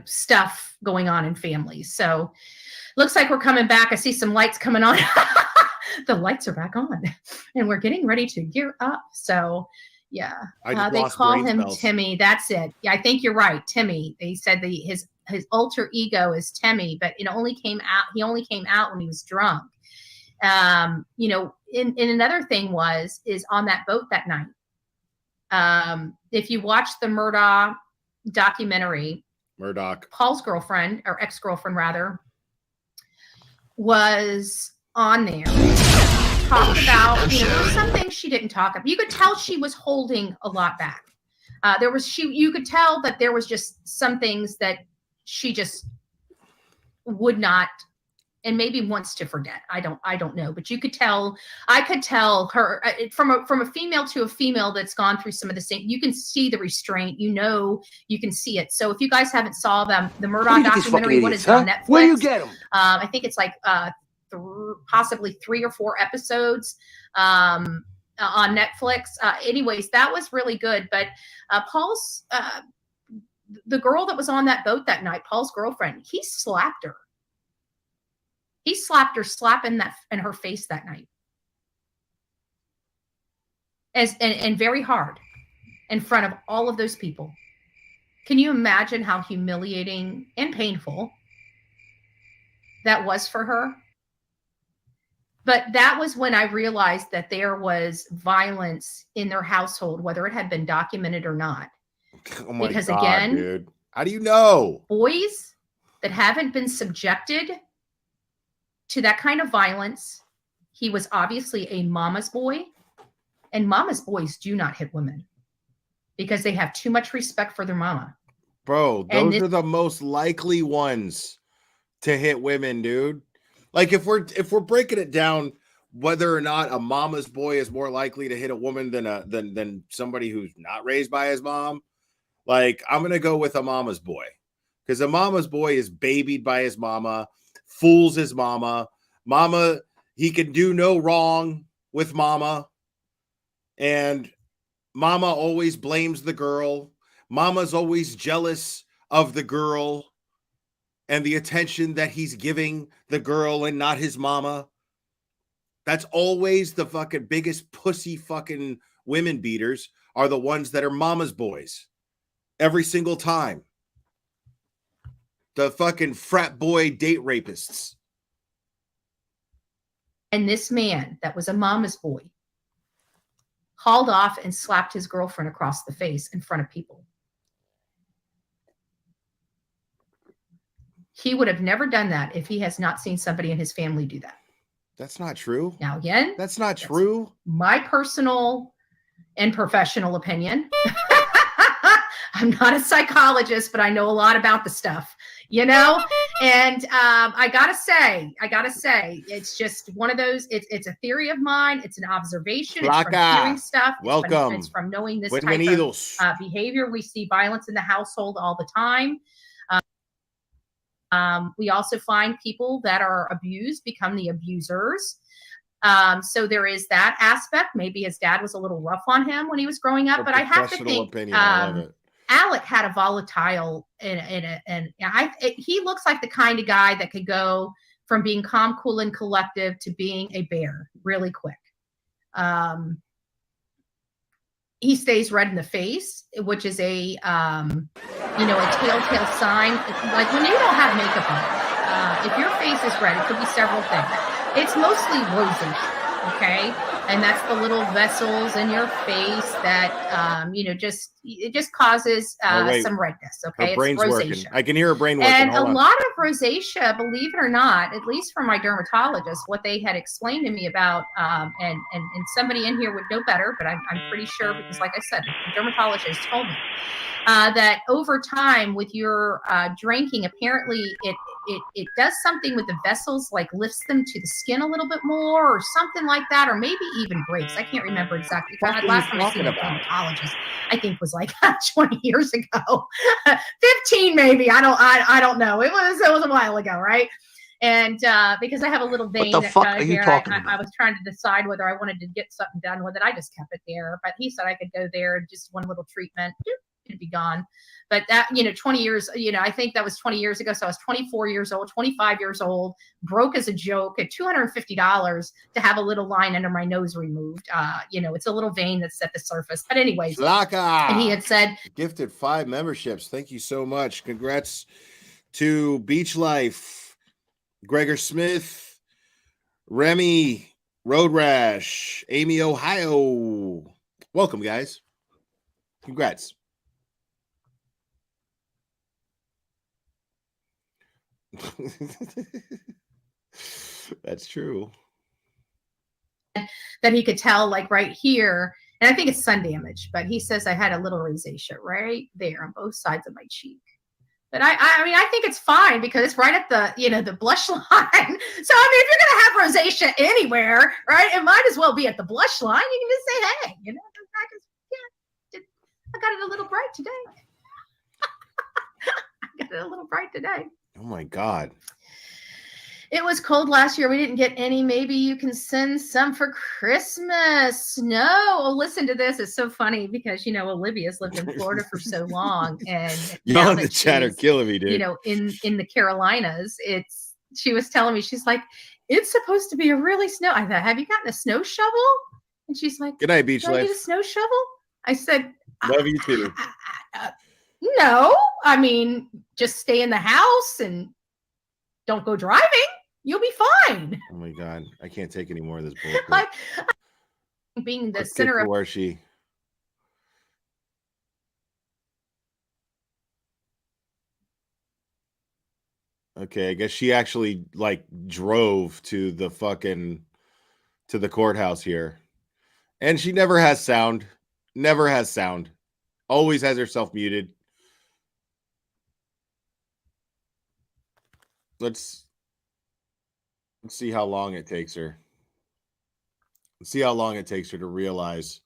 [SPEAKER 7] stuff going on in families. So looks like we're coming back. I see some lights coming on. The lights are back on and we're getting ready to gear up. So yeah, they call him Timmy. That's it. Yeah, I think you're right. Timmy. They said that his alter ego is Timmy, but it only came out. He only came out when he was drunk. And another thing is on that boat that night. If you watch the Murdaugh documentary, Paul's girlfriend or ex-girlfriend rather was on there. Talked about, there were some things she didn't talk about. You could tell she was holding a lot back. You could tell that there was just some things that she just would not, and maybe wants to forget. I don't know, but I could tell her from a female to a female that's gone through some of the same. You can see the restraint. You can see it. So if you guys haven't saw the Murdaugh documentary, what is it on Netflix?
[SPEAKER 6] Where you get them?
[SPEAKER 7] I think it's like possibly 3 or 4 episodes on Netflix. Anyways, that was really good. But Paul's the girl that was on that boat that night, Paul's girlfriend, he slapped her. He slapped her, slapping that in her face that night. And very hard in front of all of those people. Can you imagine how humiliating and painful that was for her? But that was when I realized that there was violence in their household, whether it had been documented or not.
[SPEAKER 6] Oh my
[SPEAKER 7] because
[SPEAKER 6] God,
[SPEAKER 7] again,
[SPEAKER 6] dude. How do you know?
[SPEAKER 7] Boys that haven't been subjected to that kind of violence, he was obviously a mama's boy, and mama's boys do not hit women because they have too much respect for their mama.
[SPEAKER 6] Bro, those are the most likely ones to hit women, dude. Like if we're breaking it down, whether or not a mama's boy is more likely to hit a woman than somebody who's not raised by his mom, like I'm gonna go with a mama's boy, because a mama's boy is babied by his mama, fools his mama. Mama, he can do no wrong with mama, and mama always blames the girl. Mama's always jealous of the girl and the attention that he's giving the girl and not his mama. That's always the fucking biggest pussy fucking women beaters are the ones that are mama's boys. Every single time. The fucking frat boy date rapists.
[SPEAKER 7] And this man that was a mama's boy hauled off and slapped his girlfriend across the face in front of people. He would have never done that if he has not seen somebody in his family do that.
[SPEAKER 6] That's not true.
[SPEAKER 7] Now, again,
[SPEAKER 6] that's not true.
[SPEAKER 7] My personal and professional opinion. I'm not a psychologist, but I know a lot about the stuff, And I gotta say, it's just one of those. It's a theory of mine. It's an observation. It's from hearing stuff.
[SPEAKER 6] Welcome.
[SPEAKER 7] It's from knowing this type of behavior. We see violence in the household all the time. We also find people that are abused become the abusers. So there is that aspect. Maybe his dad was a little rough on him when he was growing up, but I have to think
[SPEAKER 6] I love it.
[SPEAKER 7] Alec had a volatile he looks like the kind of guy that could go from being calm, cool, and collective to being a bear really quick. He stays red in the face, which is a telltale sign. Like when you don't have makeup on, if your face is red, it could be several things. It's mostly rosy, okay? And that's the little vessels in your face that, it just causes some redness. Okay,
[SPEAKER 6] her brain's
[SPEAKER 7] it's rosacea.
[SPEAKER 6] working. I can hear her brain working.
[SPEAKER 7] And
[SPEAKER 6] Hold
[SPEAKER 7] a
[SPEAKER 6] on.
[SPEAKER 7] lot of rosacea, believe it or not, at least from my dermatologist, what they had explained to me about, and somebody in here would know better, but I'm pretty sure because, like I said, the dermatologist told me that over time with your drinking, apparently it does something with the vessels, like lifts them to the skin a little bit more or something like that, or maybe even breaks. I can't remember exactly.
[SPEAKER 6] What are
[SPEAKER 7] Last
[SPEAKER 6] you
[SPEAKER 7] time I seen a
[SPEAKER 6] talking about?
[SPEAKER 7] dermatologist, I think was like 20 years ago, 15 maybe. I don't know. It was a while ago, right? And because I have a little vein
[SPEAKER 10] the fuck are you
[SPEAKER 7] there,
[SPEAKER 10] talking
[SPEAKER 7] I was trying to decide whether I wanted to get something done with it. I just kept it there, but he said I could go there, just one little treatment, it'd be gone. But that, 20 years, I think that was 20 years ago. So I was 24 years old, 25 years old, broke as a joke at $250 to have a little line under my nose removed. It's a little vein that's at the surface. But anyways,
[SPEAKER 6] Slaka.
[SPEAKER 7] And he had said,
[SPEAKER 6] gifted 5 memberships. Thank you so much. Congrats to Beach Life, Gregor Smith, Remy, Road Rash, Amy, Ohio. Welcome, guys. Congrats. That's true.
[SPEAKER 7] That he could tell, like right here, and I think it's sun damage, but he says I had a little rosacea right there on both sides of my cheek. But I mean, I think it's fine because it's right at the, the blush line. So, I mean, if you're going to have rosacea anywhere, right, it might as well be at the blush line. You can just say, hey, I got it a little bright today. I got it a little bright today.
[SPEAKER 6] Oh, my God.
[SPEAKER 7] It was cold last year. We didn't get any. Maybe you can send some for Christmas. No. Oh, listen to this. It's so funny because, Olivia's lived in Florida for so long. And
[SPEAKER 6] y'all in the chat are killing me, dude.
[SPEAKER 7] In the Carolinas, she was telling me, she's like, it's supposed to be a really snow. I thought, have you gotten a snow shovel? And she's like,
[SPEAKER 6] good night, Beach
[SPEAKER 7] Life. I need a snow shovel? I said,
[SPEAKER 6] love you too.
[SPEAKER 7] No. I mean, just stay in the house and don't go driving. You'll be fine.
[SPEAKER 6] Oh my God. I can't take any more of this bullshit.
[SPEAKER 7] Like, being the center of
[SPEAKER 6] where she. Okay, I guess she actually drove to the courthouse here. And she never has sound. Never has sound. Always has herself muted. Let's see how long it takes her. Let's see how long it takes her to realize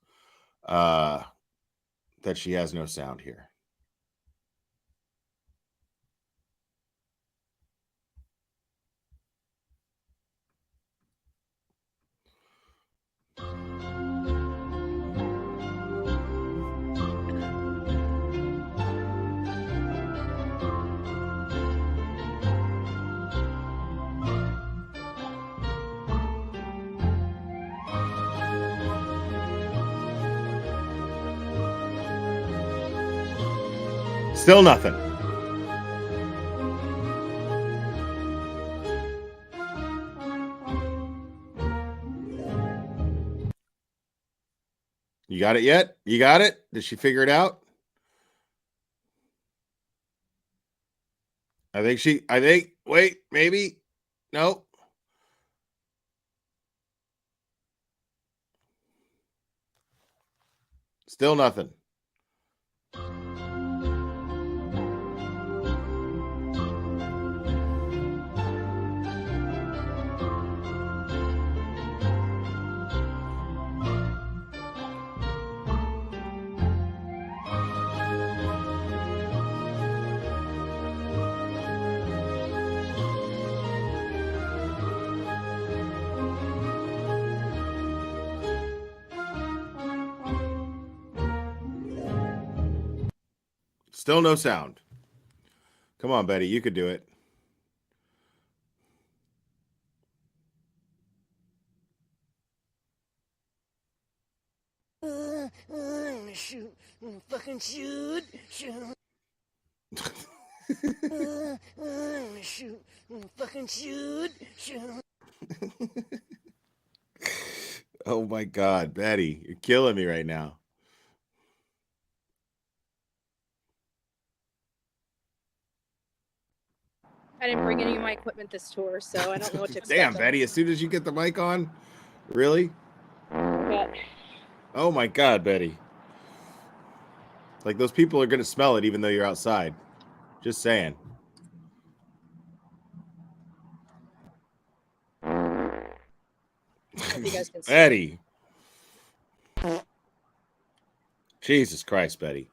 [SPEAKER 6] that she has no sound here. Still nothing. You got it yet? You got it? Did she figure it out? Wait, maybe. No. Still nothing. Still no sound. Come on, Betty. You could do it.
[SPEAKER 1] Shoot. Fucking shoot. Shoot. Shoot. Fucking shoot. Shoot.
[SPEAKER 6] Oh my God, Betty, you're killing me right now.
[SPEAKER 13] I didn't bring any of my equipment this tour, so I don't know what to expect.
[SPEAKER 6] Damn, Betty, as soon as you get the mic on, really?
[SPEAKER 13] Yeah.
[SPEAKER 6] Oh my God, Betty. Like those people are gonna smell it even though you're outside. Just saying.
[SPEAKER 13] You guys can see.
[SPEAKER 6] Betty. Jesus Christ, Betty.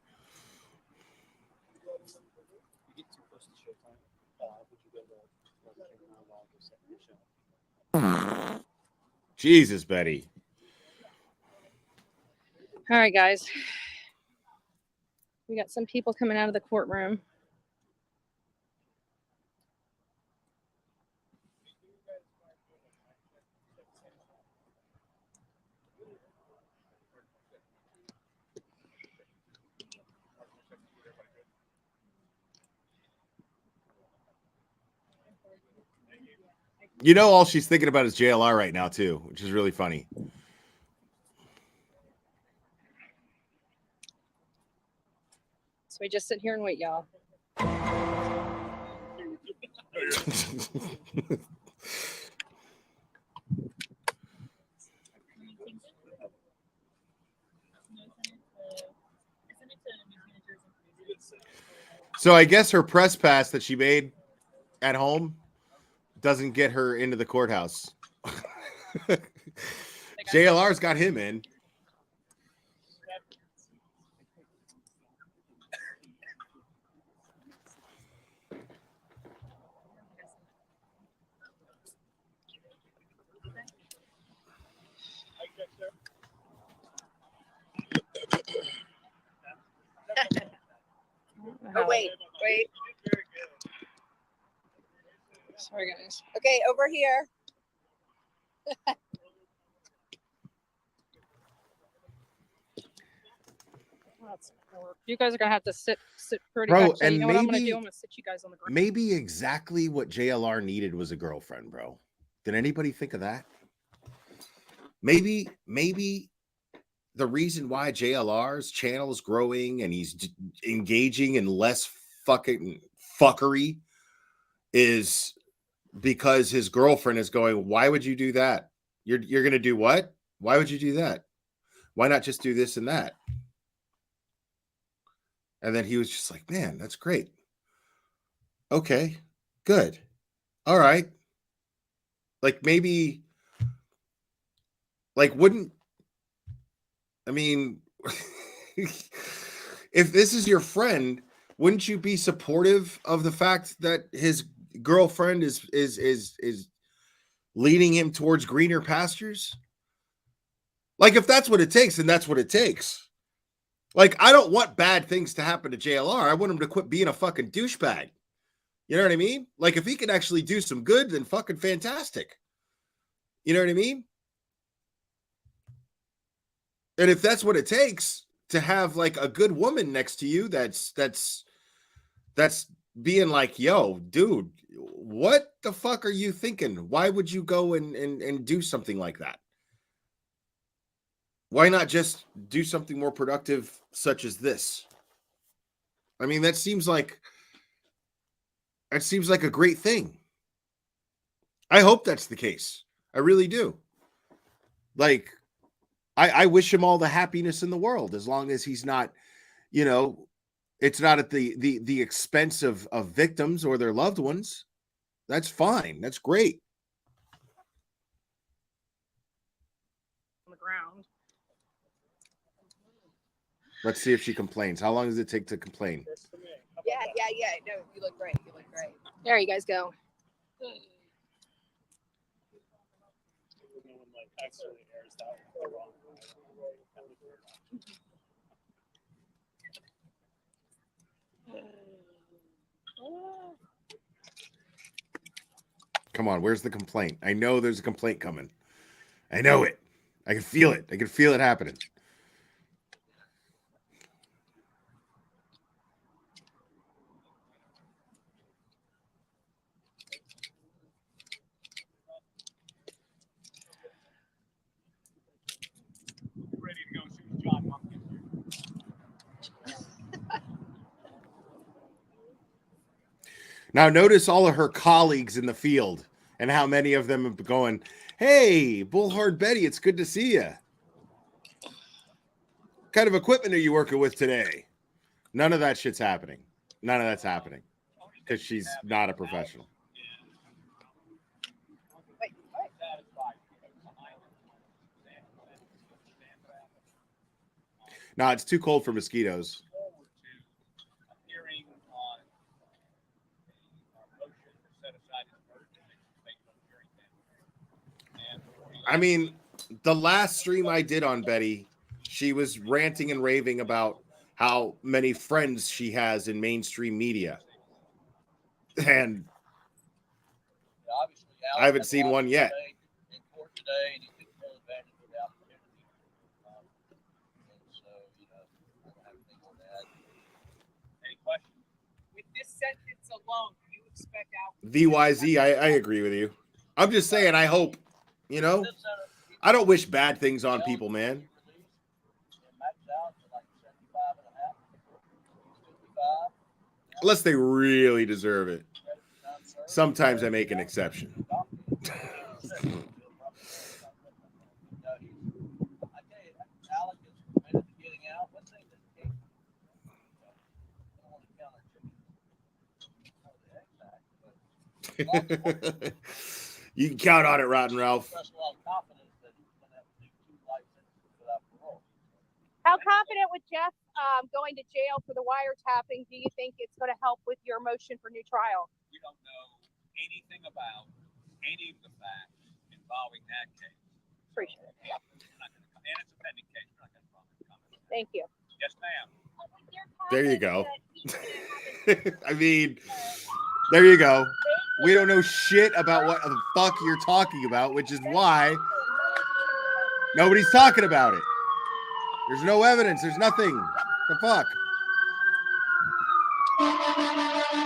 [SPEAKER 6] Jesus, Betty.
[SPEAKER 13] All right, guys. We got some people coming out of the courtroom.
[SPEAKER 6] You know, all she's thinking about is JLR right now, too, which is really funny.
[SPEAKER 13] So we just sit here and wait, y'all.
[SPEAKER 6] So I guess her press pass that she made at home doesn't get her into the courthouse. JLR's got him in.
[SPEAKER 13] Oh, wait. Sorry, guys. Okay, over here. You guys are gonna have to sit pretty.
[SPEAKER 6] Bro,
[SPEAKER 13] Actually,
[SPEAKER 6] and
[SPEAKER 13] you know what I'm gonna
[SPEAKER 6] maybe-
[SPEAKER 13] do? I'm gonna sit you guys on the ground.
[SPEAKER 6] Maybe exactly what JLR needed was a girlfriend, bro. Did anybody think of that? Maybe the reason why JLR's channel is growing and he's engaging in less fucking fuckery is because his girlfriend is going, why would you do that? You're going to do what? Why would you do that? Why not just do this and that? And then he was just like, man, that's great. Okay, good. All right. Like maybe, like wouldn't, I mean, if this is your friend, wouldn't you be supportive of the fact that his girlfriend is leading him towards greener pastures? Like if that's what it takes, then that's what it takes. Like I don't want bad things to happen to JLR. I want him to quit being a fucking douchebag. You know what I mean? Like if he can actually do some good, then fucking fantastic. You know what I mean? And if that's what it takes to have like a good woman next to you, that's being like, yo, dude, what the fuck are you thinking? Why would you go and do something like that? Why not just do something more productive, such as this? I mean, that seems like a great thing. I hope that's the case. I really do. Like, I wish him all the happiness in the world, as long as he's not, you know, it's not at the expense of victims or their loved ones. That's fine. That's great.
[SPEAKER 13] On the ground.
[SPEAKER 6] Let's see if she complains. How long does it take to complain?
[SPEAKER 13] Yeah. No, you look great. There you guys go.
[SPEAKER 6] Come on, where's the complaint? I know there's a complaint coming. I know it. I can feel it. I can feel it happening. Now notice all of her colleagues in the field and how many of them are going, "Hey, Bullhard Betty, it's good to see you. What kind of equipment are you working with today?" None of that shit's happening. None of that's happening because she's not a professional. No, it's too cold for mosquitoes. I mean, the last stream I did on Betty, she was ranting and raving about how many friends she has in mainstream media. And I haven't seen one yet.
[SPEAKER 2] With this sentence alone, do you expect out?
[SPEAKER 6] VYZ, I agree with you. I'm just saying, I hope, you know, I don't wish bad things on people, man. Unless they really deserve it. Sometimes I make an exception. You can count on it, Rotten Ralph.
[SPEAKER 2] How confident with Jeff going to jail for the wiretapping do you think it's going to help with your motion for new trial?
[SPEAKER 20] We don't know anything about any of the facts involving that case.
[SPEAKER 2] Appreciate it.
[SPEAKER 20] Yeah. And it's a pending case. We're not going to comment.
[SPEAKER 2] Thank you.
[SPEAKER 20] Yes, ma'am.
[SPEAKER 6] There you go. I mean, there you go. We don't know shit about what the fuck you're talking about, which is why nobody's talking about it. There's no evidence. There's nothing. The fuck?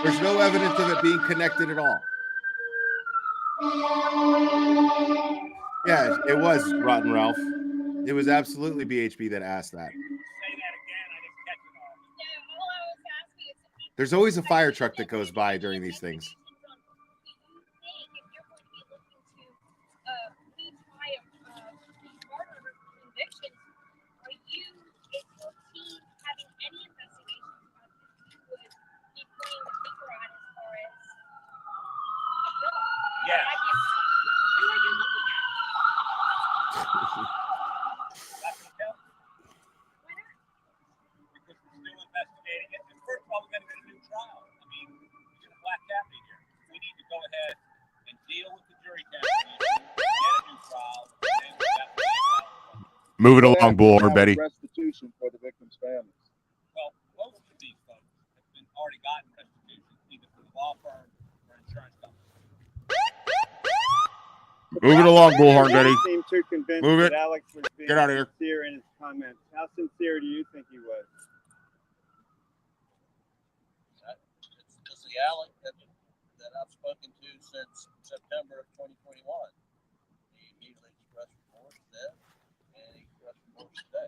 [SPEAKER 6] There's no evidence of it being connected at all. Yeah, it was Rotten Ralph. It was absolutely BHB that asked that. There's always a fire truck that goes by during these things. Move it along, Bullhorn Betty.
[SPEAKER 14] Restitution for the victims' families.
[SPEAKER 20] Well, most of these folks have been already gotten restitution, either from the law firm or insurance company.
[SPEAKER 6] Move it along, Bullhorn Betty.
[SPEAKER 14] Seem too convinced
[SPEAKER 6] Move it.
[SPEAKER 14] that Alex was being
[SPEAKER 6] Get out of here.
[SPEAKER 14] sincere in his comments. How sincere do you think he was?
[SPEAKER 15] This is Alex that I've spoken to since September of 2021. He immediately expressed remorse then, and he expressed remorse today.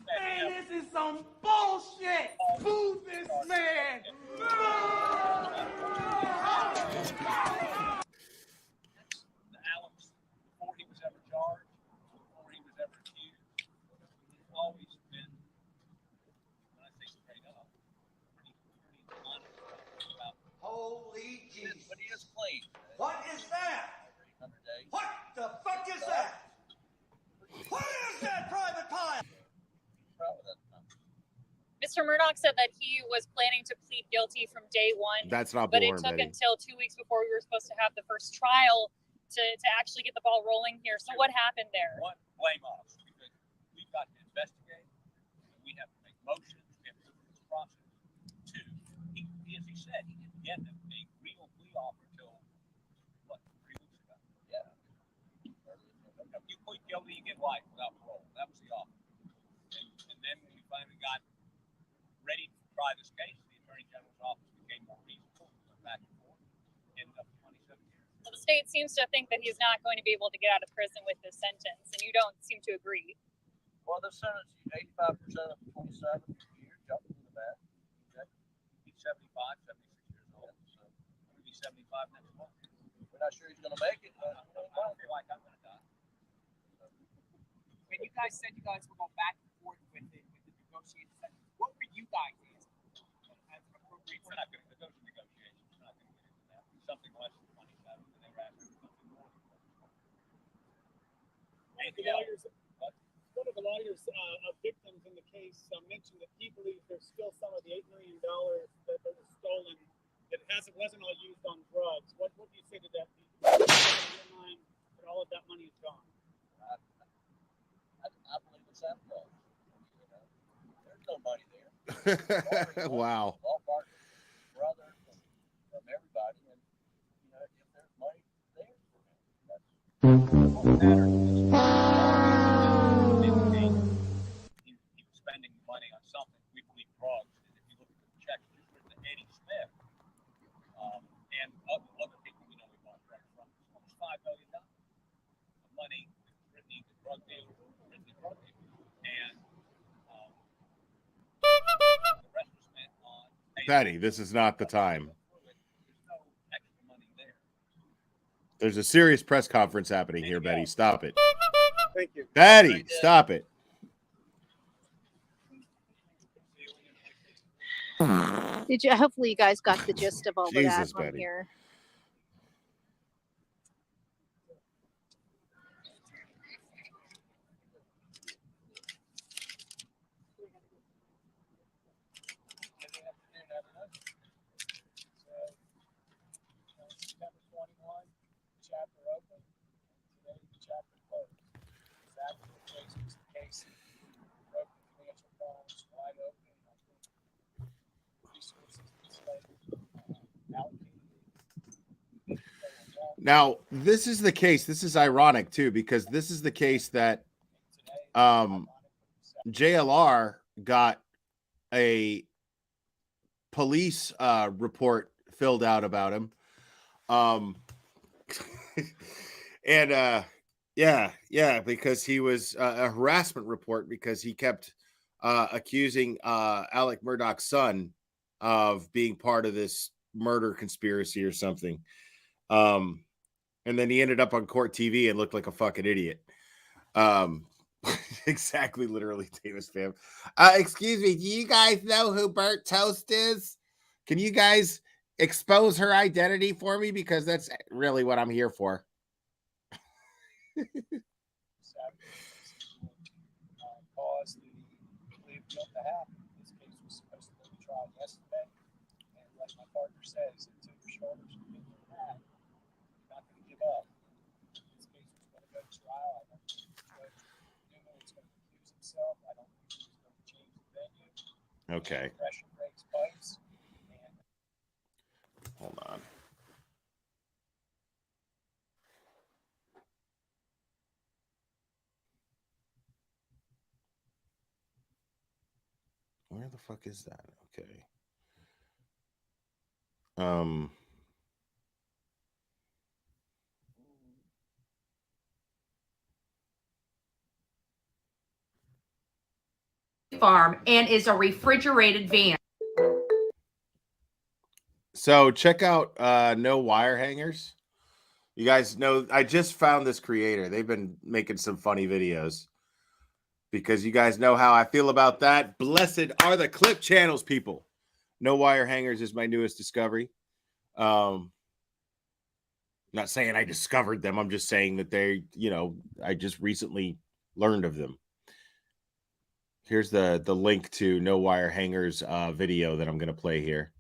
[SPEAKER 10] Man, this is some bullshit. Boo this man.
[SPEAKER 20] Alex, before he was ever charged, before he was ever accused, he's always been, when I say straight up, pretty honest about.
[SPEAKER 15] Holy Jesus. But he is clean.
[SPEAKER 10] What is that?
[SPEAKER 15] Every 100 days.
[SPEAKER 10] What the fuck is that? What is that, Private Pile?
[SPEAKER 16] Mr. Murdaugh said that he was planning to plead guilty from day one.
[SPEAKER 6] That's not
[SPEAKER 16] But it
[SPEAKER 6] Bullhorn
[SPEAKER 16] took
[SPEAKER 6] Betty.
[SPEAKER 16] until 2 weeks before we were supposed to have the first trial to actually get the ball rolling here. So what happened there?
[SPEAKER 20] One, blame us, because we've got to investigate, we have to make motions, we have to go through this process. Two, as he said, he didn't get a real plea offer until, what, 3 weeks ago?
[SPEAKER 15] Yeah.
[SPEAKER 20] If you plead guilty, you get life without parole. That was the offer. And then when we finally got ready to try this case, the Attorney General's office became more reasonable. We went back and forth. Ended up 27 years.
[SPEAKER 16] Well, the state seems to think that he's not going to be able to get out of prison with this sentence, and you don't seem to agree.
[SPEAKER 15] Well, the sentence, 85% of 27 years, jumping in the back.
[SPEAKER 20] He's
[SPEAKER 15] 75, 76 years old. So I'm going to be 75 next month. We're not sure he's going to make it, but I feel like I'm going to die.
[SPEAKER 2] When you guys said you guys were going back and forth with the negotiations, what were you guys asking?
[SPEAKER 15] We're not going to go to negotiations. We're not going to get into that. Something less than 27, and they were asking for something more.
[SPEAKER 5] One of the lawyers of victims in the case mentioned that he believes there's still some of the $8 million that was stolen that wasn't all used on drugs. What do you say to that? In your mind, that all of that money is gone?
[SPEAKER 15] I believe it's that close. There's no money there.
[SPEAKER 6] Wow.
[SPEAKER 15] All partners, brothers, from everybody, and if there's money there for him, that's what matters. He was spending money on something. We believe drugs. And if you look at the checks just written to Eddie Smith and other people we bought drugs from, it's almost $5 million of money written to drug dealers, and the rest was spent on.
[SPEAKER 6] Patty, this is not the time. There's a serious press conference happening here, Betty. Stop it.
[SPEAKER 5] Thank you.
[SPEAKER 6] Betty, stop it.
[SPEAKER 2] Did you? Hopefully, you guys got the gist of all
[SPEAKER 6] Jesus,
[SPEAKER 2] of that on
[SPEAKER 6] Betty.
[SPEAKER 2] here.
[SPEAKER 15] September 21, chapter open, today the chapter closed. Exactly the case was the case. Broken financial problems, wide open. Resources allocated.
[SPEAKER 6] Now, this is the case. This is ironic, too, because this is the case that JLR got a police report filled out about him. And yeah, because he was a harassment report because he kept accusing Alec Murdaugh's son of being part of this murder conspiracy or something. And then he ended up on court TV and looked like a fucking idiot. Exactly, literally, Davis fam. Excuse me, do you guys know who Bert Toast is? Can you guys expose her identity for me? Because that's really what I'm here for.
[SPEAKER 15] Caused the plea of guilt to happen. This case was supposed to be tried yesterday, and like my partner says, until your shoulders are getting mad, you're not going to give up. This case was going to go to trial. I don't think the judge Newman is going to accuse himself. I don't think he's going to change the venue.
[SPEAKER 6] Okay.
[SPEAKER 15] Pressure breaks pipes.
[SPEAKER 6] Hold on. Where the fuck is that? Okay.
[SPEAKER 7] Farm and is a refrigerated van.
[SPEAKER 6] So check out No Wire Hangers. You guys know, I just found this creator. They've been making some funny videos because you guys know how I feel about that. Blessed are the clip channels, people. No Wire Hangers is my newest discovery. Not saying I discovered them. I'm just saying that they, I just recently learned of them. Here's the link to No Wire Hangers video that I'm going to play here.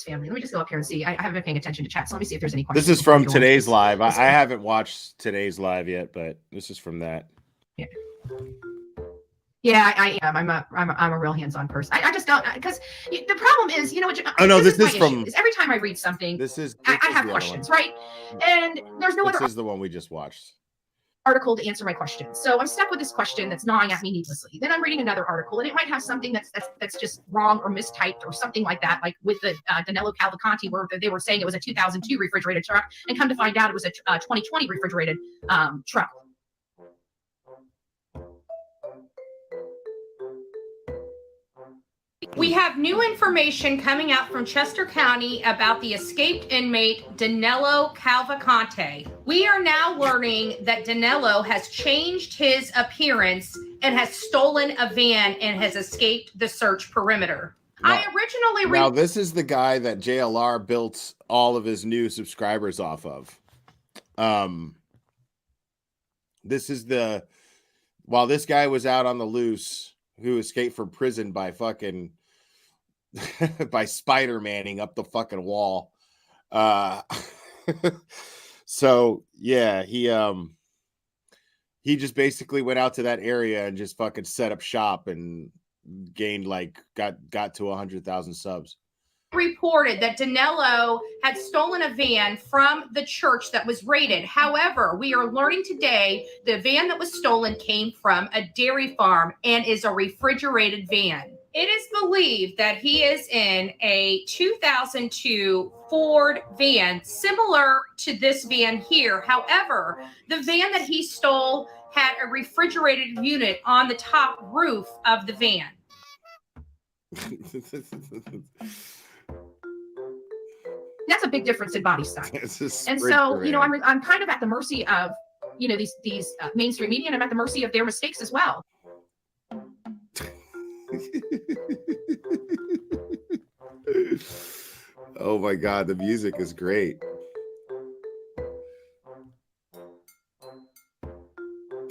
[SPEAKER 7] Family. Let me just go up here and see. I haven't been paying attention to chat, so let me see if there's any questions.
[SPEAKER 6] This is from today's live. I haven't watched today's live yet, but this is from that.
[SPEAKER 7] Yeah, I am. I'm a real hands-on person. I just don't, because the problem is,
[SPEAKER 6] Oh no, this is
[SPEAKER 7] my
[SPEAKER 6] from.
[SPEAKER 7] issue, is every time I read something,
[SPEAKER 6] This is.
[SPEAKER 7] I have questions, right? And there's no other.
[SPEAKER 6] This is the one we just watched.
[SPEAKER 7] article to answer my question. So I'm stuck with this question that's gnawing at me needlessly. Then I'm reading another article, and it might have something that's just wrong or mistyped or something like that, like with the Danilo Cavalcanti, where they were saying it was a 2002 refrigerated truck, and come to find out it was a 2020 refrigerated truck. We have new information coming out from Chester County about the escaped inmate Danilo Cavalcanti. We are now learning that Danilo has changed his appearance and has stolen a van and has escaped the search perimeter. I originally
[SPEAKER 6] now this is the guy that JLR built all of his new subscribers off of. This is while this guy was out on the loose, who escaped from prison by fucking by Spider-Manning up the fucking wall. So yeah, he just basically went out to that area and just fucking set up shop and gained got to 100,000 subs.
[SPEAKER 7] Reported that Danilo had stolen a van from the church that was raided. However, we are learning today the van that was stolen came from a dairy farm and is a refrigerated van. It is believed that he is in a 2002 Ford van, similar to this van here. However, the van that he stole had a refrigerated unit on the top roof of the van. That's a big difference in body size. And so, you know, I'm kind of at the mercy of, you know, these mainstream media, and I'm at the mercy of their mistakes as well.
[SPEAKER 6] Oh my God, the music is great.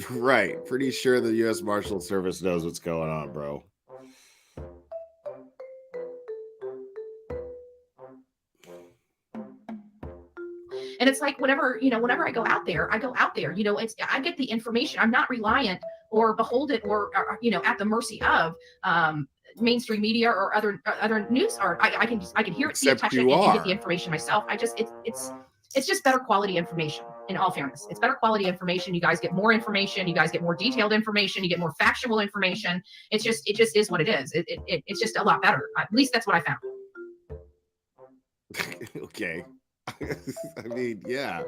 [SPEAKER 6] Right. Pretty sure the U.S. Marshal Service knows what's going on, bro.
[SPEAKER 7] And it's like whenever I go out there, you know, I get the information. I'm not reliant or beholden or you know, at the mercy of mainstream media or other news. Or I can hear it, see it, touch it, and get the information myself. It's just better quality information. In all fairness, it's better quality information. You guys get more information. You guys get more detailed information. You get more factual information. It just is what it is. It's just a lot better. At least that's what I found.
[SPEAKER 6] Okay. I mean, yeah,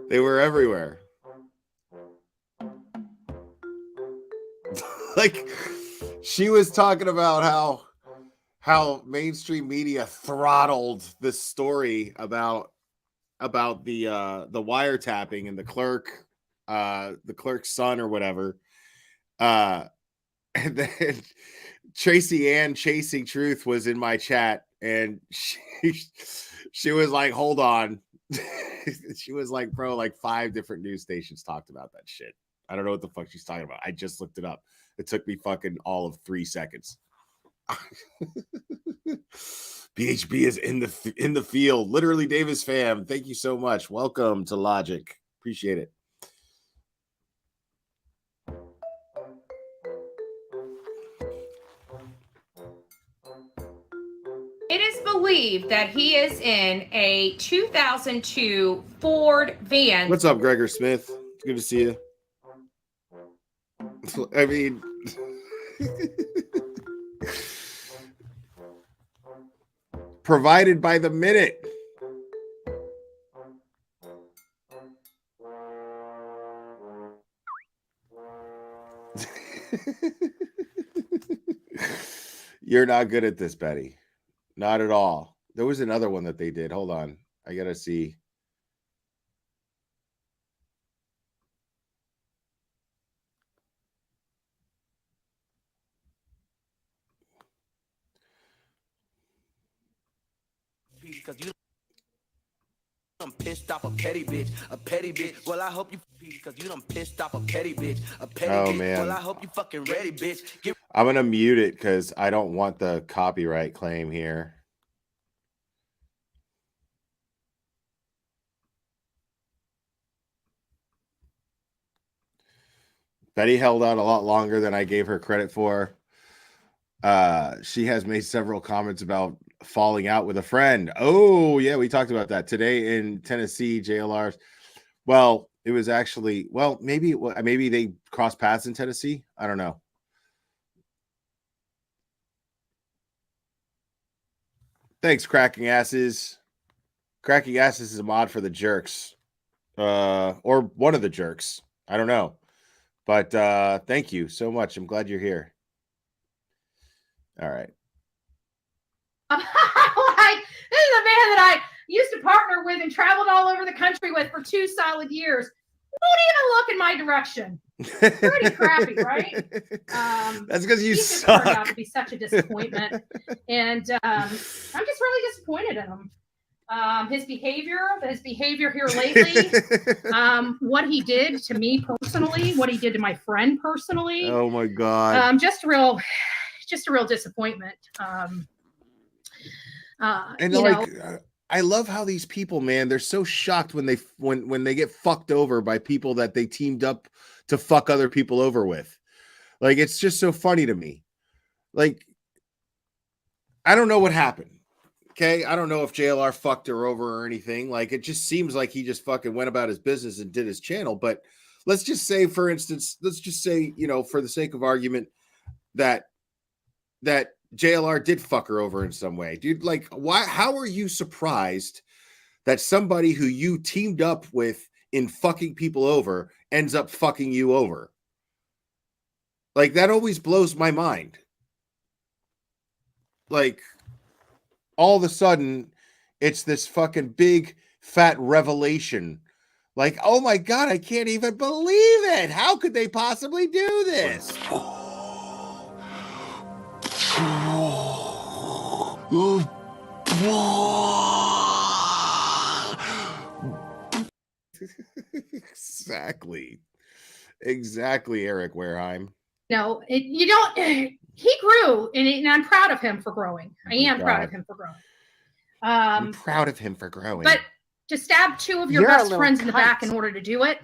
[SPEAKER 6] they were everywhere. Like, she was talking about how mainstream media throttled this story about the wiretapping and the clerk's son or whatever. And then Tracy Ann Chasing Truth was in my chat, and she was like, hold on. She was like, bro, like 5 different news stations talked about that shit. I don't know what the fuck she's talking about. I just looked it up. It took me fucking all of 3 seconds. BHB is in the field. Literally Davis fam. Thank you so much. Welcome to Logic. Appreciate it.
[SPEAKER 7] It is believed that he is in a 2002 Ford van.
[SPEAKER 6] What's up, Gregor Smith? It's good to see you. I mean, provided by the minute. You're not good at this, Betty. Not at all. There was another one that they did. Hold on. I got to see.
[SPEAKER 1] Because you done pissed off a petty bitch. Well, I hope you because you done pissed off a petty bitch.
[SPEAKER 6] Oh, man.
[SPEAKER 1] Well, I hope you fucking ready, bitch.
[SPEAKER 6] I'm going to mute it because I don't want the copyright claim here. Betty held out a lot longer than I gave her credit for. She has made several comments about falling out with a friend. Oh, yeah, we talked about that today in Tennessee, JLR's. Well, It was actually, well, maybe they crossed paths in Tennessee. I don't know. Thanks, Cracking Asses. Cracking Asses is a mod for the Jerks. Or one of the Jerks. I don't know. But thank you so much. I'm glad you're here. All right.
[SPEAKER 7] Like, this is a man that I used to partner with and traveled all over the country with for 2 solid years. Won't even look in my direction. Pretty crappy, right?
[SPEAKER 6] That's because you
[SPEAKER 7] he's
[SPEAKER 6] suck.
[SPEAKER 7] Just turned out to be such a disappointment, and I'm just really disappointed in him. His behavior here lately, what he did to me personally, what he did to my friend personally.
[SPEAKER 6] Oh my God.
[SPEAKER 7] Just a real disappointment.
[SPEAKER 6] And like, I love how these people, man, they're so shocked when they get fucked over by people that they teamed up to fuck other people over with. Like, it's just so funny to me. Like, I don't know what happened. Okay, I don't know if JLR fucked her over or anything. Like, it just seems like he just fucking went about his business and did his channel. But let's just say, for instance, for the sake of argument, that JLR did fuck her over in some way. Dude, like, why? How are you surprised that somebody who you teamed up with in fucking people over ends up fucking you over? Like, that always blows my mind. Like, all of a sudden, it's this fucking big fat revelation. Like, oh my God, I can't even believe it. How could they possibly do this? Exactly, Eric Wareheim.
[SPEAKER 7] No, you don't. He grew, and I'm proud of him for growing. I am proud of him for growing.
[SPEAKER 6] I'm proud of him for growing.
[SPEAKER 7] But to stab 2 of your
[SPEAKER 6] You're a
[SPEAKER 7] best
[SPEAKER 6] little
[SPEAKER 7] friends in the
[SPEAKER 6] cunt.
[SPEAKER 7] back in order to do it,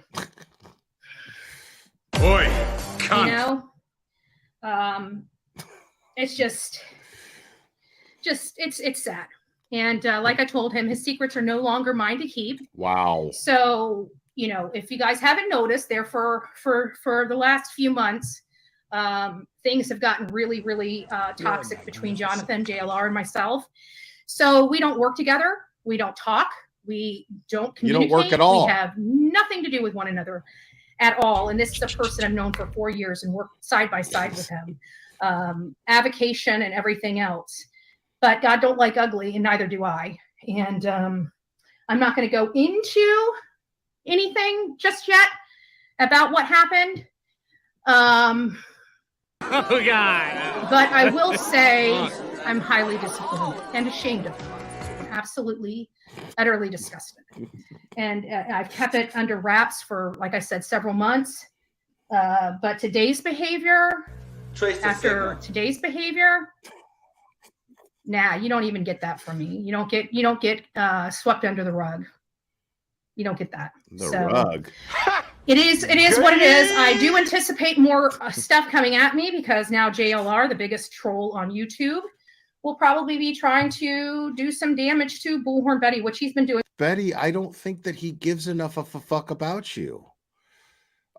[SPEAKER 6] Boy,
[SPEAKER 7] it's just it's sad. And like I told him, his secrets are no longer mine to keep.
[SPEAKER 6] Wow.
[SPEAKER 7] So, if you guys haven't noticed, there for the last few months, things have gotten really, really toxic between Jonathan, JLR, and myself. So we don't work together. We don't talk. We don't communicate.
[SPEAKER 6] You don't work at all.
[SPEAKER 7] We have nothing to do with one another at all. And this is a person I've known for 4 years and worked side by side with him. Avocation and everything else. But God don't like ugly, and neither do I. And I'm not going to go into anything just yet about what happened.
[SPEAKER 10] Oh God!
[SPEAKER 7] But I will say I'm highly disappointed and ashamed of him. Absolutely, utterly disgusted. And I've kept it under wraps for, like I said, several months. But today's behavior, today's behavior, nah, you don't even get that from me. You don't get swept under the rug. You don't get that.
[SPEAKER 6] The rug.
[SPEAKER 7] It is what it is. I do anticipate more stuff coming at me because now JLR, the biggest troll on YouTube, will probably be trying to do some damage to Bullhorn Betty, which he's been doing.
[SPEAKER 6] Betty, I don't think that he gives enough of a fuck about you.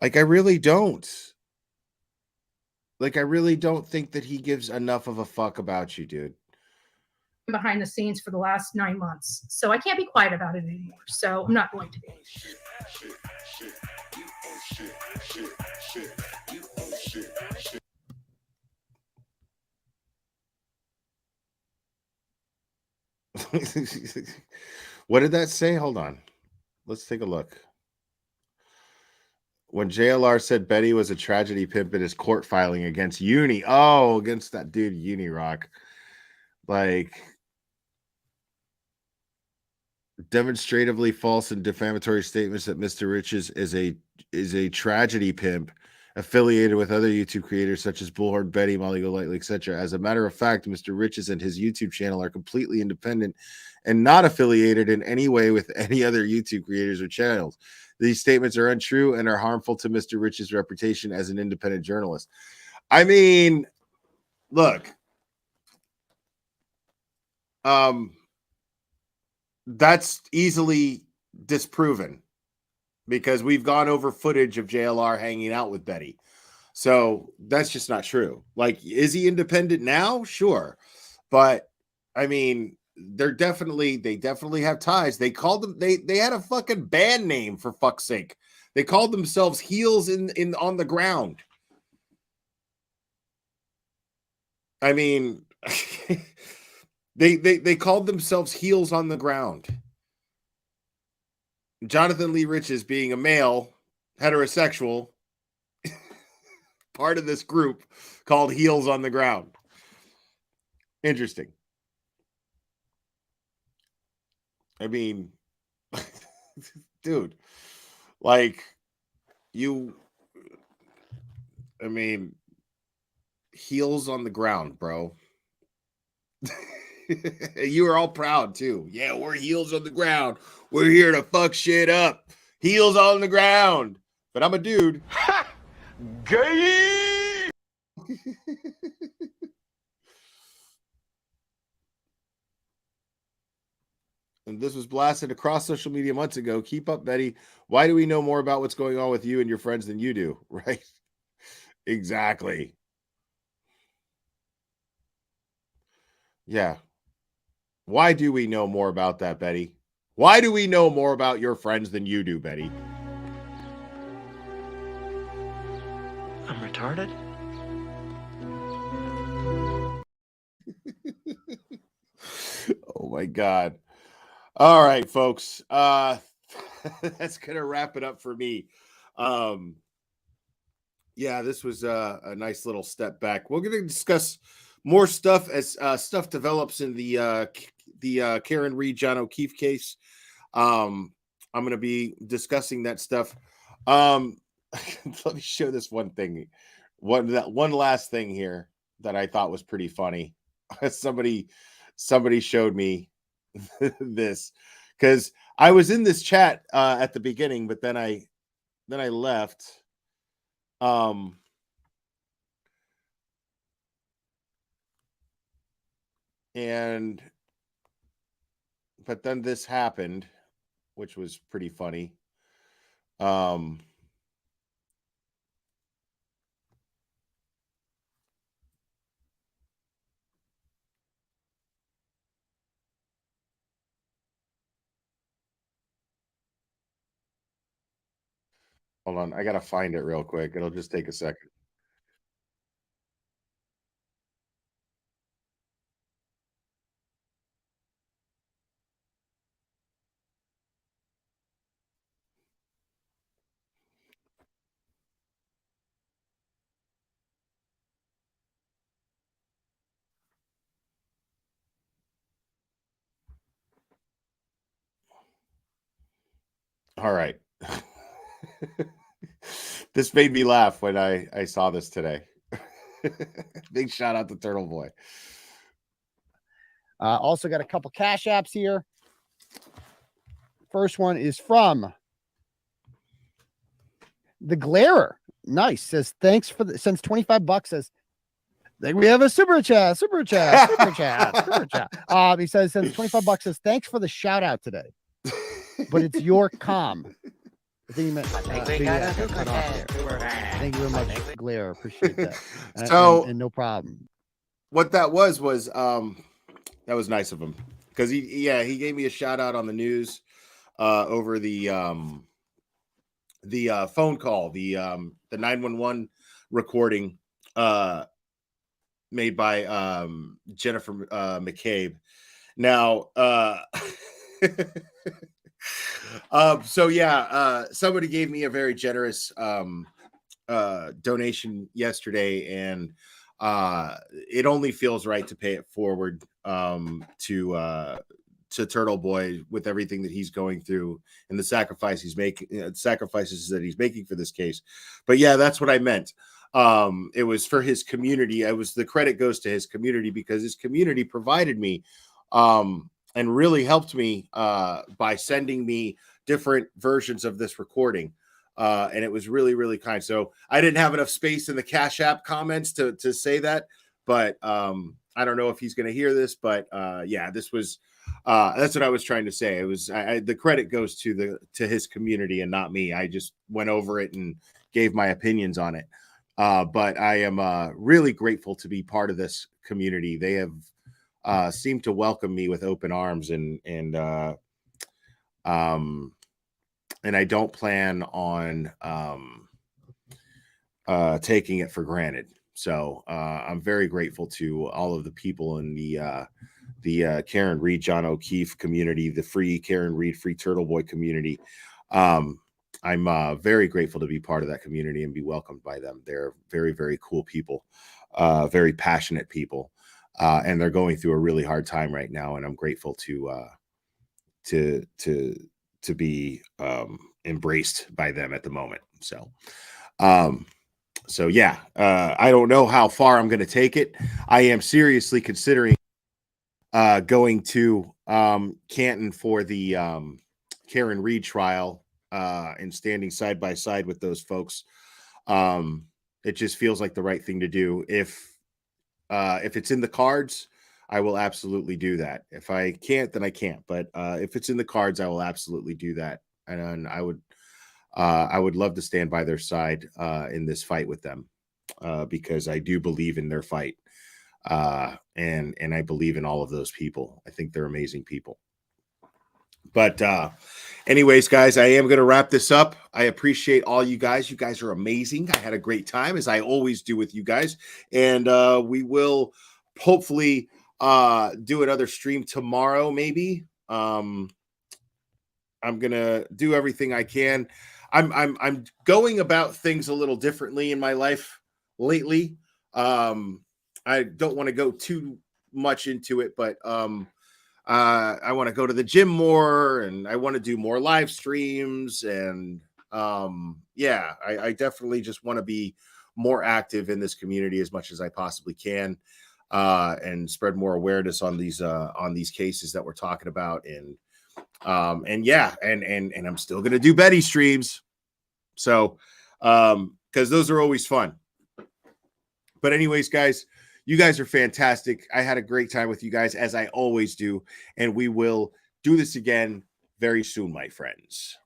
[SPEAKER 6] Like, I really don't. Like, I really don't think that he gives enough of a fuck about you, dude.
[SPEAKER 7] Behind the scenes for the last 9 months. So I can't be quiet about it anymore. So I'm not going to be.
[SPEAKER 6] What did that say? Hold on. Let's take a look. When JLR said Betty was a tragedy pimp in his court filing against Uni. Oh, against that dude, Uni Rock. Like, demonstratively false and defamatory statements that Mr. Riches is a tragedy pimp affiliated with other YouTube creators such as Bullhorn Betty, Molly Golightly, etc. As a matter of fact, Mr. Riches and his YouTube channel are completely independent and not affiliated in any way with any other YouTube creators or channels. These statements are untrue and are harmful to Mr. Riches' reputation as an independent journalist. I mean, look, that's easily disproven. because we've gone over footage of JLR hanging out with Betty. So that's just not true. Like, is he independent now? Sure. But I mean, they definitely have ties. They called them, they had a fucking band name, for fuck's sake. They called themselves Heels in on the Ground. I mean, they called themselves Heels on the Ground. Jonathan Lee Riches, being a male, heterosexual, part of this group called Heels on the Ground. Interesting. I mean, dude, like, Heels on the Ground, bro. You were all proud too. Yeah, we're Heels on the Ground. We're here to fuck shit up. Heels on the ground. But I'm a dude. Gay. And this was blasted across social media months ago. Keep up, Betty. Why do we know more about what's going on with you and your friends than you do? Right? Exactly. Yeah. Why do we know more about that, Betty? Why do we know more about your friends than you do, Betty?
[SPEAKER 9] I'm retarded?
[SPEAKER 6] Oh my God. All right, folks. That's gonna wrap it up for me. Yeah, this was a nice little step back. We're gonna discuss more stuff as stuff develops in the Karen Reed John O'Keefe case. I'm gonna be discussing that stuff. Let me show this one thing. One last thing here that I thought was pretty funny. somebody showed me this, because I was in this chat at the beginning, but then I left. But then this happened, which was pretty funny. Hold on, I gotta find it real quick. It'll just take a second. All right. This made me laugh when I saw this today. Big shout out to Turtle Boy.
[SPEAKER 11] Also got a couple cash apps here. First one is from the Glarer. Nice. Says thanks for the sends $25. Says think we have a super chat. He says sends $25. Says thanks for the shout out today. But it's your com. I think you meant cut off there. Thank you very much, Glarer. Appreciate that. And no problem.
[SPEAKER 6] What that was that was nice of him, because he gave me a shout out on the news over the phone call, the 911 recording made by Jennifer McCabe. Now somebody gave me a very generous donation yesterday, and it only feels right to pay it forward to Turtle Boy with everything that he's going through and the sacrifices he's making for this case. But yeah, that's what I meant. It was for his community. The credit goes to his community, because his community provided me and really helped me by sending me different versions of this recording. And it was really, really kind. So I didn't have enough space in the Cash App comments to say that, but I don't know if he's going to hear this, but yeah, this was that's what I was trying to say. It was the credit goes to his community and not me. I just went over it and gave my opinions on it. But I am really grateful to be part of this community. They have seemed to welcome me with open arms, and I don't plan on taking it for granted. So I'm very grateful to all of the people in the Karen Reed, John O'Keefe community, the free Karen Reed, free Turtle Boy community. I'm very grateful to be part of that community and be welcomed by them. They're very, very cool people, very passionate people, and they're going through a really hard time right now. And I'm grateful to be embraced by them at the moment. So yeah, I don't know how far I'm going to take it. I am seriously considering going to Canton for the Karen Reed trial and standing side by side with those folks. It just feels like the right thing to do. If it's in the cards, I will absolutely do that. If I can't, then I can't. But if it's in the cards, I will absolutely do that. And I would love to stand by their side in this fight with them because I do believe in their fight. And I believe in all of those people. I think they're amazing people. But anyways, guys, I am going to wrap this up. I appreciate all you guys. You guys are amazing. I had a great time, as I always do with you guys. And we will hopefully do another stream tomorrow, maybe. I'm going to do everything I can. I'm going about things a little differently in my life lately. I don't want to go too much into it, but I want to go to the gym more, and I want to do more live streams. And yeah, I definitely just want to be more active in this community as much as I possibly can, and spread more awareness on these cases that we're talking about. And yeah, and I'm still going to do Betty streams. So, because those are always fun. But anyways, guys, you guys are fantastic. I had a great time with you guys, as I always do. And we will do this again very soon, my friends.